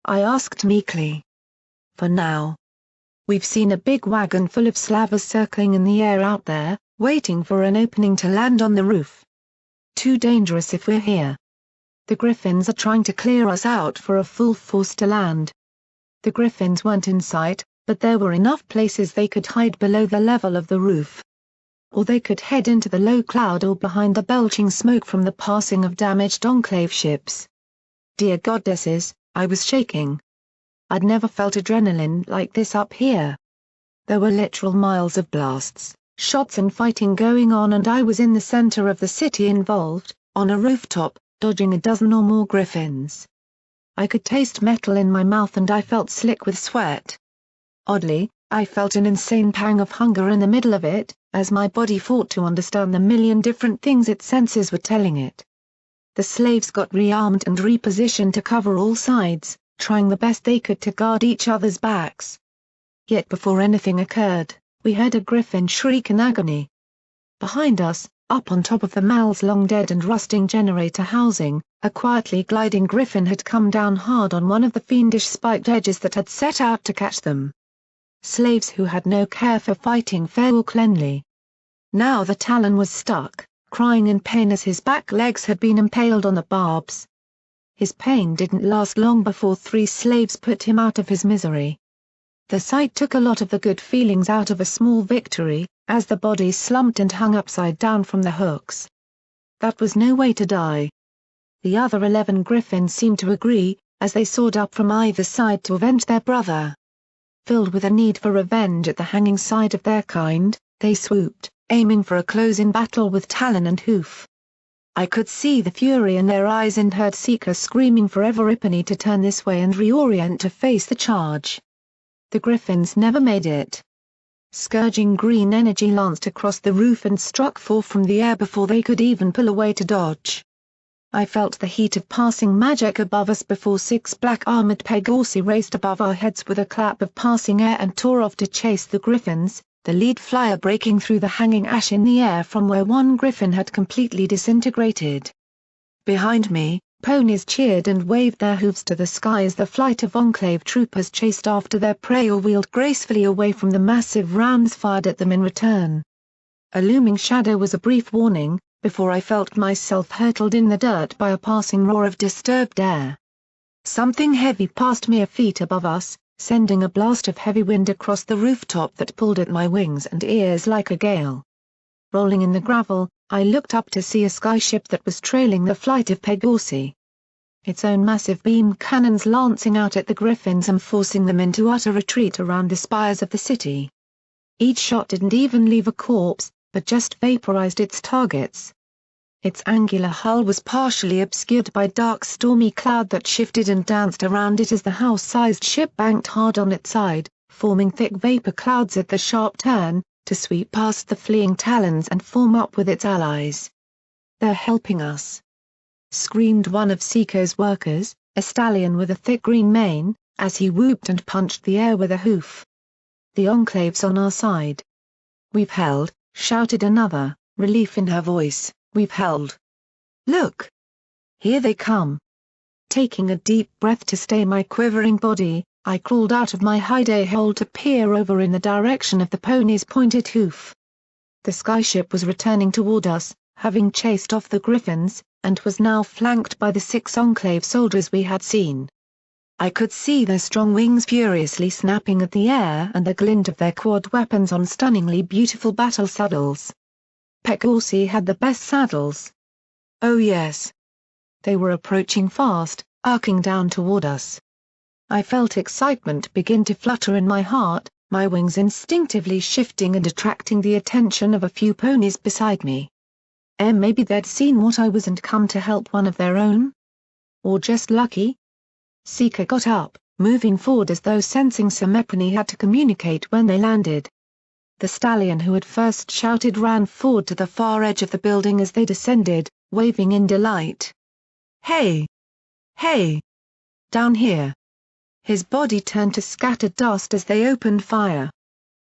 I asked meekly. For now. We've seen a big wagon full of slavers circling in the air out there, waiting for an opening to land on the roof. Too dangerous if we're here. The Griffins are trying to clear us out for a full force to land. The Griffins weren't in sight, but there were enough places they could hide below the level of the roof. Or they could head into the low cloud or behind the belching smoke from the passing of damaged Enclave ships. Dear goddesses, I was shaking. I'd never felt adrenaline like this up here. There were literal miles of blasts, shots and fighting going on, and I was in the center of the city involved, on a rooftop, dodging a dozen or more Griffins. I could taste metal in my mouth and I felt slick with sweat. Oddly, I felt an insane pang of hunger in the middle of it, as my body fought to understand the million different things its senses were telling it. The slaves got rearmed and repositioned to cover all sides, trying the best they could to guard each other's backs. Yet before anything occurred, we heard a Griffin shriek in agony. Behind us, up on top of the mall's long dead and rusting generator housing, a quietly gliding Griffin had come down hard on one of the fiendish spiked edges that had set out to catch them. Slaves who had no care for fighting fair or cleanly. Now the Talon was stuck, crying in pain as his back legs had been impaled on the barbs. His pain didn't last long before 3 slaves put him out of his misery. The sight took a lot of the good feelings out of a small victory, as the bodies slumped and hung upside down from the hooks. That was no way to die. The other 11 Griffins seemed to agree, as they soared up from either side to avenge their brother. Filled with a need for revenge at the hanging side of their kind, they swooped, aiming for a close-in battle with Talon and Hoof. I could see the fury in their eyes and heard Seeker screaming for Everipany to turn this way and reorient to face the charge. The Griffins never made it. Scourging green energy lanced across the roof and struck 4 from the air before they could even pull away to dodge. I felt the heat of passing magic above us before 6 black armored Pegorsi raced above our heads with a clap of passing air and tore off to chase the Griffins, the lead flyer breaking through the hanging ash in the air from where one Griffin had completely disintegrated. Behind me, ponies cheered and waved their hooves to the sky as the flight of Enclave troopers chased after their prey or wheeled gracefully away from the massive rounds fired at them in return. A looming shadow was a brief warning, before I felt myself hurtled in the dirt by a passing roar of disturbed air. Something heavy passed mere feet above us, sending a blast of heavy wind across the rooftop that pulled at my wings and ears like a gale. Rolling in the gravel, I looked up to see a skyship that was trailing the flight of Pegorsi. Its own massive beam cannons lancing out at the Griffins and forcing them into utter retreat around the spires of the city. Each shot didn't even leave a corpse, but just vaporized its targets. Its angular hull was partially obscured by dark stormy cloud that shifted and danced around it as the house-sized ship banked hard on its side, forming thick vapor clouds at the sharp turn, to sweep past the fleeing Talons and form up with its allies. "They're helping us!" screamed one of Seeker's workers, a stallion with a thick green mane, as he whooped and punched the air with a hoof. "The Enclave's on our side." "We've held," shouted another, relief in her voice. "We've held. Look! Here they come." Taking a deep breath to stay my quivering body, I crawled out of my hidey hole to peer over in the direction of the pony's pointed hoof. The skyship was returning toward us, having chased off the Griffins, and was now flanked by the 6 Enclave soldiers we had seen. I could see their strong wings furiously snapping at the air and the glint of their quad weapons on stunningly beautiful battle saddles. Pegorsi had the best saddles. Oh yes. They were approaching fast, arcing down toward us. I felt excitement begin to flutter in my heart, my wings instinctively shifting and attracting the attention of a few ponies beside me. Maybe they'd seen what I was and come to help one of their own? Or just lucky? Seeker got up, moving forward as though sensing some Epony had to communicate when they landed. The stallion who had first shouted ran forward to the far edge of the building as they descended, waving in delight. "Hey! Hey! Down here!" His body turned to scattered dust as they opened fire.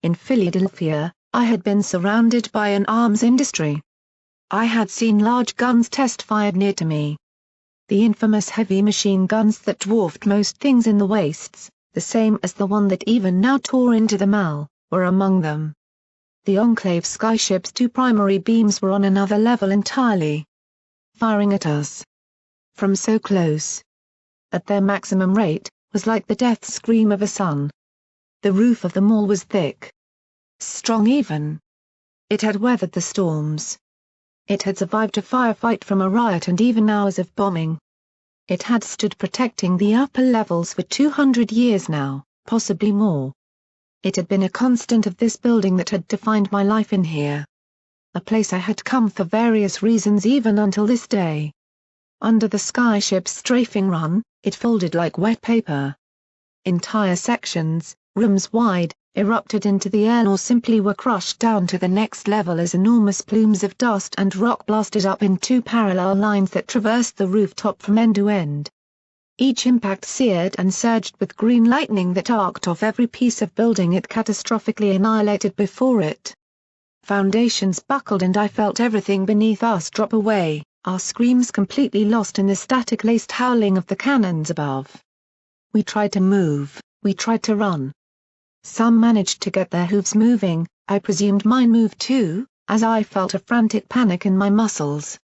In Philadelphia, I had been surrounded by an arms industry. I had seen large guns test-fired near to me. The infamous heavy machine guns that dwarfed most things in the wastes, the same as the one that even now tore into the Mall, were among them. The Enclave skyship's two primary beams were on another level entirely. Firing at us from so close, at their maximum rate, was like the death scream of a son. The roof of the mall was thick, strong even. It had weathered the storms. It had survived a firefight from a riot and even hours of bombing. It had stood protecting the upper levels for 200 years now, possibly more. It had been a constant of this building that had defined my life in here. A place I had come for various reasons even until this day. Under the skyship's strafing run, it folded like wet paper. Entire sections, rooms wide, erupted into the air or simply were crushed down to the next level as enormous plumes of dust and rock blasted up in two parallel lines that traversed the rooftop from end to end. Each impact seared and surged with green lightning that arced off every piece of building it catastrophically annihilated before it. Foundations buckled and I felt everything beneath us drop away, our screams completely lost in the static-laced howling of the cannons above. We tried to move, we tried to run. Some managed to get their hooves moving, I presumed mine moved too, as I felt a frantic panic in my muscles.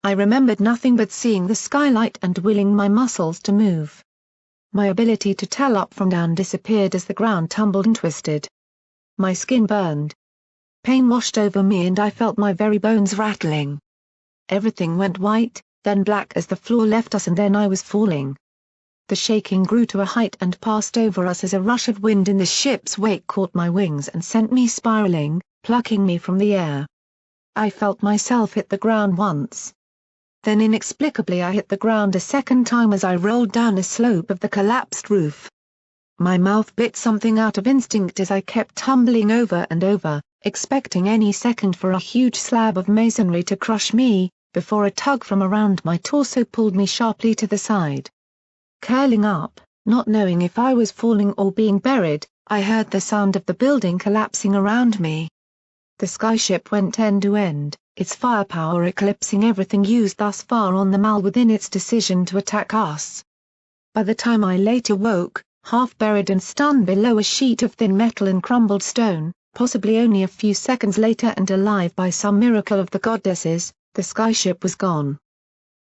I remembered nothing but seeing the skylight and willing my muscles to move. My ability to tell up from down disappeared as the ground tumbled and twisted. My skin burned. Pain washed over me and I felt my very bones rattling. Everything went white, then black as the floor left us and then I was falling. The shaking grew to a height and passed over us as a rush of wind in the ship's wake caught my wings and sent me spiraling, plucking me from the air. I felt myself hit the ground once. Then inexplicably I hit the ground a second time as I rolled down a slope of the collapsed roof. My mouth bit something out of instinct as I kept tumbling over and over, expecting any second for a huge slab of masonry to crush me, before a tug from around my torso pulled me sharply to the side. Curling up, not knowing if I was falling or being buried, I heard the sound of the building collapsing around me. The skyship went end to end, its firepower eclipsing everything used thus far on the Mall within its decision to attack us. By the time I later woke, half buried and stunned below a sheet of thin metal and crumbled stone, possibly only a few seconds later and alive by some miracle of the goddesses, the skyship was gone.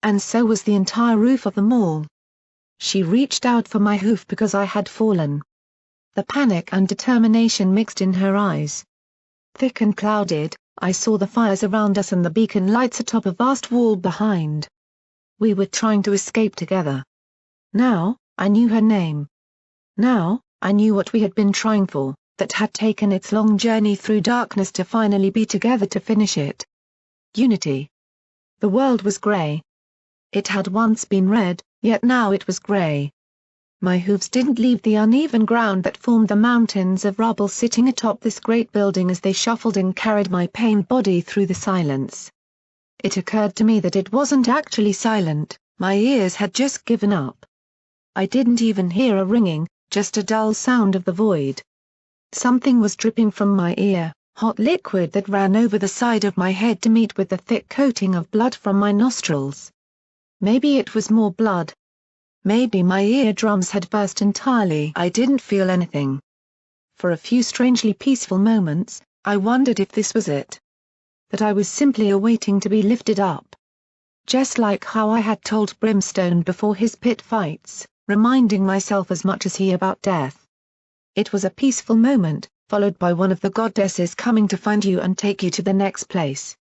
And so was the entire roof of the mall. She reached out for my hoof because I had fallen. The panic and determination mixed in her eyes. Thick and clouded, I saw the fires around us and the beacon lights atop a vast wall behind. We were trying to escape together. Now, I knew her name. Now, I knew what we had been trying for, that had taken its long journey through darkness to finally be together to finish it. Unity. The world was grey. It had once been red, yet now it was grey. My hooves didn't leave the uneven ground that formed the mountains of rubble sitting atop this great building as they shuffled and carried my pained body through the silence. It occurred to me that it wasn't actually silent, my ears had just given up. I didn't even hear a ringing, just a dull sound of the void. Something was dripping from my ear, hot liquid that ran over the side of my head to meet with the thick coating of blood from my nostrils. Maybe it was more blood. Maybe my eardrums had burst entirely. I didn't feel anything. For a few strangely peaceful moments, I wondered if this was it. That I was simply awaiting to be lifted up. Just like how I had told Brimstone before his pit fights, reminding myself as much as he about death. It was a peaceful moment, followed by one of the goddesses coming to find you and take you to the next place.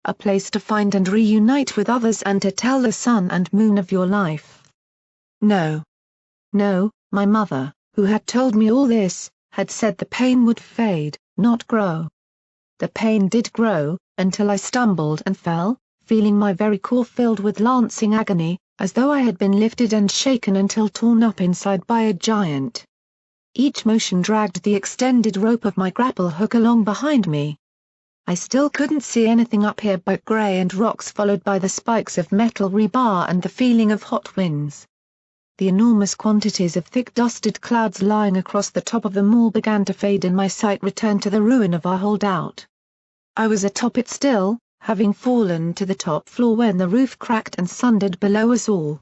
A place to find and reunite with others and to tell the sun and moon of your life. No. No, my mother, who had told me all this, had said the pain would fade, not grow. The pain did grow, until I stumbled and fell, feeling my very core filled with lancing agony, as though I had been lifted and shaken until torn up inside by a giant. Each motion dragged the extended rope of my grapple hook along behind me. I still couldn't see anything up here but grey and rocks followed by the spikes of metal rebar and the feeling of hot winds. The enormous quantities of thick dusted clouds lying across the top of them all began to fade and my sight returned to the ruin of our holdout. I was atop it still, having fallen to the top floor when the roof cracked and sundered below us all.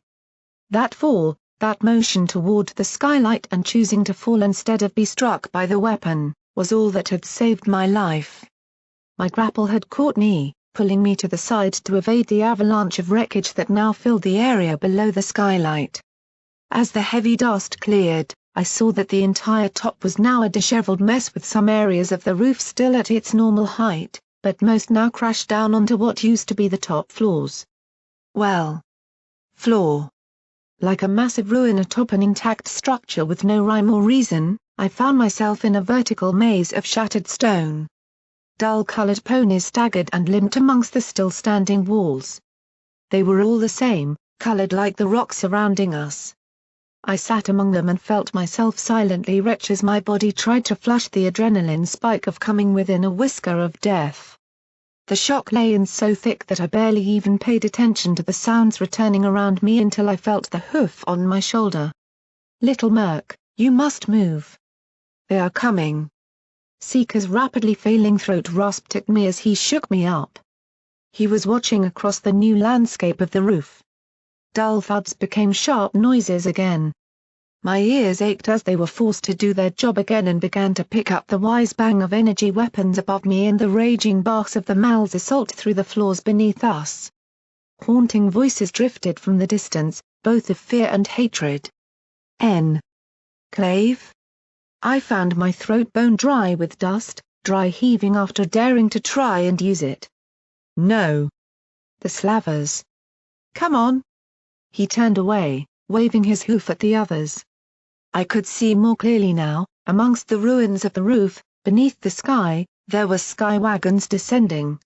That fall, that motion toward the skylight and choosing to fall instead of be struck by the weapon, was all that had saved my life. My grapple had caught me, pulling me to the side to evade the avalanche of wreckage that now filled the area below the skylight. As the heavy dust cleared, I saw that the entire top was now a disheveled mess with some areas of the roof still at its normal height, but most now crashed down onto what used to be the top floors. Floor. Like a massive ruin atop an intact structure with no rhyme or reason, I found myself in a vertical maze of shattered stone. Dull-colored ponies staggered and limped amongst the still-standing walls. They were all the same, colored like the rocks surrounding us. I sat among them and felt myself silently retch as my body tried to flush the adrenaline spike of coming within a whisker of death. The shock lay in so thick that I barely even paid attention to the sounds returning around me until I felt the hoof on my shoulder. "Little Murk, you must move. They are coming." Seeker's rapidly failing throat rasped at me as he shook me up. He was watching across the new landscape of the roof. Dull thuds became sharp noises again. My ears ached as they were forced to do their job again and began to pick up the whiz bang of energy weapons above me and the raging barks of the Mal's assault through the floors beneath us. Haunting voices drifted from the distance, both of fear and hatred. Clave? I found my throat bone dry with dust, dry heaving after daring to try and use it. No. The slavers. Come on. He turned away, waving his hoof at the others. I could see more clearly now, amongst the ruins of the roof, beneath the sky, there were sky wagons descending.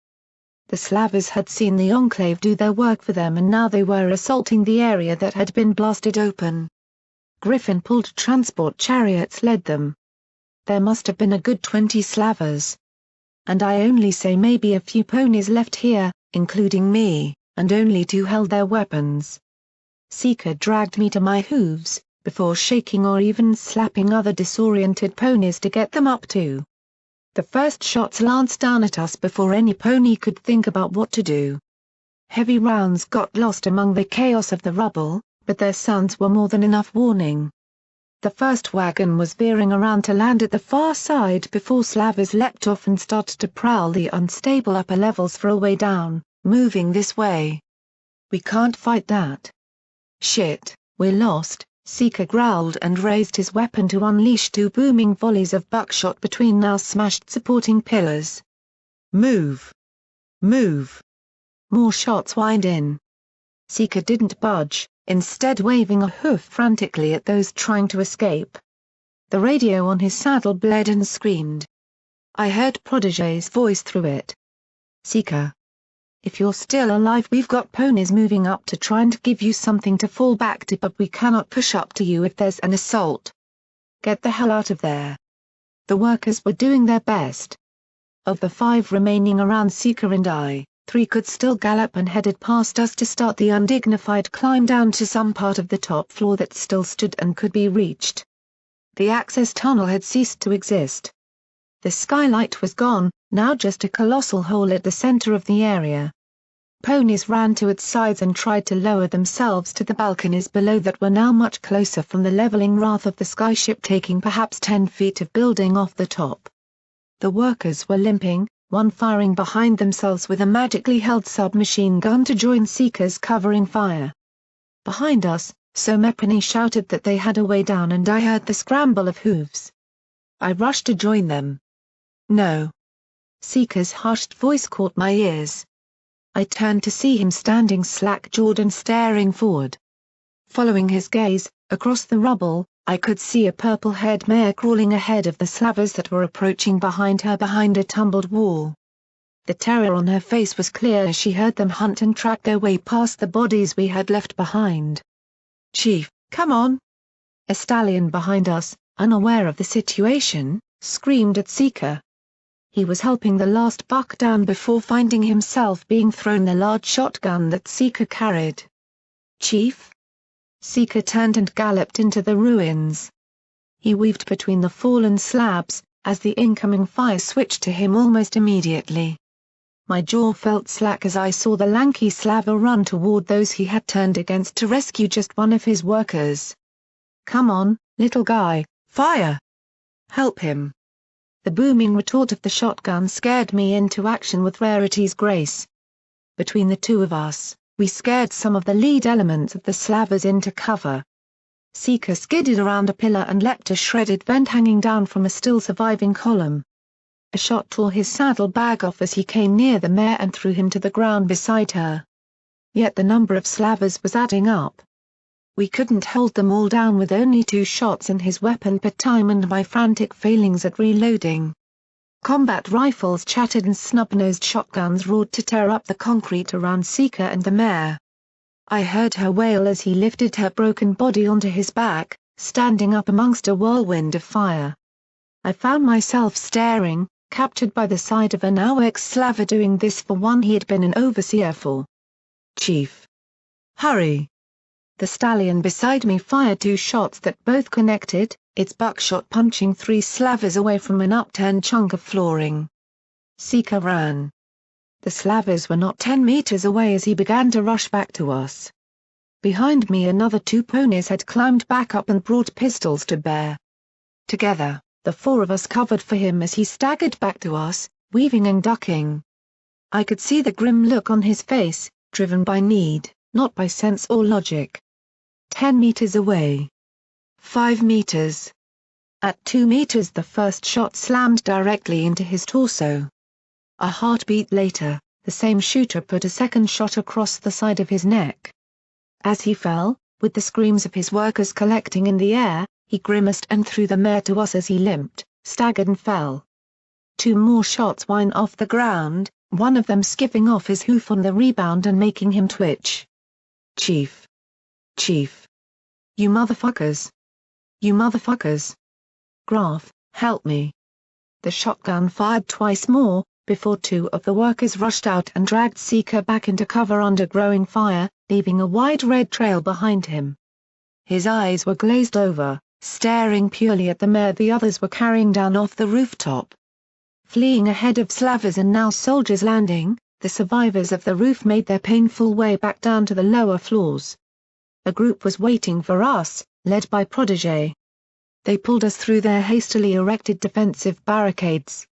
The slavers had seen the Enclave do their work for them and now they were assaulting the area that had been blasted open. Griffin-pulled transport chariots led them. There must have been a good 20 slavers. And I only say maybe a few ponies left here, including me, and only 2 held their weapons. Seeker dragged me to my hooves, before shaking or even slapping other disoriented ponies to get them up too. The first shots lanced down at us before any pony could think about what to do. Heavy rounds got lost among the chaos of the rubble, but their sounds were more than enough warning. The first wagon was veering around to land at the far side before slavers leapt off and started to prowl the unstable upper levels for a way down, moving this way. "We can't fight that. Shit, we're lost," Seeker growled and raised his weapon to unleash 2 booming volleys of buckshot between now smashed supporting pillars. "Move! Move!" More shots whined in. Seeker didn't budge, instead waving a hoof frantically at those trying to escape. The radio on his saddle bled and screamed. I heard Protégé's voice through it. "Seeker. If you're still alive, we've got ponies moving up to try and give you something to fall back to, but we cannot push up to you if there's an assault. Get the hell out of there." The workers were doing their best. Of the 5 remaining around Seeker and I, 3 could still gallop and headed past us to start the undignified climb down to some part of the top floor that still stood and could be reached. The access tunnel had ceased to exist. The skylight was gone, now just a colossal hole at the center of the area. Ponies ran to its sides and tried to lower themselves to the balconies below that were now much closer from the leveling wrath of the skyship, taking perhaps 10 feet of building off the top. The workers were limping, one firing behind themselves with a magically held submachine gun to join Seeker's covering fire. Behind us, Somepony shouted that they had a way down and I heard the scramble of hooves. I rushed to join them. "No." Seeker's hushed voice caught my ears. I turned to see him standing slack-jawed and staring forward. Following his gaze, across the rubble, I could see a purple-haired mare crawling ahead of the slavers that were approaching behind her behind a tumbled wall. The terror on her face was clear as she heard them hunt and track their way past the bodies we had left behind. "Chief, come on!" A stallion behind us, unaware of the situation, screamed at Seeker. He was helping the last buck down before finding himself being thrown the large shotgun that Seeker carried. "Chief?" Seeker turned and galloped into the ruins. He weaved between the fallen slabs, as the incoming fire switched to him almost immediately. My jaw felt slack as I saw the lanky slaver run toward those he had turned against to rescue just one of his workers. "Come on, little guy, fire! Help him!" The booming retort of the shotgun scared me into action with Rarity's grace. Between the two of us, we scared some of the lead elements of the slavers into cover. Seeker skidded around a pillar and leapt a shredded vent hanging down from a still surviving column. A shot tore his saddlebag off as he came near the mare and threw him to the ground beside her. Yet the number of slavers was adding up. We couldn't hold them all down with only 2 shots in his weapon per time and my frantic failings at reloading. Combat rifles chattered and snub-nosed shotguns roared to tear up the concrete around Seeker and the mare. I heard her wail as he lifted her broken body onto his back, standing up amongst a whirlwind of fire. I found myself staring, captured by the sight of a now ex-slaver doing this for one he had been an overseer for. "Chief! Hurry!" The stallion beside me fired 2 shots that both connected, its buckshot punching 3 slavers away from an upturned chunk of flooring. Seeker ran. The slavers were not 10 meters away as he began to rush back to us. Behind me another 2 ponies had climbed back up and brought pistols to bear. Together, the 4 of us covered for him as he staggered back to us, weaving and ducking. I could see the grim look on his face, driven by need, not by sense or logic. 10 meters away. 5 meters. At 2 meters the first shot slammed directly into his torso. A heartbeat later, the same shooter put a second shot across the side of his neck. As he fell, with the screams of his workers collecting in the air, he grimaced and threw the mare to us as he limped, staggered and fell. 2 more shots whined off the ground, one of them skipping off his hoof on the rebound and making him twitch. "Chief! Chief! You motherfuckers! You motherfuckers! Graf, help me!" The shotgun fired twice more, before 2 of the workers rushed out and dragged Seeker back into cover under growing fire, leaving a wide red trail behind him. His eyes were glazed over, staring purely at the mare the others were carrying down off the rooftop. Fleeing ahead of slavers and now soldiers landing, the survivors of the roof made their painful way back down to the lower floors. A group was waiting for us, led by Protégé. They pulled us through their hastily erected defensive barricades.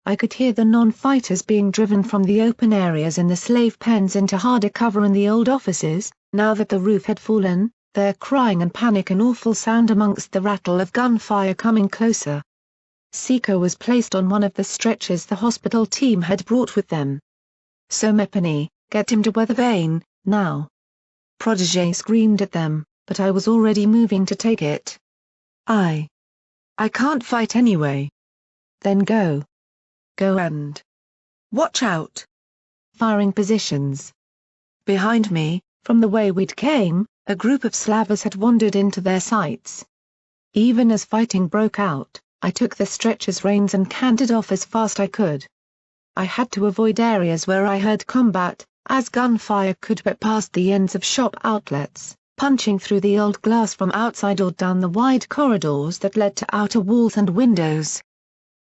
I could hear the non-fighters being driven from the open areas in the slave pens into harder cover in the old offices. Now that the roof had fallen, their crying and panic an awful sound amongst the rattle of gunfire coming closer. Seeker was placed on one of the stretchers the hospital team had brought with them. "So Mepany, get him to weather vane, now!" Protégé screamed at them, but I was already moving to take it. I can't fight anyway." "Then go. Go and watch out." Firing positions. Behind me, from the way we'd came, a group of slavers had wandered into their sights. Even as fighting broke out, I took the stretcher's reins and cantered off as fast I could. I had to avoid areas where I heard combat, as gunfire could whip past the ends of shop outlets, punching through the old glass from outside or down the wide corridors that led to outer walls and windows.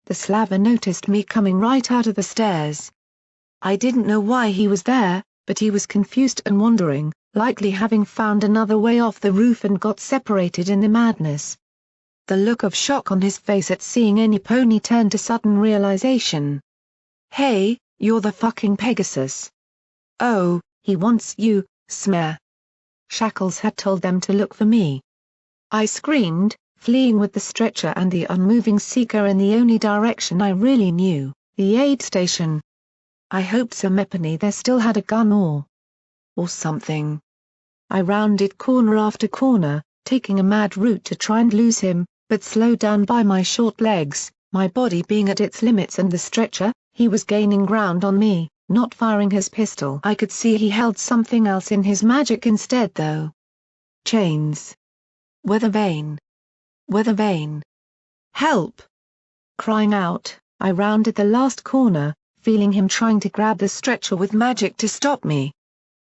The slaver noticed me coming right out of the stairs. I didn't know why he was there, but he was confused and wandering, likely having found another way off the roof and got separated in the madness. The look of shock on his face at seeing any pony turned to sudden realization. "Hey, you're the fucking Pegasus. Oh, he wants you, Smear." Shackles had told them to look for me. I screamed, fleeing with the stretcher and the unmoving Seeker in the only direction I really knew, the aid station. I hoped Sir Mepany there still had a gun or something. I rounded corner after corner, taking a mad route to try and lose him, but slowed down by my short legs, my body being at its limits and the stretcher. He was gaining ground on me, not firing his pistol. I could see he held something else in his magic instead though. Chains. Weather vane. Weather vane. Help! Crying out, I rounded the last corner, feeling him trying to grab the stretcher with magic to stop me.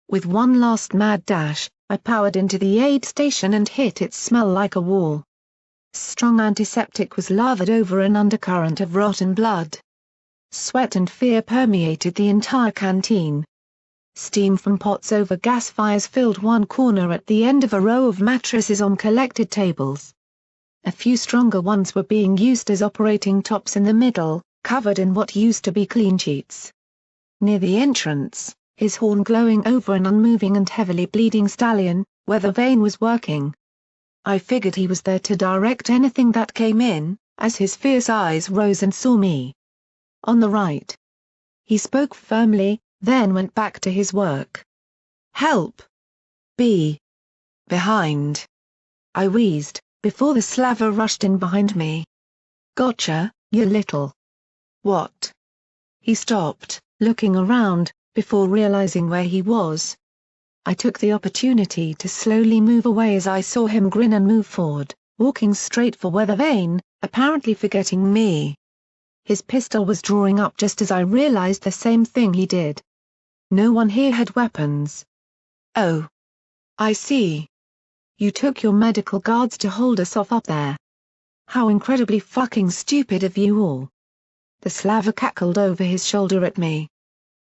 With one last mad dash, I powered into the aid station and hit its smell like a wall. Strong antiseptic was lathered over an undercurrent of rotten blood. Sweat and fear permeated the entire canteen. Steam from pots over gas fires filled one corner at the end of a row of mattresses on collected tables. A few stronger ones were being used as operating tops in the middle, covered in what used to be clean sheets. Near the entrance, his horn glowing over an unmoving and heavily bleeding stallion, where the vein was working. I figured he was there to direct anything that came in, as his fierce eyes rose and saw me. On the right. He spoke firmly, then went back to his work. Help! Be behind. I wheezed, before the slaver rushed in behind me. Gotcha, you little. What? He stopped, looking around, before realizing where he was. I took the opportunity to slowly move away as I saw him grin and move forward, walking straight for Weather Vane, apparently forgetting me. His pistol was drawing up just as I realized the same thing he did. No one here had weapons. Oh. I see. You took your medical guards to hold us off up there. How incredibly fucking stupid of you all. The slaver cackled over his shoulder at me.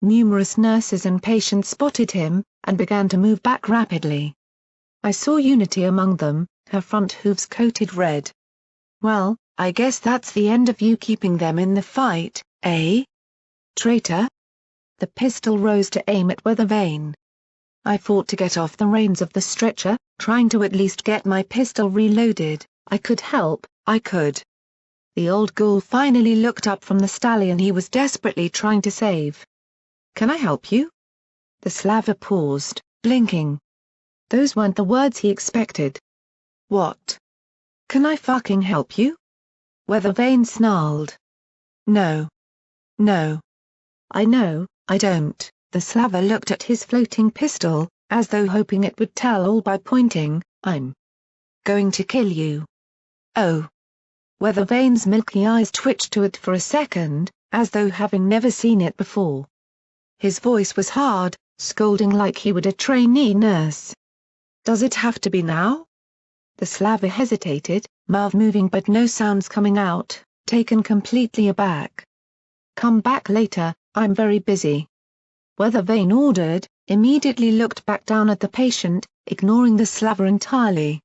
Numerous nurses and patients spotted him, and began to move back rapidly. I saw Unity among them, her front hooves coated red. Well, I guess that's the end of you keeping them in the fight, eh? Traitor? The pistol rose to aim at Weather Vane. I fought to get off the reins of the stretcher, trying to at least get my pistol reloaded. I could help, I could. The old ghoul finally looked up from the stallion he was desperately trying to save. Can I help you? The slaver paused, blinking. Those weren't the words he expected. What? Can I fucking help you? Weather Vane snarled. No. No. I know, I don't. The slaver looked at his floating pistol, as though hoping it would tell all by pointing. I'm going to kill you. Oh. Weather Vane's milky eyes twitched to it for a second, as though having never seen it before. His voice was hard, scolding like he would a trainee nurse. Does it have to be now? The slaver hesitated, mouth moving but no sounds coming out, taken completely aback. Come back later, I'm very busy. Weather Vane ordered, immediately looked back down at the patient, ignoring the slaver entirely.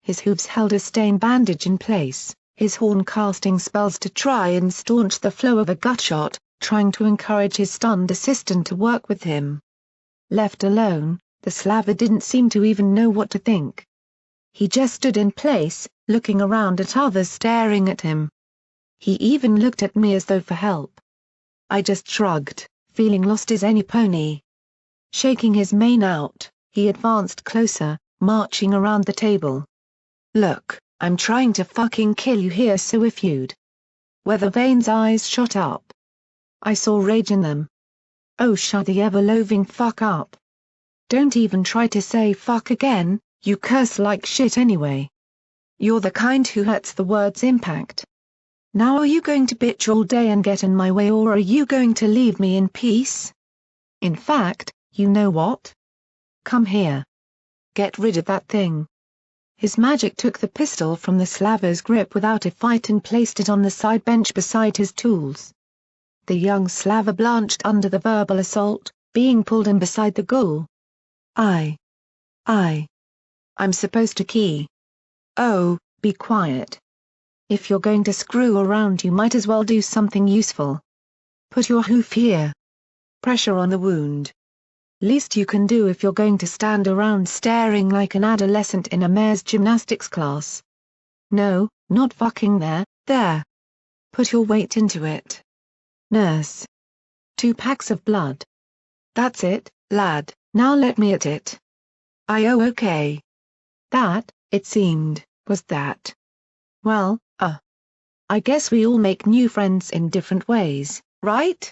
His hooves held a stain bandage in place, his horn casting spells to try and staunch the flow of a gutshot, trying to encourage his stunned assistant to work with him. Left alone, the slaver didn't seem to even know what to think. He just stood in place, looking around at others staring at him. He even looked at me as though for help. I just shrugged, feeling lost as any pony. Shaking his mane out, he advanced closer, marching around the table. Look, I'm trying to fucking kill you here, so if you'd. Weather Vane's eyes shot up. I saw rage in them. Oh, shut the ever-loathing fuck up. Don't even try to say fuck again, you curse like shit anyway. You're the kind who hurts the word's impact. Now are you going to bitch all day and get in my way, or are you going to leave me in peace? In fact, you know what? Come here. Get rid of that thing. His magic took the pistol from the slaver's grip without a fight and placed it on the side bench beside his tools. The young slaver blanched under the verbal assault, being pulled in beside the ghoul. I'm supposed to key. Oh, be quiet. If you're going to screw around, you might as well do something useful. Put your hoof here. Pressure on the wound. Least you can do if you're going to stand around staring like an adolescent in a mayor's gymnastics class. No, not fucking there, there. Put your weight into it. Nurse. 2 packs of blood. That's it, lad, now let me at it. Oh, okay. That, it seemed, was that. Well, I guess we all make new friends in different ways, right?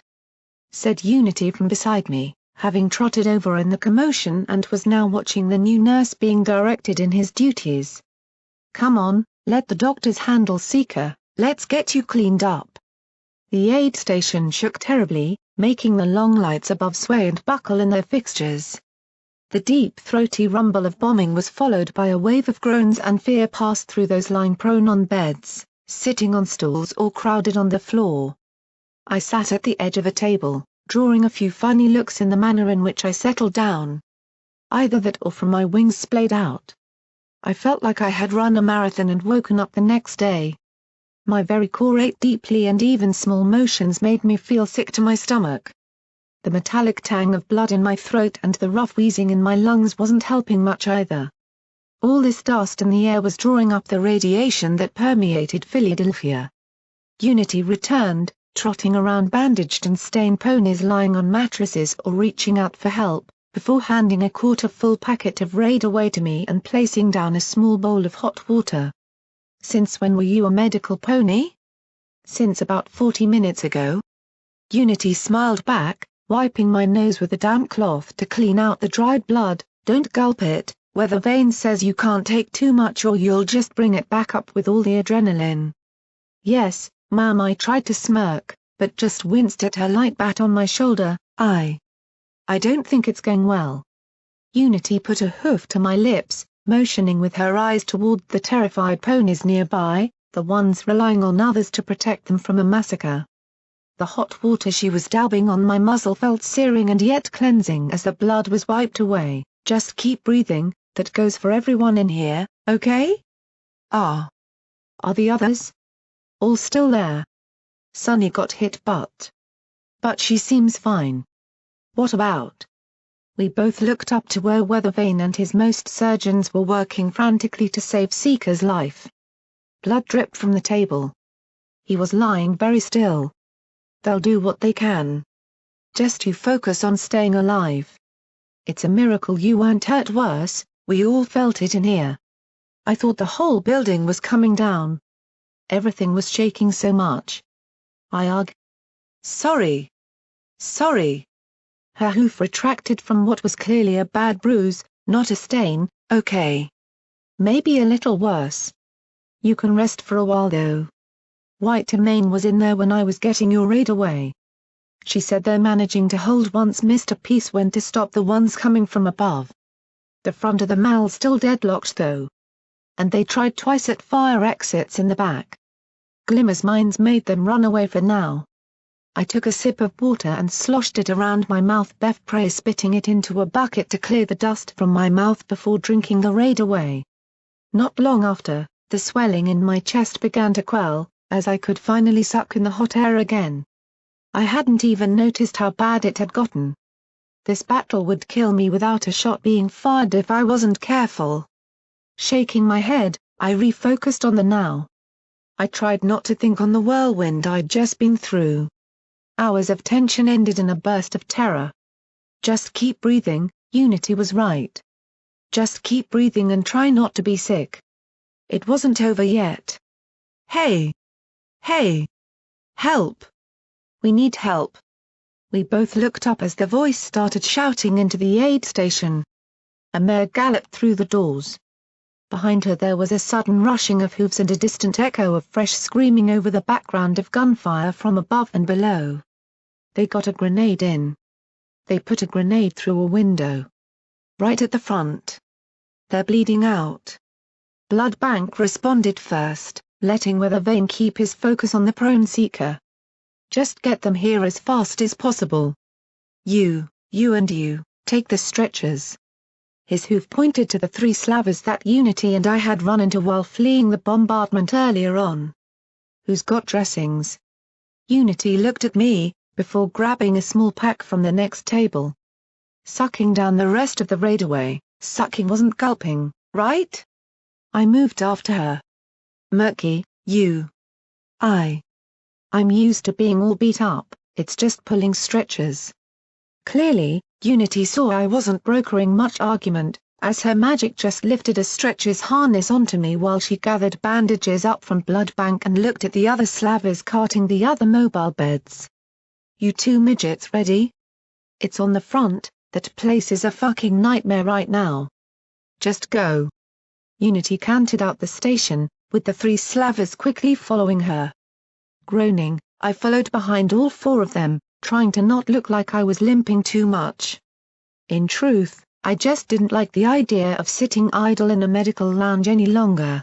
Said Unity from beside me, having trotted over in the commotion and was now watching the new nurse being directed in his duties. Come on, Let the doctors handle Seeker, let's get you cleaned up. The aid station shook terribly, making the long lights above sway and buckle in their fixtures. The deep throaty rumble of bombing was followed by a wave of groans, and fear passed through those lying prone on beds, sitting on stools or crowded on the floor. I sat at the edge of a table, drawing a few funny looks in the manner in which I settled down. Either that or from my wings splayed out. I felt like I had run a marathon and woken up the next day. My very core ached deeply, and even small motions made me feel sick to my stomach. The metallic tang of blood in my throat and the rough wheezing in my lungs wasn't helping much either. All this dust in the air was drawing up the radiation that permeated Fillydelphia. Unity returned, trotting around bandaged and stained ponies lying on mattresses or reaching out for help, before handing a quarter-full packet of Raid away to me and placing down a small bowl of hot water. "Since when were you a medical pony?" "Since about 40 minutes ago." Unity smiled back, wiping my nose with a damp cloth to clean out the dried blood. "Don't gulp it, Weather Vane says you can't take too much or you'll just bring it back up with all the adrenaline." "Yes, ma'am." I tried to smirk, but just winced at her light bat on my shoulder. I don't think it's going well." Unity put a hoof to my lips, motioning with her eyes toward the terrified ponies nearby, the ones relying on others to protect them from a massacre. The hot water she was dabbing on my muzzle felt searing and yet cleansing as the blood was wiped away. "Just keep breathing, that goes for everyone in here, okay?" Are the others all still there?" "Sunny got hit but she seems fine." "What about?" We both looked up to where Weather Vane and his most surgeons were working frantically to save Seeker's life. Blood dripped from the table. He was lying very still. "They'll do what they can. Just you focus on staying alive. It's a miracle you weren't hurt worse. We all felt it in here. I thought the whole building was coming down. Everything was shaking so much." I arg. Sorry. Her hoof retracted from what was clearly a bad bruise, not a stain. "Okay. Maybe a little worse. You can rest for a while though. White Mane was in there when I was getting your Raid away. She said they're managing to hold once Mr. Peace went to stop the ones coming from above. The front of the mall's still deadlocked though. And they tried twice at fire exits in the back. Glimmer's mines made them run away for now." I took a sip of water and sloshed it around my mouth, before spitting it into a bucket to clear the dust from my mouth before drinking the Raid away. Not long after, the swelling in my chest began to quell, as I could finally suck in the hot air again. I hadn't even noticed how bad it had gotten. This battle would kill me without a shot being fired if I wasn't careful. Shaking my head, I refocused on the now. I tried not to think on the whirlwind I'd just been through. Hours of tension ended in a burst of terror. "Just keep breathing," Unity was right. "Just keep breathing and try not to be sick. It wasn't over yet. Hey! Help! We need help." We both looked up as the voice started shouting into the aid station. A mare galloped through the doors. Behind her there was a sudden rushing of hooves and a distant echo of fresh screaming over the background of gunfire from above and below. "They got a grenade in. They put a grenade through a window. Right at the front. They're bleeding out." Blood Bank responded first, letting Weather Vane keep his focus on the prone Seeker. "Just get them here as fast as possible. You and you, take the stretchers." His hoof pointed to the 3 slavers that Unity and I had run into while fleeing the bombardment earlier on. "Who's got dressings?" Unity looked at me, before grabbing a small pack from the next table. Sucking down the rest of the Raid away, sucking wasn't gulping, right? I moved after her. "Murky, you." I'm used to being all beat up, it's just pulling stretchers." Clearly, Unity saw I wasn't brokering much argument, as her magic just lifted a stretcher's harness onto me while she gathered bandages up from Blood Bank and looked at the other slavers carting the other mobile beds. "You 2 midgets ready? It's on the front, that place is a fucking nightmare right now. Just go." Unity canted out the station, with the 3 slavers quickly following her. Groaning, I followed behind all 4 of them, trying to not look like I was limping too much. In truth, I just didn't like the idea of sitting idle in a medical lounge any longer.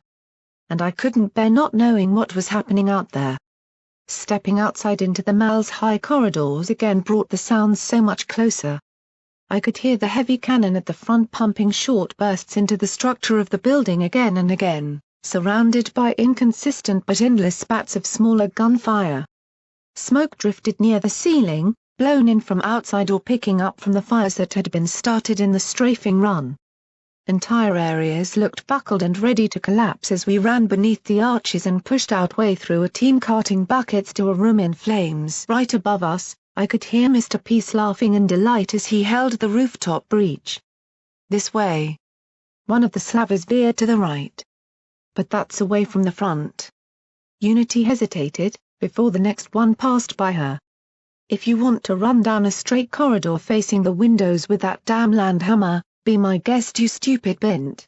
And I couldn't bear not knowing what was happening out there. Stepping outside into the mall's high corridors again brought the sounds so much closer. I could hear the heavy cannon at the front pumping short bursts into the structure of the building again and again, surrounded by inconsistent but endless spats of smaller gunfire. Smoke drifted near the ceiling, blown in from outside or picking up from the fires that had been started in the strafing run. Entire areas looked buckled and ready to collapse as we ran beneath the arches and pushed our way through a team carting buckets to a room in flames. Right above us, I could hear Mr. Peace laughing in delight as he held the rooftop breach. This way. One of the slavers veered to the right. But that's away from the front. Unity hesitated, before the next one passed by her. If you want to run down a straight corridor facing the windows with that damn landhammer, be my guest, you stupid bint.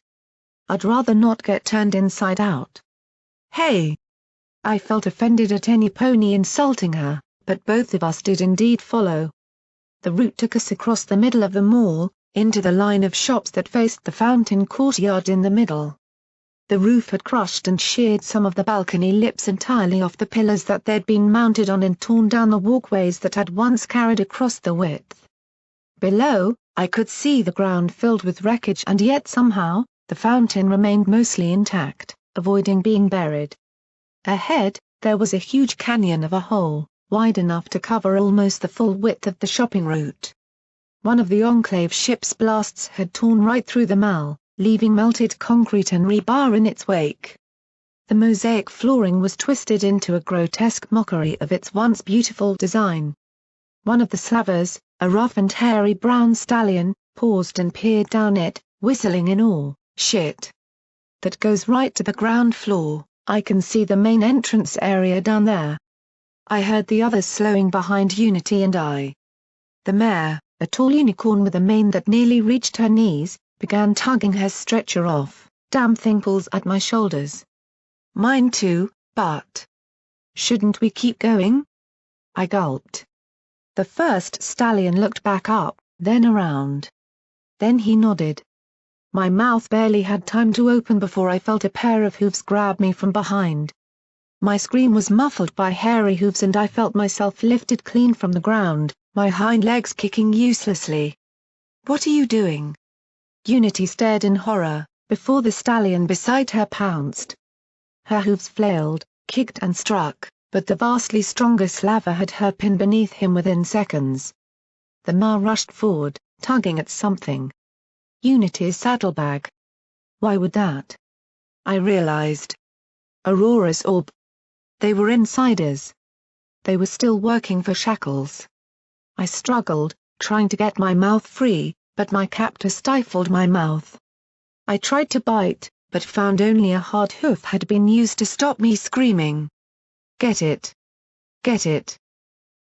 I'd rather not get turned inside out. Hey! I felt offended at any pony insulting her, but both of us did indeed follow. The route took us across the middle of the mall, into the line of shops that faced the fountain courtyard in the middle. The roof had crushed and sheared some of the balcony lips entirely off the pillars that they'd been mounted on and torn down the walkways that had once carried across the width. Below, I could see the ground filled with wreckage, and yet somehow, the fountain remained mostly intact, avoiding being buried. Ahead, there was a huge canyon of a hole, wide enough to cover almost the full width of the shopping route. One of the Enclave ship's blasts had torn right through the mall, leaving melted concrete and rebar in its wake. The mosaic flooring was twisted into a grotesque mockery of its once beautiful design. One of the slavers, a rough and hairy brown stallion, paused and peered down it, whistling in awe. Shit. That goes right to the ground floor. I can see the main entrance area down there. I heard the others slowing behind Unity and I. The mare, a tall unicorn with a mane that nearly reached her knees, began tugging her stretcher off. Damn thing pulls at my shoulders. Mine too, but... Shouldn't we keep going? I gulped. The first stallion looked back up, then around. Then he nodded. My mouth barely had time to open before I felt a pair of hooves grab me from behind. My scream was muffled by hairy hooves and I felt myself lifted clean from the ground, my hind legs kicking uselessly. What are you doing? Unity stared in horror, before the stallion beside her pounced. Her hooves flailed, kicked and struck, but the vastly stronger slaver had her pinned beneath him within seconds. The mare rushed forward, tugging at something. Unity's saddlebag. Why would that? I realized. Aurora's orb. They were insiders. They were still working for Shackles. I struggled, trying to get my mouth free, but my captor stifled my mouth. I tried to bite, but found only a hard hoof had been used to stop me screaming. Get it! Get it!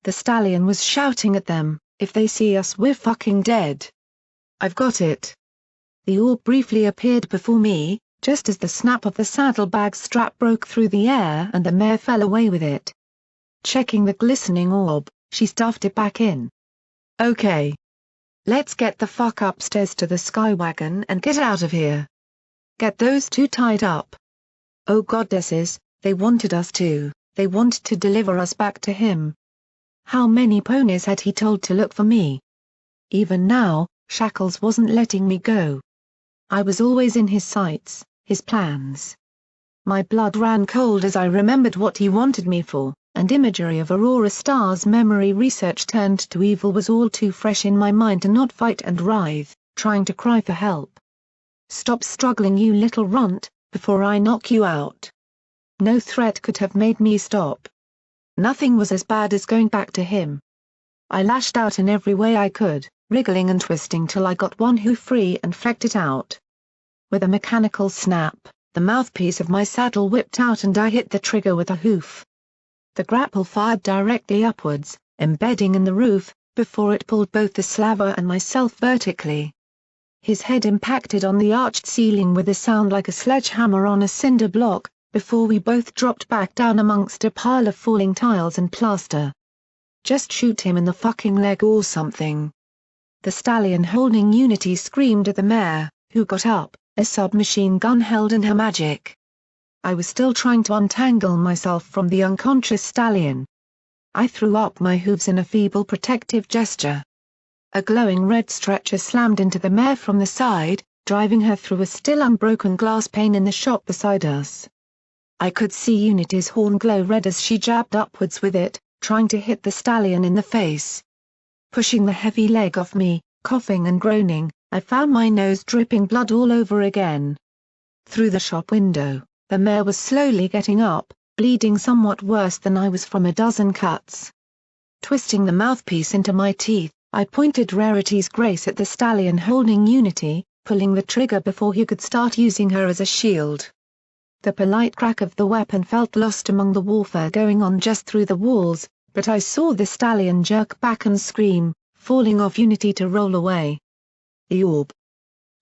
The stallion was shouting at them, if they see us we're fucking dead. I've got it. The orb briefly appeared before me, just as the snap of the saddlebag strap broke through the air and the mare fell away with it. Checking the glistening orb, she stuffed it back in. Okay. Let's get the fuck upstairs to the skywagon and get out of here. Get those 2 tied up. Oh goddesses, they wanted us to. They wanted to deliver us back to him. How many ponies had he told to look for me? Even now, Shackles wasn't letting me go. I was always in his sights, his plans. My blood ran cold as I remembered what he wanted me for, and imagery of Aurora Star's memory research turned to evil was all too fresh in my mind to not fight and writhe, trying to cry for help. Stop struggling, you little runt, before I knock you out. No threat could have made me stop. Nothing was as bad as going back to him. I lashed out in every way I could, wriggling and twisting till I got one hoof free and flecked it out. With a mechanical snap, the mouthpiece of my saddle whipped out and I hit the trigger with a hoof. The grapple fired directly upwards, embedding in the roof, before it pulled both the slaver and myself vertically. His head impacted on the arched ceiling with a sound like a sledgehammer on a cinder block, before we both dropped back down amongst a pile of falling tiles and plaster. Just shoot him in the fucking leg or something. The stallion holding Unity screamed at the mare, who got up, a submachine gun held in her magic. I was still trying to untangle myself from the unconscious stallion. I threw up my hooves in a feeble protective gesture. A glowing red stretcher slammed into the mare from the side, driving her through a still unbroken glass pane in the shop beside us. I could see Unity's horn glow red as she jabbed upwards with it, trying to hit the stallion in the face. Pushing the heavy leg off me, coughing and groaning, I found my nose dripping blood all over again. Through the shop window, the mare was slowly getting up, bleeding somewhat worse than I was from a dozen cuts. Twisting the mouthpiece into my teeth, I pointed Rarity's Grace at the stallion holding Unity, pulling the trigger before he could start using her as a shield. The polite crack of the weapon felt lost among the warfare going on just through the walls, but I saw the stallion jerk back and scream, falling off Unity to roll away. "The orb!"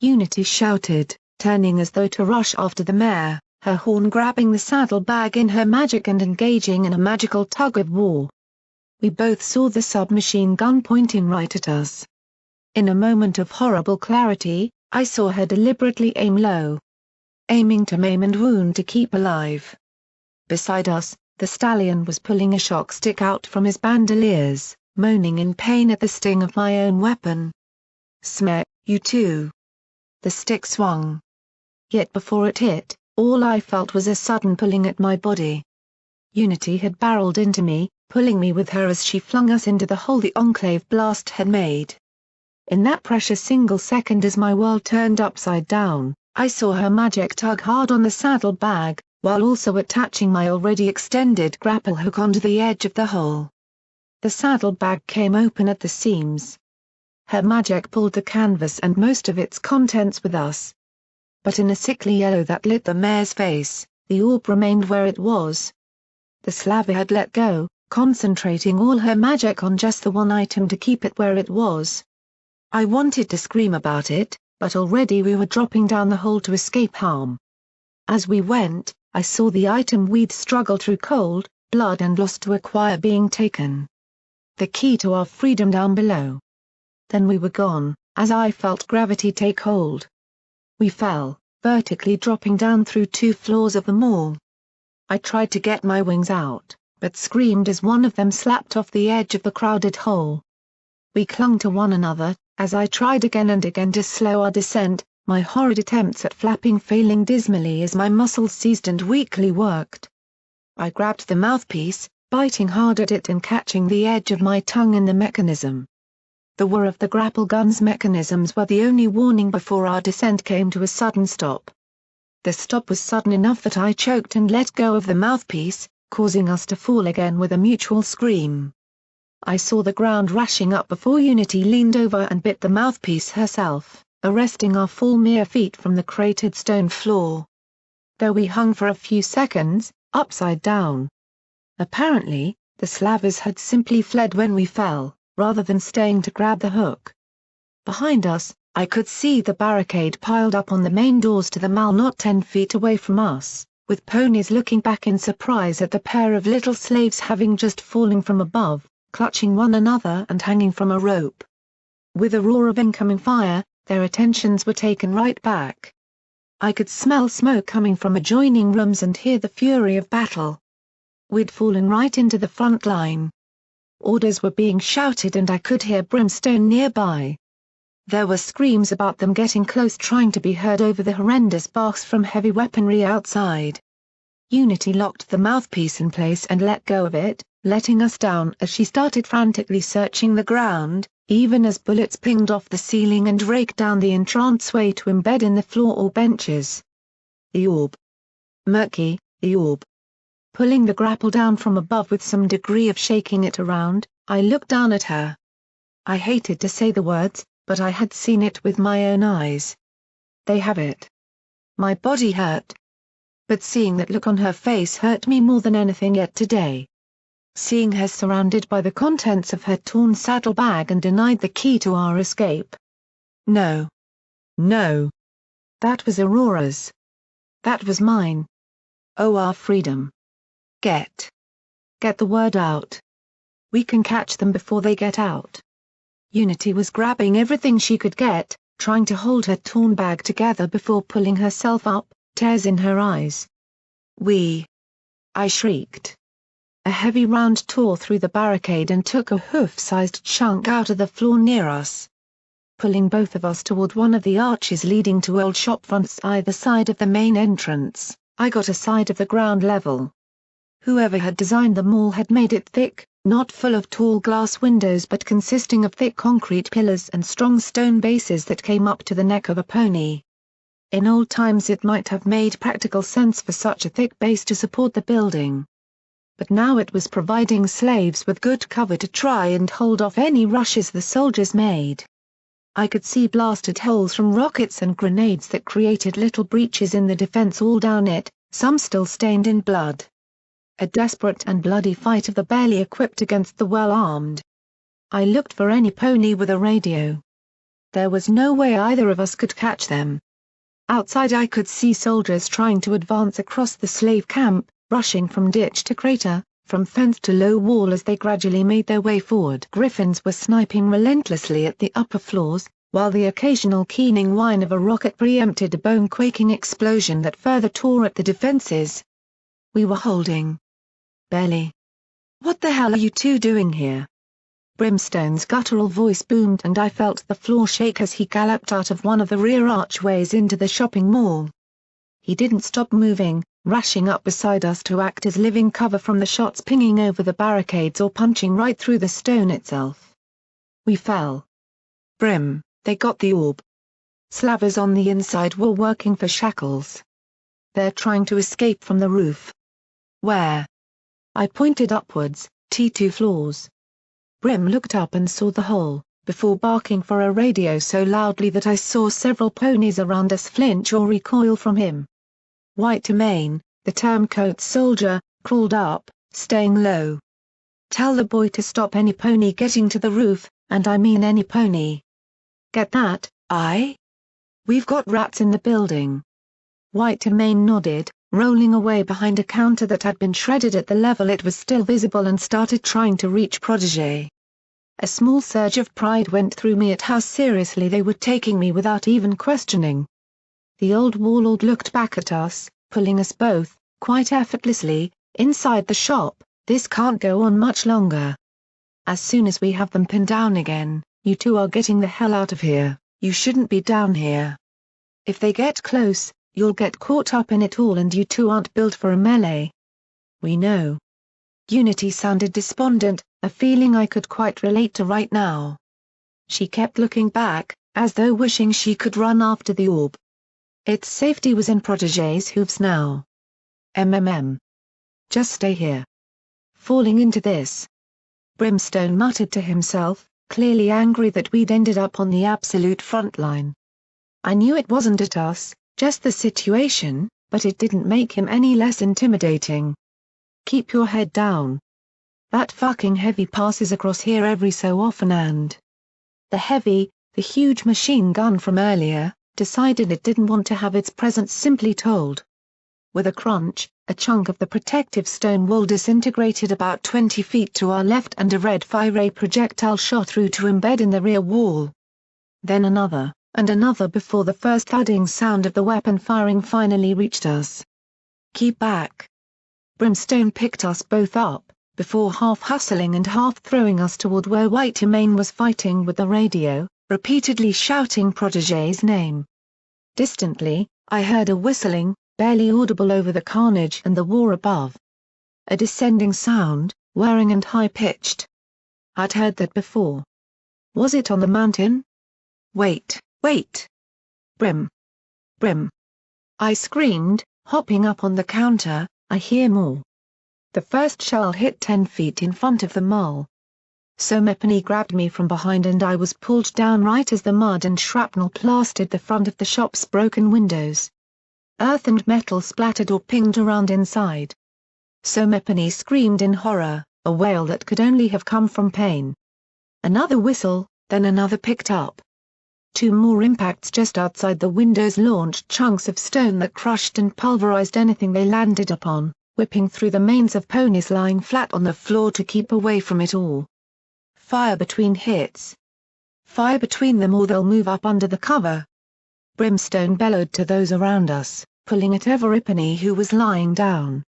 Unity shouted, turning as though to rush after the mare, her horn grabbing the saddlebag in her magic and engaging in a magical tug-of-war. We both saw the submachine gun pointing right at us. In a moment of horrible clarity, I saw her deliberately aim low. Aiming to maim and wound to keep alive. Beside us, the stallion was pulling a shock stick out from his bandoliers, moaning in pain at the sting of my own weapon. "Smack, you too." The stick swung. Yet before it hit, all I felt was a sudden pulling at my body. Unity had barreled into me, pulling me with her as she flung us into the hole the Enclave blast had made. In that precious single second as my world turned upside down, I saw her magic tug hard on the saddlebag, while also attaching my already extended grapple hook onto the edge of the hole. The saddlebag came open at the seams. Her magic pulled the canvas and most of its contents with us. But in a sickly yellow that lit the mare's face, the orb remained where it was. The slaver had let go, concentrating all her magic on just the one item to keep it where it was. I wanted to scream about it, but already we were dropping down the hole to escape harm. As we went, I saw the item we'd struggled through cold, blood and lost to acquire being taken. The key to our freedom down below. Then we were gone, as I felt gravity take hold. We fell, vertically dropping down through 2 floors of the mall. I tried to get my wings out, but screamed as one of them slapped off the edge of the crowded hole. We clung to one another, as I tried again and again to slow our descent, my horrid attempts at flapping failing dismally as my muscles seized and weakly worked. I grabbed the mouthpiece, biting hard at it and catching the edge of my tongue in the mechanism. The whir of the grapple gun's mechanisms were the only warning before our descent came to a sudden stop. The stop was sudden enough that I choked and let go of the mouthpiece, causing us to fall again with a mutual scream. I saw the ground rushing up before Unity leaned over and bit the mouthpiece herself, arresting our fall mere feet from the cratered stone floor. Though we hung for a few seconds, upside down. Apparently, the slavers had simply fled when we fell, rather than staying to grab the hook. Behind us, I could see the barricade piled up on the main doors to the mall not 10 feet away from us, with ponies looking back in surprise at the pair of little slaves having just fallen from above, clutching one another and hanging from a rope. With a roar of incoming fire, their attentions were taken right back. I could smell smoke coming from adjoining rooms and hear the fury of battle. We'd fallen right into the front line. Orders were being shouted and I could hear Brimstone nearby. There were screams about them getting close trying to be heard over the horrendous barks from heavy weaponry outside. Unity locked the mouthpiece in place and let go of it, letting us down as she started frantically searching the ground, even as bullets pinged off the ceiling and raked down the entranceway to embed in the floor or benches. The orb. Murky, the orb. Pulling the grapple down from above with some degree of shaking it around, I looked down at her. I hated to say the words, but I had seen it with my own eyes. They have it. My body hurt. But seeing that look on her face hurt me more than anything yet today. Seeing her surrounded by the contents of her torn saddlebag and denied the key to our escape. No. No. That was Aurora's. That was mine. Oh, our freedom. Get the word out. We can catch them before they get out. Unity was grabbing everything she could get, trying to hold her torn bag together before pulling herself up, tears in her eyes. I shrieked. A heavy round tore through the barricade and took a hoof-sized chunk out of the floor near us. Pulling both of us toward one of the arches leading to old shop fronts either side of the main entrance, I got a side of the ground level. Whoever had designed the mall had made it thick, not full of tall glass windows but consisting of thick concrete pillars and strong stone bases that came up to the neck of a pony. In old times it might have made practical sense for such a thick base to support the building. But now it was providing slaves with good cover to try and hold off any rushes the soldiers made. I could see blasted holes from rockets and grenades that created little breaches in the defense all down it, some still stained in blood. A desperate and bloody fight of the barely equipped against the well-armed. I looked for any pony with a radio. There was no way either of us could catch them. Outside I could see soldiers trying to advance across the slave camp, rushing from ditch to crater, from fence to low wall as they gradually made their way forward. Griffins were sniping relentlessly at the upper floors, while the occasional keening whine of a rocket preempted a bone-quaking explosion that further tore at the defenses. We were holding. Barely. What the hell are you two doing here? Brimstone's guttural voice boomed and I felt the floor shake as he galloped out of one of the rear archways into the shopping mall. He didn't stop moving, rushing up beside us to act as living cover from the shots pinging over the barricades or punching right through the stone itself. We fell. Brim, they got the orb. Slavers on the inside were working for Shackles. They're trying to escape from the roof. Where? I pointed upwards, T2 floors. Brim looked up and saw the hole, before barking for a radio so loudly that I saw several ponies around us flinch or recoil from him. White to Main, the turncoat soldier, crawled up, staying low. Tell the boy to stop any pony getting to the roof, and I mean any pony. Get that, aye? We've got rats in the building. White to Main nodded, rolling away behind a counter that had been shredded at the level it was still visible and started trying to reach Protégé. A small surge of pride went through me at how seriously they were taking me without even questioning. The old warlord looked back at us, pulling us both, quite effortlessly, inside the shop. This can't go on much longer. As soon as we have them pinned down again, you two are getting the hell out of here. You shouldn't be down here. If they get close, you'll get caught up in it all and you two aren't built for a melee. We know. Unity sounded despondent, a feeling I could quite relate to right now. She kept looking back, as though wishing she could run after the orb. Its safety was in Protégé's hooves now. Just stay here. Falling into this. Brimstone muttered to himself, clearly angry that we'd ended up on the absolute front line. I knew it wasn't at us, just the situation, but it didn't make him any less intimidating. Keep your head down. That fucking heavy passes across here every so often and... the huge machine gun from earlier, decided it didn't want to have its presence simply told. With a crunch, a chunk of the protective stone wall disintegrated about 20 feet to our left and a red fire-ray projectile shot through to embed in the rear wall. Then another, and another before the first thudding sound of the weapon firing finally reached us. Keep back. Brimstone picked us both up, before half hustling and half throwing us toward where White Main was fighting with the radio, repeatedly shouting Protégé's name. Distantly, I heard a whistling, barely audible over the carnage and the war above. A descending sound, whirring and high-pitched. I'd heard that before. Was it on the mountain? Wait! Brim! I screamed, hopping up on the counter, I hear more. The first shell hit 10 feet in front of the mall. Somepony grabbed me from behind and I was pulled down right as the mud and shrapnel plastered the front of the shop's broken windows. Earth and metal splattered or pinged around inside. Somepony screamed in horror, a wail that could only have come from pain. Another whistle, then another picked up. 2 more impacts just outside the windows launched chunks of stone that crushed and pulverized anything they landed upon, whipping through the manes of ponies lying flat on the floor to keep away from it all. Fire between hits. Fire between them or they'll move up under the cover. Brimstone bellowed to those around us, pulling at Everipany who was lying down.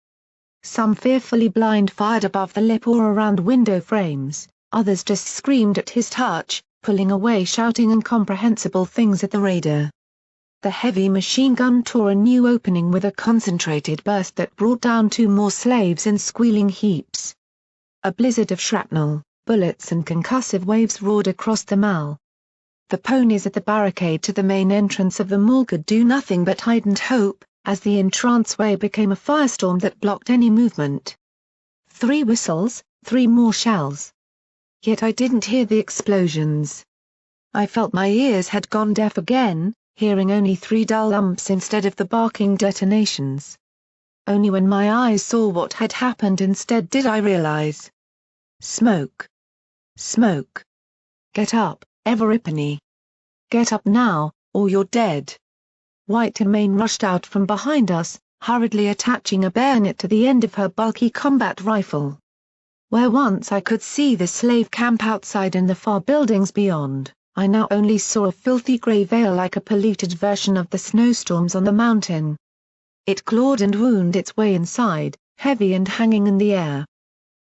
Some fearfully blind fired above the lip or around window frames, others just screamed at his touch, pulling away shouting incomprehensible things at the raider. The heavy machine gun tore a new opening with a concentrated burst that brought down 2 more slaves in squealing heaps. A blizzard of shrapnel, bullets and concussive waves roared across the mall. The ponies at the barricade to the main entrance of the mall could do nothing but hide and hope, as the entranceway became a firestorm that blocked any movement. 3 whistles, 3 more shells. Yet I didn't hear the explosions. I felt my ears had gone deaf again, hearing only 3 dull lumps instead of the barking detonations. Only when my eyes saw what had happened instead did I realize. Smoke. Smoke. Get up, Everipany. Get up now, or you're dead. Whitemane rushed out from behind us, hurriedly attaching a bayonet to the end of her bulky combat rifle. Where once I could see the slave camp outside and the far buildings beyond, I now only saw a filthy grey veil like a polluted version of the snowstorms on the mountain. It clawed and wound its way inside, heavy and hanging in the air.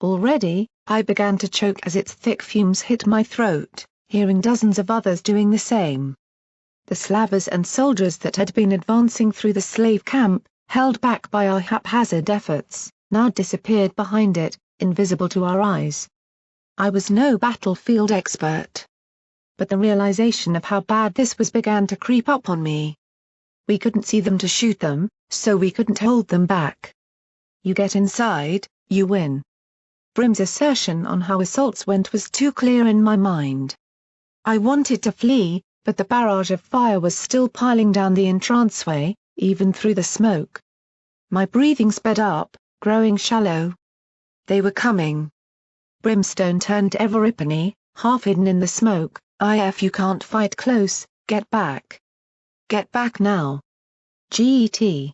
Already, I began to choke as its thick fumes hit my throat, hearing dozens of others doing the same. The slavers and soldiers that had been advancing through the slave camp, held back by our haphazard efforts, now disappeared behind it, invisible to our eyes. I was no battlefield expert. But the realization of how bad this was began to creep up on me. We couldn't see them to shoot them, so we couldn't hold them back. You get inside, you win. Brim's assertion on how assaults went was too clear in my mind. I wanted to flee, but the barrage of fire was still piling down the entranceway, even through the smoke. My breathing sped up, growing shallow. They were coming. Brimstone turned to Everipany, half hidden in the smoke. "If you can't fight close, get back. Get back now. Get."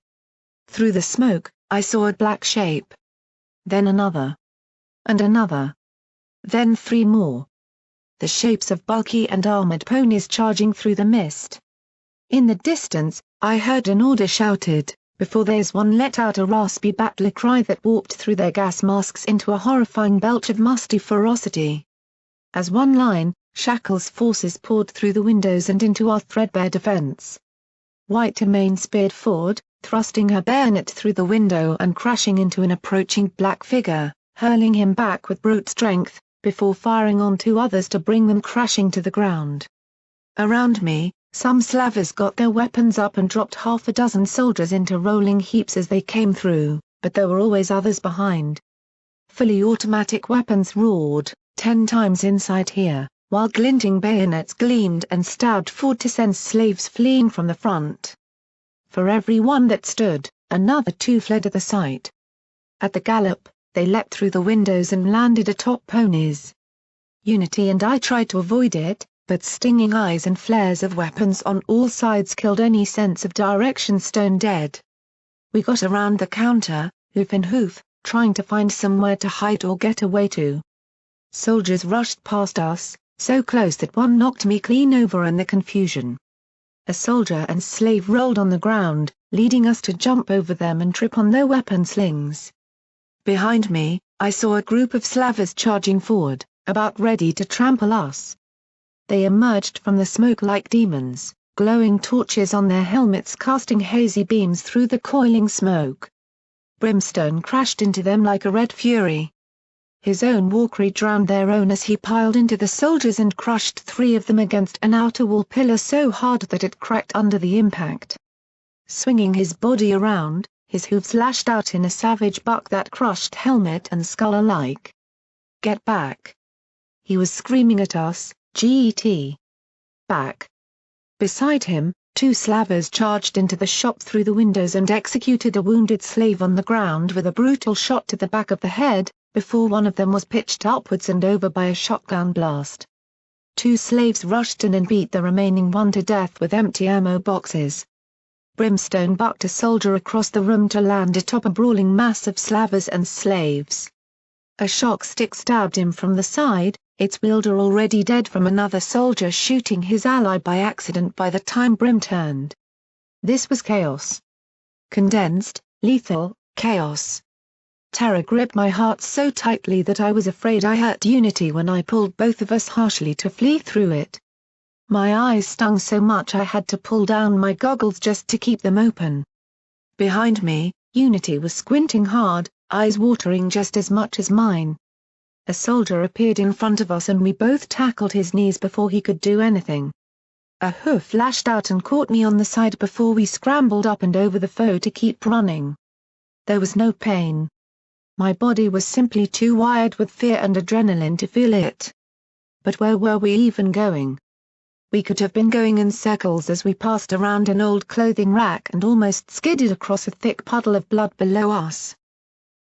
Through the smoke, I saw a black shape. Then another. And another. Then 3 more. The shapes of bulky and armored ponies charging through the mist. In the distance, I heard an order shouted, before there's one let out a raspy battler cry that warped through their gas masks into a horrifying belch of musty ferocity. As one line, Shackles' forces poured through the windows and into our threadbare defense. Whitemane speared forward, thrusting her bayonet through the window and crashing into an approaching black figure, hurling him back with brute strength, before firing on 2 others to bring them crashing to the ground. Around me, some slavers got their weapons up and dropped half a dozen soldiers into rolling heaps as they came through, but there were always others behind. Fully automatic weapons roared, 10 times inside here, while glinting bayonets gleamed and stabbed forward to send slaves fleeing from the front. For every one that stood, another 2 fled at the sight. At the gallop, they leapt through the windows and landed atop ponies. Unity and I tried to avoid it, but stinging eyes and flares of weapons on all sides killed any sense of direction stone dead. We got around the counter, hoof in hoof, trying to find somewhere to hide or get away to. Soldiers rushed past us, so close that one knocked me clean over in the confusion. A soldier and slave rolled on the ground, leading us to jump over them and trip on their weapon slings. Behind me, I saw a group of slavers charging forward, about ready to trample us. They emerged from the smoke like demons, glowing torches on their helmets casting hazy beams through the coiling smoke. Brimstone crashed into them like a red fury. His own Walkery drowned their own as he piled into the soldiers and crushed 3 of them against an outer wall pillar so hard that it cracked under the impact. Swinging his body around, his hooves lashed out in a savage buck that crushed helmet and skull alike. "Get back!" He was screaming at us, "Get back!" Beside him, 2 slavers charged into the shop through the windows and executed a wounded slave on the ground with a brutal shot to the back of the head, before one of them was pitched upwards and over by a shotgun blast. 2 slaves rushed in and beat the remaining one to death with empty ammo boxes. Brimstone bucked a soldier across the room to land atop a brawling mass of slavers and slaves. A shock stick stabbed him from the side, its wielder already dead from another soldier shooting his ally by accident by the time Brim turned. This was chaos. Condensed, lethal, chaos. Terror gripped my heart so tightly that I was afraid I hurt Unity when I pulled both of us harshly to flee through it. My eyes stung so much I had to pull down my goggles just to keep them open. Behind me, Unity was squinting hard, eyes watering just as much as mine. A soldier appeared in front of us and we both tackled his knees before he could do anything. A hoof lashed out and caught me on the side before we scrambled up and over the foe to keep running. There was no pain. My body was simply too wired with fear and adrenaline to feel it. But where were we even going? We could have been going in circles as we passed around an old clothing rack and almost skidded across a thick puddle of blood below us.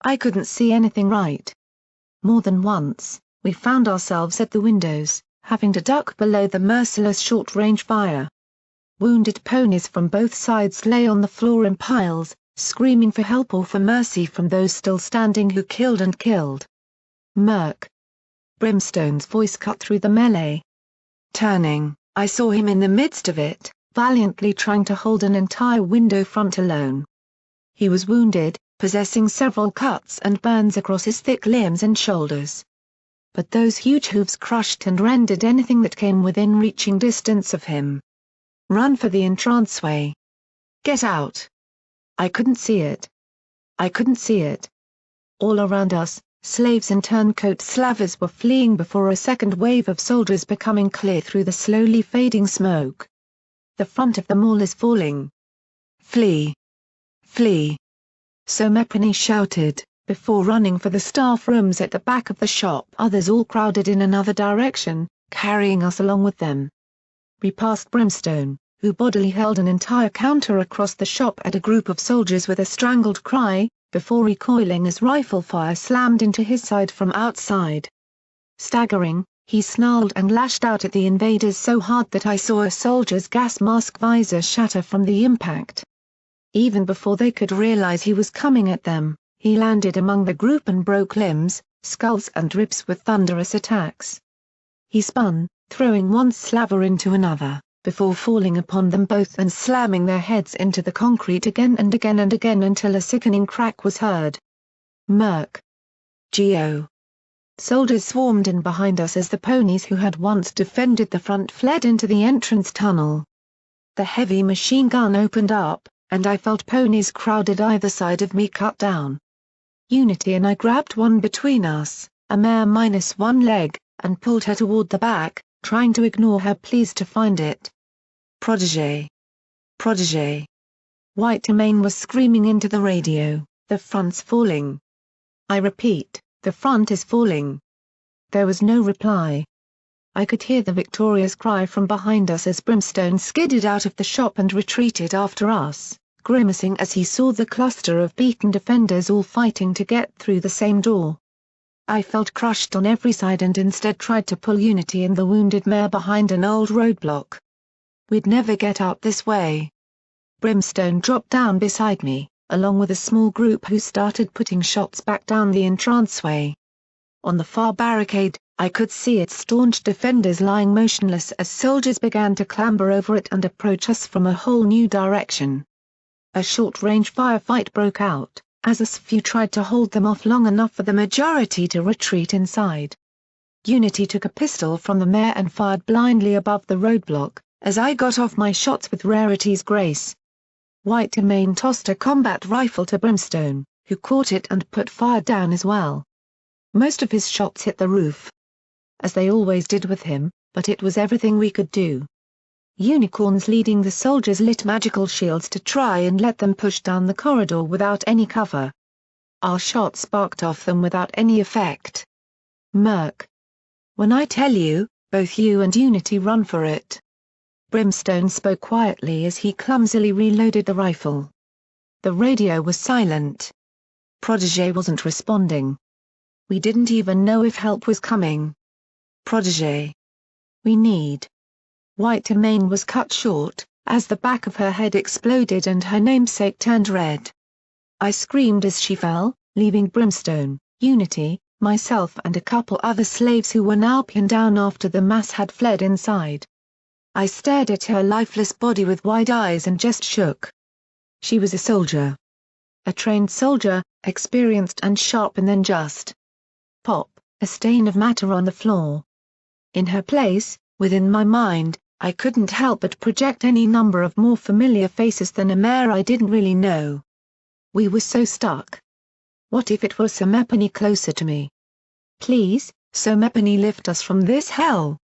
I couldn't see anything right. More than once, we found ourselves at the windows, having to duck below the merciless short-range fire. Wounded ponies from both sides lay on the floor in piles, screaming for help or for mercy from those still standing who killed and killed. Murk. Brimstone's voice cut through the melee. Turning, I saw him in the midst of it, valiantly trying to hold an entire window front alone. He was wounded, possessing several cuts and burns across his thick limbs and shoulders. But those huge hooves crushed and rendered anything that came within reaching distance of him. Run for the entranceway. Get out. I couldn't see it. I couldn't see it. All around us, slaves and turncoat slavers were fleeing before a second wave of soldiers becoming clear through the slowly fading smoke. The front of the mall is falling. Flee! Flee! So Mepany shouted, before running for the staff rooms at the back of the shop. Others all crowded in another direction, carrying us along with them. We passed Brimstone, who bodily held an entire counter across the shop at a group of soldiers with a strangled cry, before recoiling as rifle fire slammed into his side from outside. Staggering, he snarled and lashed out at the invaders so hard that I saw a soldier's gas mask visor shatter from the impact. Even before they could realize he was coming at them, he landed among the group and broke limbs, skulls and ribs with thunderous attacks. He spun, throwing one slaver into another, before falling upon them both and slamming their heads into the concrete again and again and again until a sickening crack was heard. Murk. Geo. Soldiers swarmed in behind us as the ponies who had once defended the front fled into the entrance tunnel. The heavy machine gun opened up, and I felt ponies crowded either side of me cut down. Unity and I grabbed one between us, a mare minus one leg, and pulled her toward the back, trying to ignore her pleas to find it. Protégé! Protégé! Whitemane was screaming into the radio, the front's falling. I repeat, the front is falling. There was no reply. I could hear the victorious cry from behind us as Brimstone skidded out of the shop and retreated after us, grimacing as he saw the cluster of beaten defenders all fighting to get through the same door. I felt crushed on every side and instead tried to pull Unity and the wounded mare behind an old roadblock. We'd never get out this way. Brimstone dropped down beside me, along with a small group who started putting shots back down the entranceway. On the far barricade, I could see its staunch defenders lying motionless as soldiers began to clamber over it and approach us from a whole new direction. A short-range firefight broke out, as a few tried to hold them off long enough for the majority to retreat inside. Unity took a pistol from the mare and fired blindly above the roadblock, as I got off my shots with Rarity's grace. Whitemane tossed a combat rifle to Brimstone, who caught it and put fire down as well. Most of his shots hit the roof. As they always did with him, but it was everything we could do. Unicorns leading the soldiers lit magical shields to try and let them push down the corridor without any cover. Our shots sparked off them without any effect. Murk. When I tell you, both you and Unity run for it. Brimstone spoke quietly as he clumsily reloaded the rifle. The radio was silent. Protégé wasn't responding. We didn't even know if help was coming. Protégé. We need. White Emaine was cut short, as the back of her head exploded and her namesake turned red. I screamed as she fell, leaving Brimstone, Unity, myself and a couple other slaves who were now pinned down after the mass had fled inside. I stared at her lifeless body with wide eyes and just shook. She was a soldier. A trained soldier, experienced and sharp, and then just pop, a stain of matter on the floor. In her place, within my mind, I couldn't help but project any number of more familiar faces than a mare I didn't really know. We were so stuck. What if it was Somepony closer to me? Please, Somepony, lift us from this hell.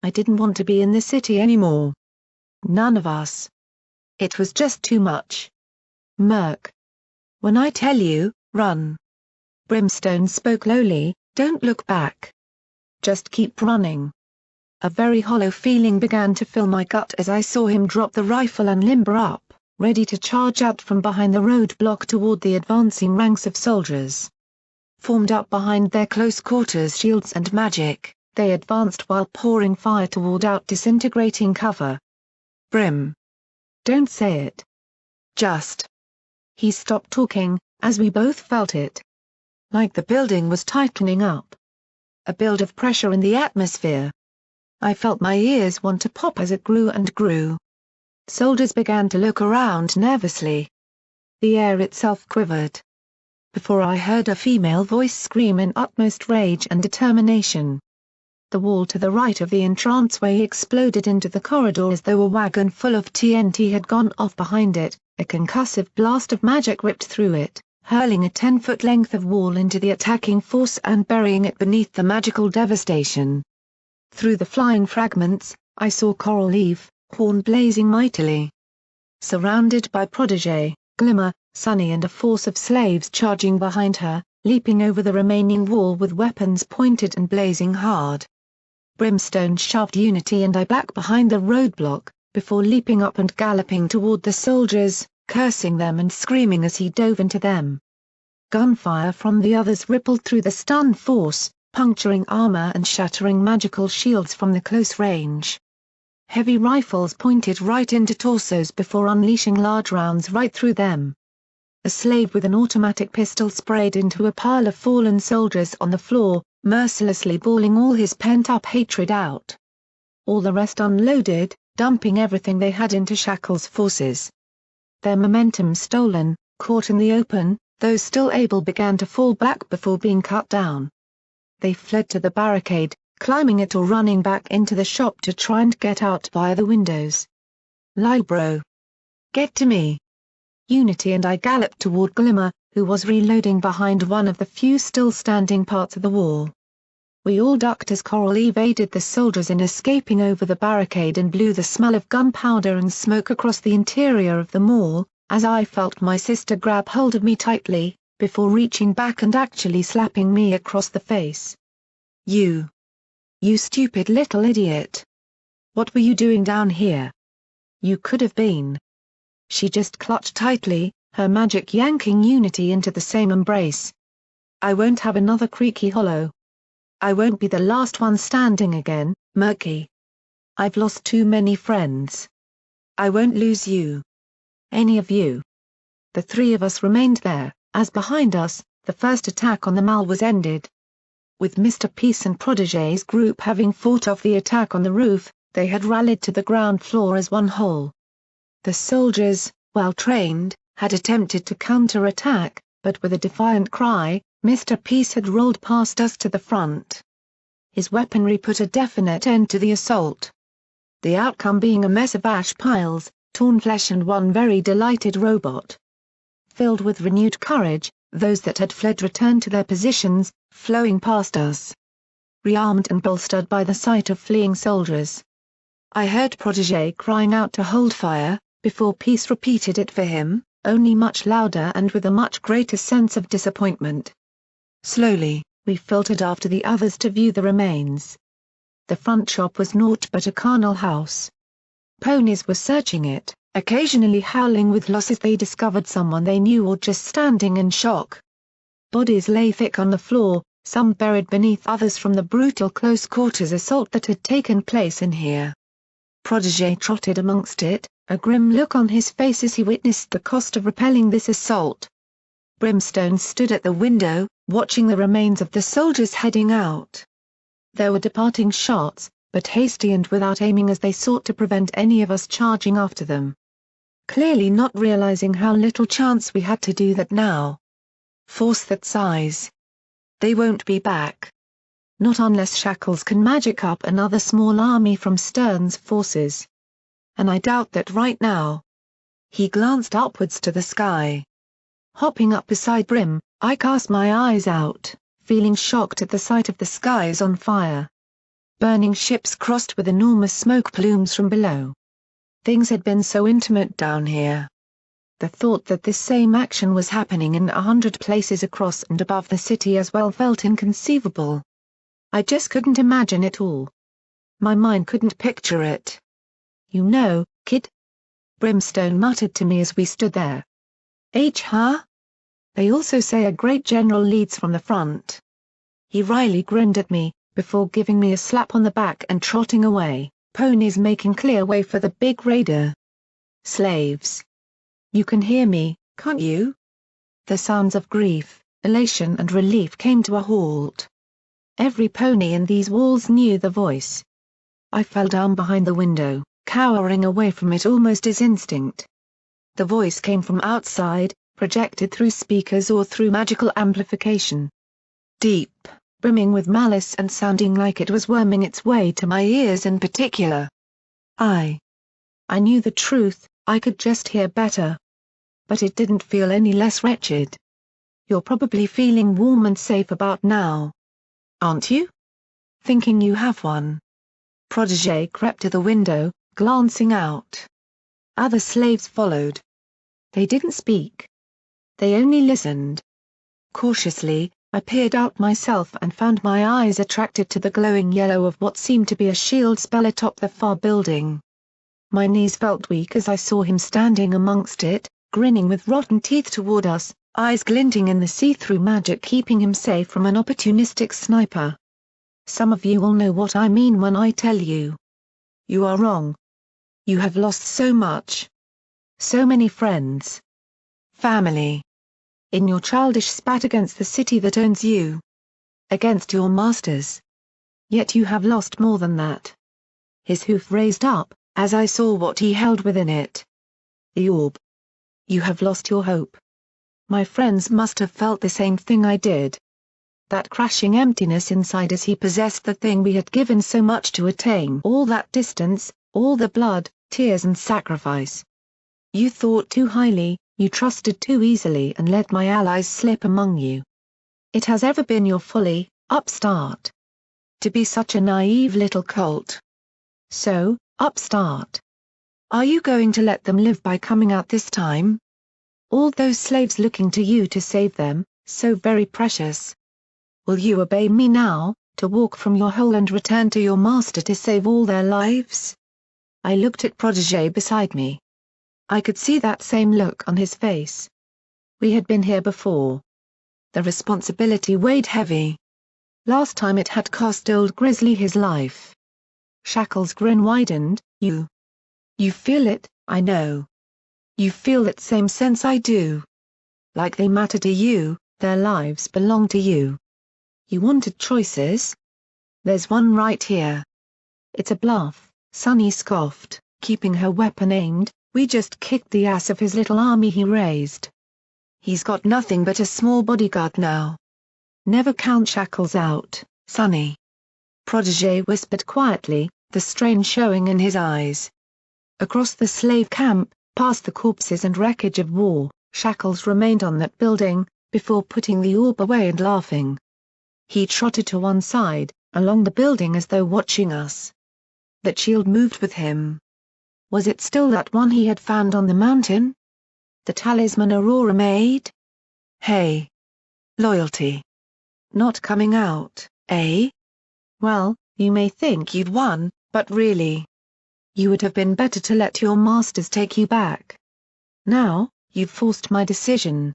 I didn't want to be in the city anymore. None of us. It was just too much. Murk. When I tell you, run. Brimstone spoke lowly, don't look back. Just keep running. A very hollow feeling began to fill my gut as I saw him drop the rifle and limber up, ready to charge out from behind the roadblock toward the advancing ranks of soldiers. Formed up behind their close-quarters shields and magic, they advanced while pouring fire toward out disintegrating cover. Brim. Don't say it. Just. He stopped talking, as we both felt it. Like the building was tightening up. A build of pressure in the atmosphere. I felt my ears want to pop as it grew and grew. Soldiers began to look around nervously. The air itself quivered. Before I heard a female voice scream in utmost rage and determination. The wall to the right of the entranceway exploded into the corridor as though a wagon full of TNT had gone off behind it. A concussive blast of magic ripped through it, hurling a 10-foot length of wall into the attacking force and burying it beneath the magical devastation. Through the flying fragments, I saw Coral Eve, horn blazing mightily. Surrounded by Protégé, Glimmer, Sunny and a force of slaves charging behind her, leaping over the remaining wall with weapons pointed and blazing hard. Brimstone shoved Unity and I back behind the roadblock, before leaping up and galloping toward the soldiers, cursing them and screaming as he dove into them. Gunfire from the others rippled through the stunned force, puncturing armor and shattering magical shields from the close range. Heavy rifles pointed right into torsos before unleashing large rounds right through them. A slave with an automatic pistol sprayed into a pile of fallen soldiers on the floor, mercilessly bawling all his pent-up hatred out. All the rest unloaded, dumping everything they had into Shackles' forces. Their momentum stolen, caught in the open, those still able began to fall back before being cut down. They fled to the barricade, climbing it or running back into the shop to try and get out via the windows. Libro. Get to me. Unity and I galloped toward Glimmer, who was reloading behind one of the few still standing parts of the wall. We all ducked as Coral Eve aided the soldiers in escaping over the barricade and blew the smell of gunpowder and smoke across the interior of the mall, as I felt my sister grab hold of me tightly, before reaching back and actually slapping me across the face. You stupid little idiot. What were you doing down here? You could have been. She just clutched tightly, her magic yanking Unity into the same embrace. I won't have another creaky hollow. I won't be the last one standing again, Murky. I've lost too many friends. I won't lose you. Any of you. The three of us remained there, as behind us, the first attack on the mall was ended. With Mr. Peace and Protégé's group having fought off the attack on the roof, they had rallied to the ground floor as one whole. The soldiers, well trained, had attempted to counter-attack, but with a defiant cry, Mr. Peace had rolled past us to the front. His weaponry put a definite end to the assault. The outcome being a mess of ash piles, torn flesh and one very delighted robot. Filled with renewed courage, those that had fled returned to their positions, flowing past us. Rearmed and bolstered by the sight of fleeing soldiers. I heard Protégé crying out to hold fire, before Peace repeated it for him, only much louder and with a much greater sense of disappointment. Slowly, we filtered after the others to view the remains. The front shop was naught but a charnel house. Ponies were searching it, occasionally howling with loss as they discovered someone they knew or just standing in shock. Bodies lay thick on the floor, some buried beneath others from the brutal close-quarters assault that had taken place in here. Protégé trotted amongst it, a grim look on his face as he witnessed the cost of repelling this assault. Brimstone stood at the window, watching the remains of the soldiers heading out. There were departing shots, but hasty and without aiming as they sought to prevent any of us charging after them. Clearly not realizing how little chance we had to do that now. Force that size. They won't be back. Not unless Shackles can magic up another small army from Stern's forces. And I doubt that right now. He glanced upwards to the sky. Hopping up beside Brim, I cast my eyes out, feeling shocked at the sight of the skies on fire. Burning ships crossed with enormous smoke plumes from below. Things had been so intimate down here. The thought that this same action was happening in 100 places across and above the city as well felt inconceivable. I just couldn't imagine it all. My mind couldn't picture it. You know, kid? Brimstone muttered to me as we stood there. Huh? They also say a great general leads from the front. He wryly grinned at me, before giving me a slap on the back and trotting away, ponies making clear way for the big raider. Slaves. You can hear me, can't you? The sounds of grief, elation and relief came to a halt. Every pony in these walls knew the voice. I fell down behind the window, cowering away from it almost as instinct. The voice came from outside, projected through speakers or through magical amplification. Deep, brimming with malice and sounding like it was worming its way to my ears in particular. I knew the truth, I could just hear better. But it didn't feel any less wretched. You're probably feeling warm and safe about now. Aren't you? Thinking you have one. Protégé crept to the window, glancing out. Other slaves followed. They didn't speak. They only listened. Cautiously, I peered out myself and found my eyes attracted to the glowing yellow of what seemed to be a shield spell atop the far building. My knees felt weak as I saw him standing amongst it, grinning with rotten teeth toward us, eyes glinting in the see-through magic keeping him safe from an opportunistic sniper. Some of you will know what I mean when I tell you. You are wrong. You have lost so much. So many friends. Family. In your childish spat against the city that owns you. Against your masters. Yet you have lost more than that. His hoof raised up, as I saw what he held within it. The orb. You have lost your hope. My friends must have felt the same thing I did. That crashing emptiness inside as he possessed the thing we had given so much to attain. All that distance, all the blood, tears and sacrifice. You thought too highly, you trusted too easily and let my allies slip among you. It has ever been your folly, upstart. To be such a naive little colt. So, upstart. Are you going to let them live by coming out this time? All those slaves looking to you to save them, so very precious. Will you obey me now, to walk from your hole and return to your master to save all their lives? I looked at Protégé beside me. I could see that same look on his face. We had been here before. The responsibility weighed heavy. Last time it had cost old Grizzly his life. Shackles' grin widened. You feel it, I know. You feel that same sense I do. Like they matter to you, their lives belong to you. You wanted choices? There's one right here. It's a bluff, Sunny scoffed, keeping her weapon aimed. We just kicked the ass of his little army he raised. He's got nothing but a small bodyguard now. Never count Shackles out, Sunny. Protégé whispered quietly, the strain showing in his eyes. Across the slave camp, past the corpses and wreckage of war, Shackles remained on that building, before putting the orb away and laughing. He trotted to one side, along the building as though watching us. That shield moved with him. Was it still that one he had found on the mountain? The talisman Aurora made? Hey! Loyalty. Not coming out, eh? Well, you may think you'd won, but really. You would have been better to let your masters take you back. Now, you've forced my decision.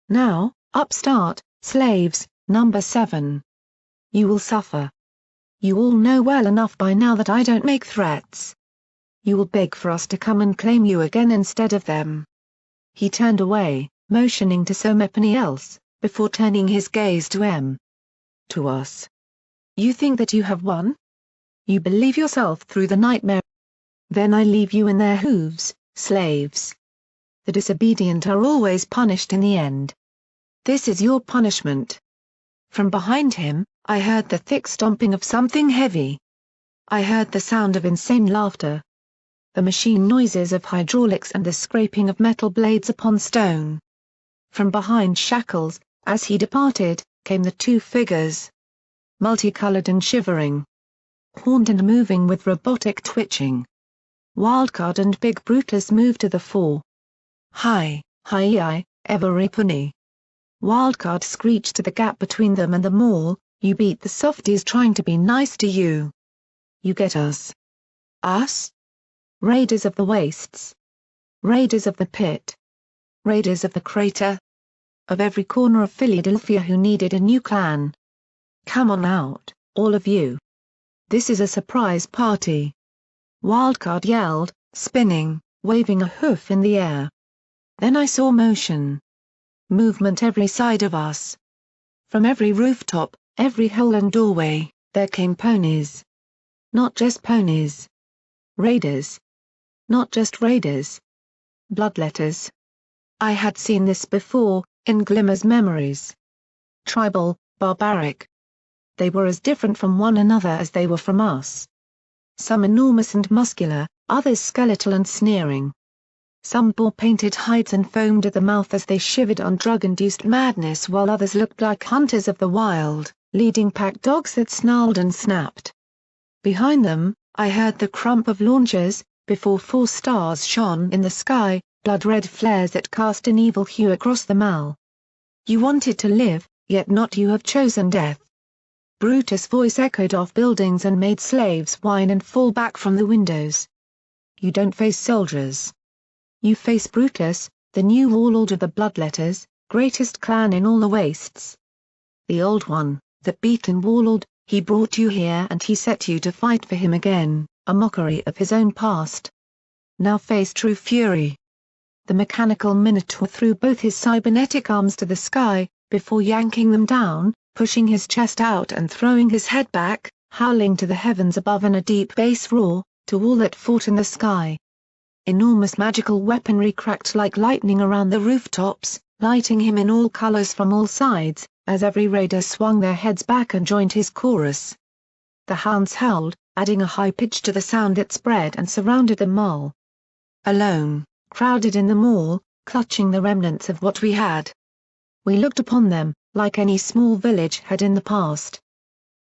Now, upstart, slaves, Number 7. You will suffer. You all know well enough by now that I don't make threats. You will beg for us to come and claim you again instead of them. He turned away, motioning to somebody else, before turning his gaze to M. To us. You think that you have won? You believe yourself through the nightmare. Then I leave you in their hooves, slaves. The disobedient are always punished in the end. This is your punishment. From behind him, I heard the thick stomping of something heavy. I heard the sound of insane laughter. The machine noises of hydraulics and the scraping of metal blades upon stone. From behind Shackles, as he departed, came the two figures. Multicolored and shivering. Horned and moving with robotic twitching. Wildcard and Big Brutus moved to the fore. Hi, every pony. Wildcard screeched to the gap between them and the mall, you beat the softies trying to be nice to you. You get us. Us? Raiders of the wastes. Raiders of the pit. Raiders of the crater. Of every corner of Fillydelphia who needed a new clan. Come on out, all of you. This is a surprise party. Wildcard yelled, spinning, waving a hoof in the air. Then I saw motion. Movement every side of us. From every rooftop, every hole and doorway, there came ponies. Not just ponies. Raiders. Not just raiders. Bloodletters. I had seen this before, in Glimmer's memories. Tribal, barbaric. They were as different from one another as they were from us. Some enormous and muscular, others skeletal and sneering. Some bore painted hides and foamed at the mouth as they shivered on drug-induced madness, while others looked like hunters of the wild, leading pack dogs that snarled and snapped. Behind them, I heard the crump of launchers, before 4 stars shone in the sky, blood-red flares that cast an evil hue across the mall. You wanted to live, yet not you have chosen death. Brutus' voice echoed off buildings and made slaves whine and fall back from the windows. You don't face soldiers. You face Brutus, the new warlord of the Bloodletters, greatest clan in all the wastes. The old one, the beaten warlord, he brought you here and he set you to fight for him again, a mockery of his own past. Now face true fury. The mechanical Minotaur threw both his cybernetic arms to the sky, before yanking them down, pushing his chest out and throwing his head back, howling to the heavens above in a deep bass roar, to all that fought in the sky. Enormous magical weaponry cracked like lightning around the rooftops, lighting him in all colors from all sides, as every raider swung their heads back and joined his chorus. The hounds howled, adding a high pitch to the sound that spread and surrounded the mall. Alone, crowded in the mall, clutching the remnants of what we had. We looked upon them, like any small village had in the past.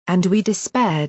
And we despaired.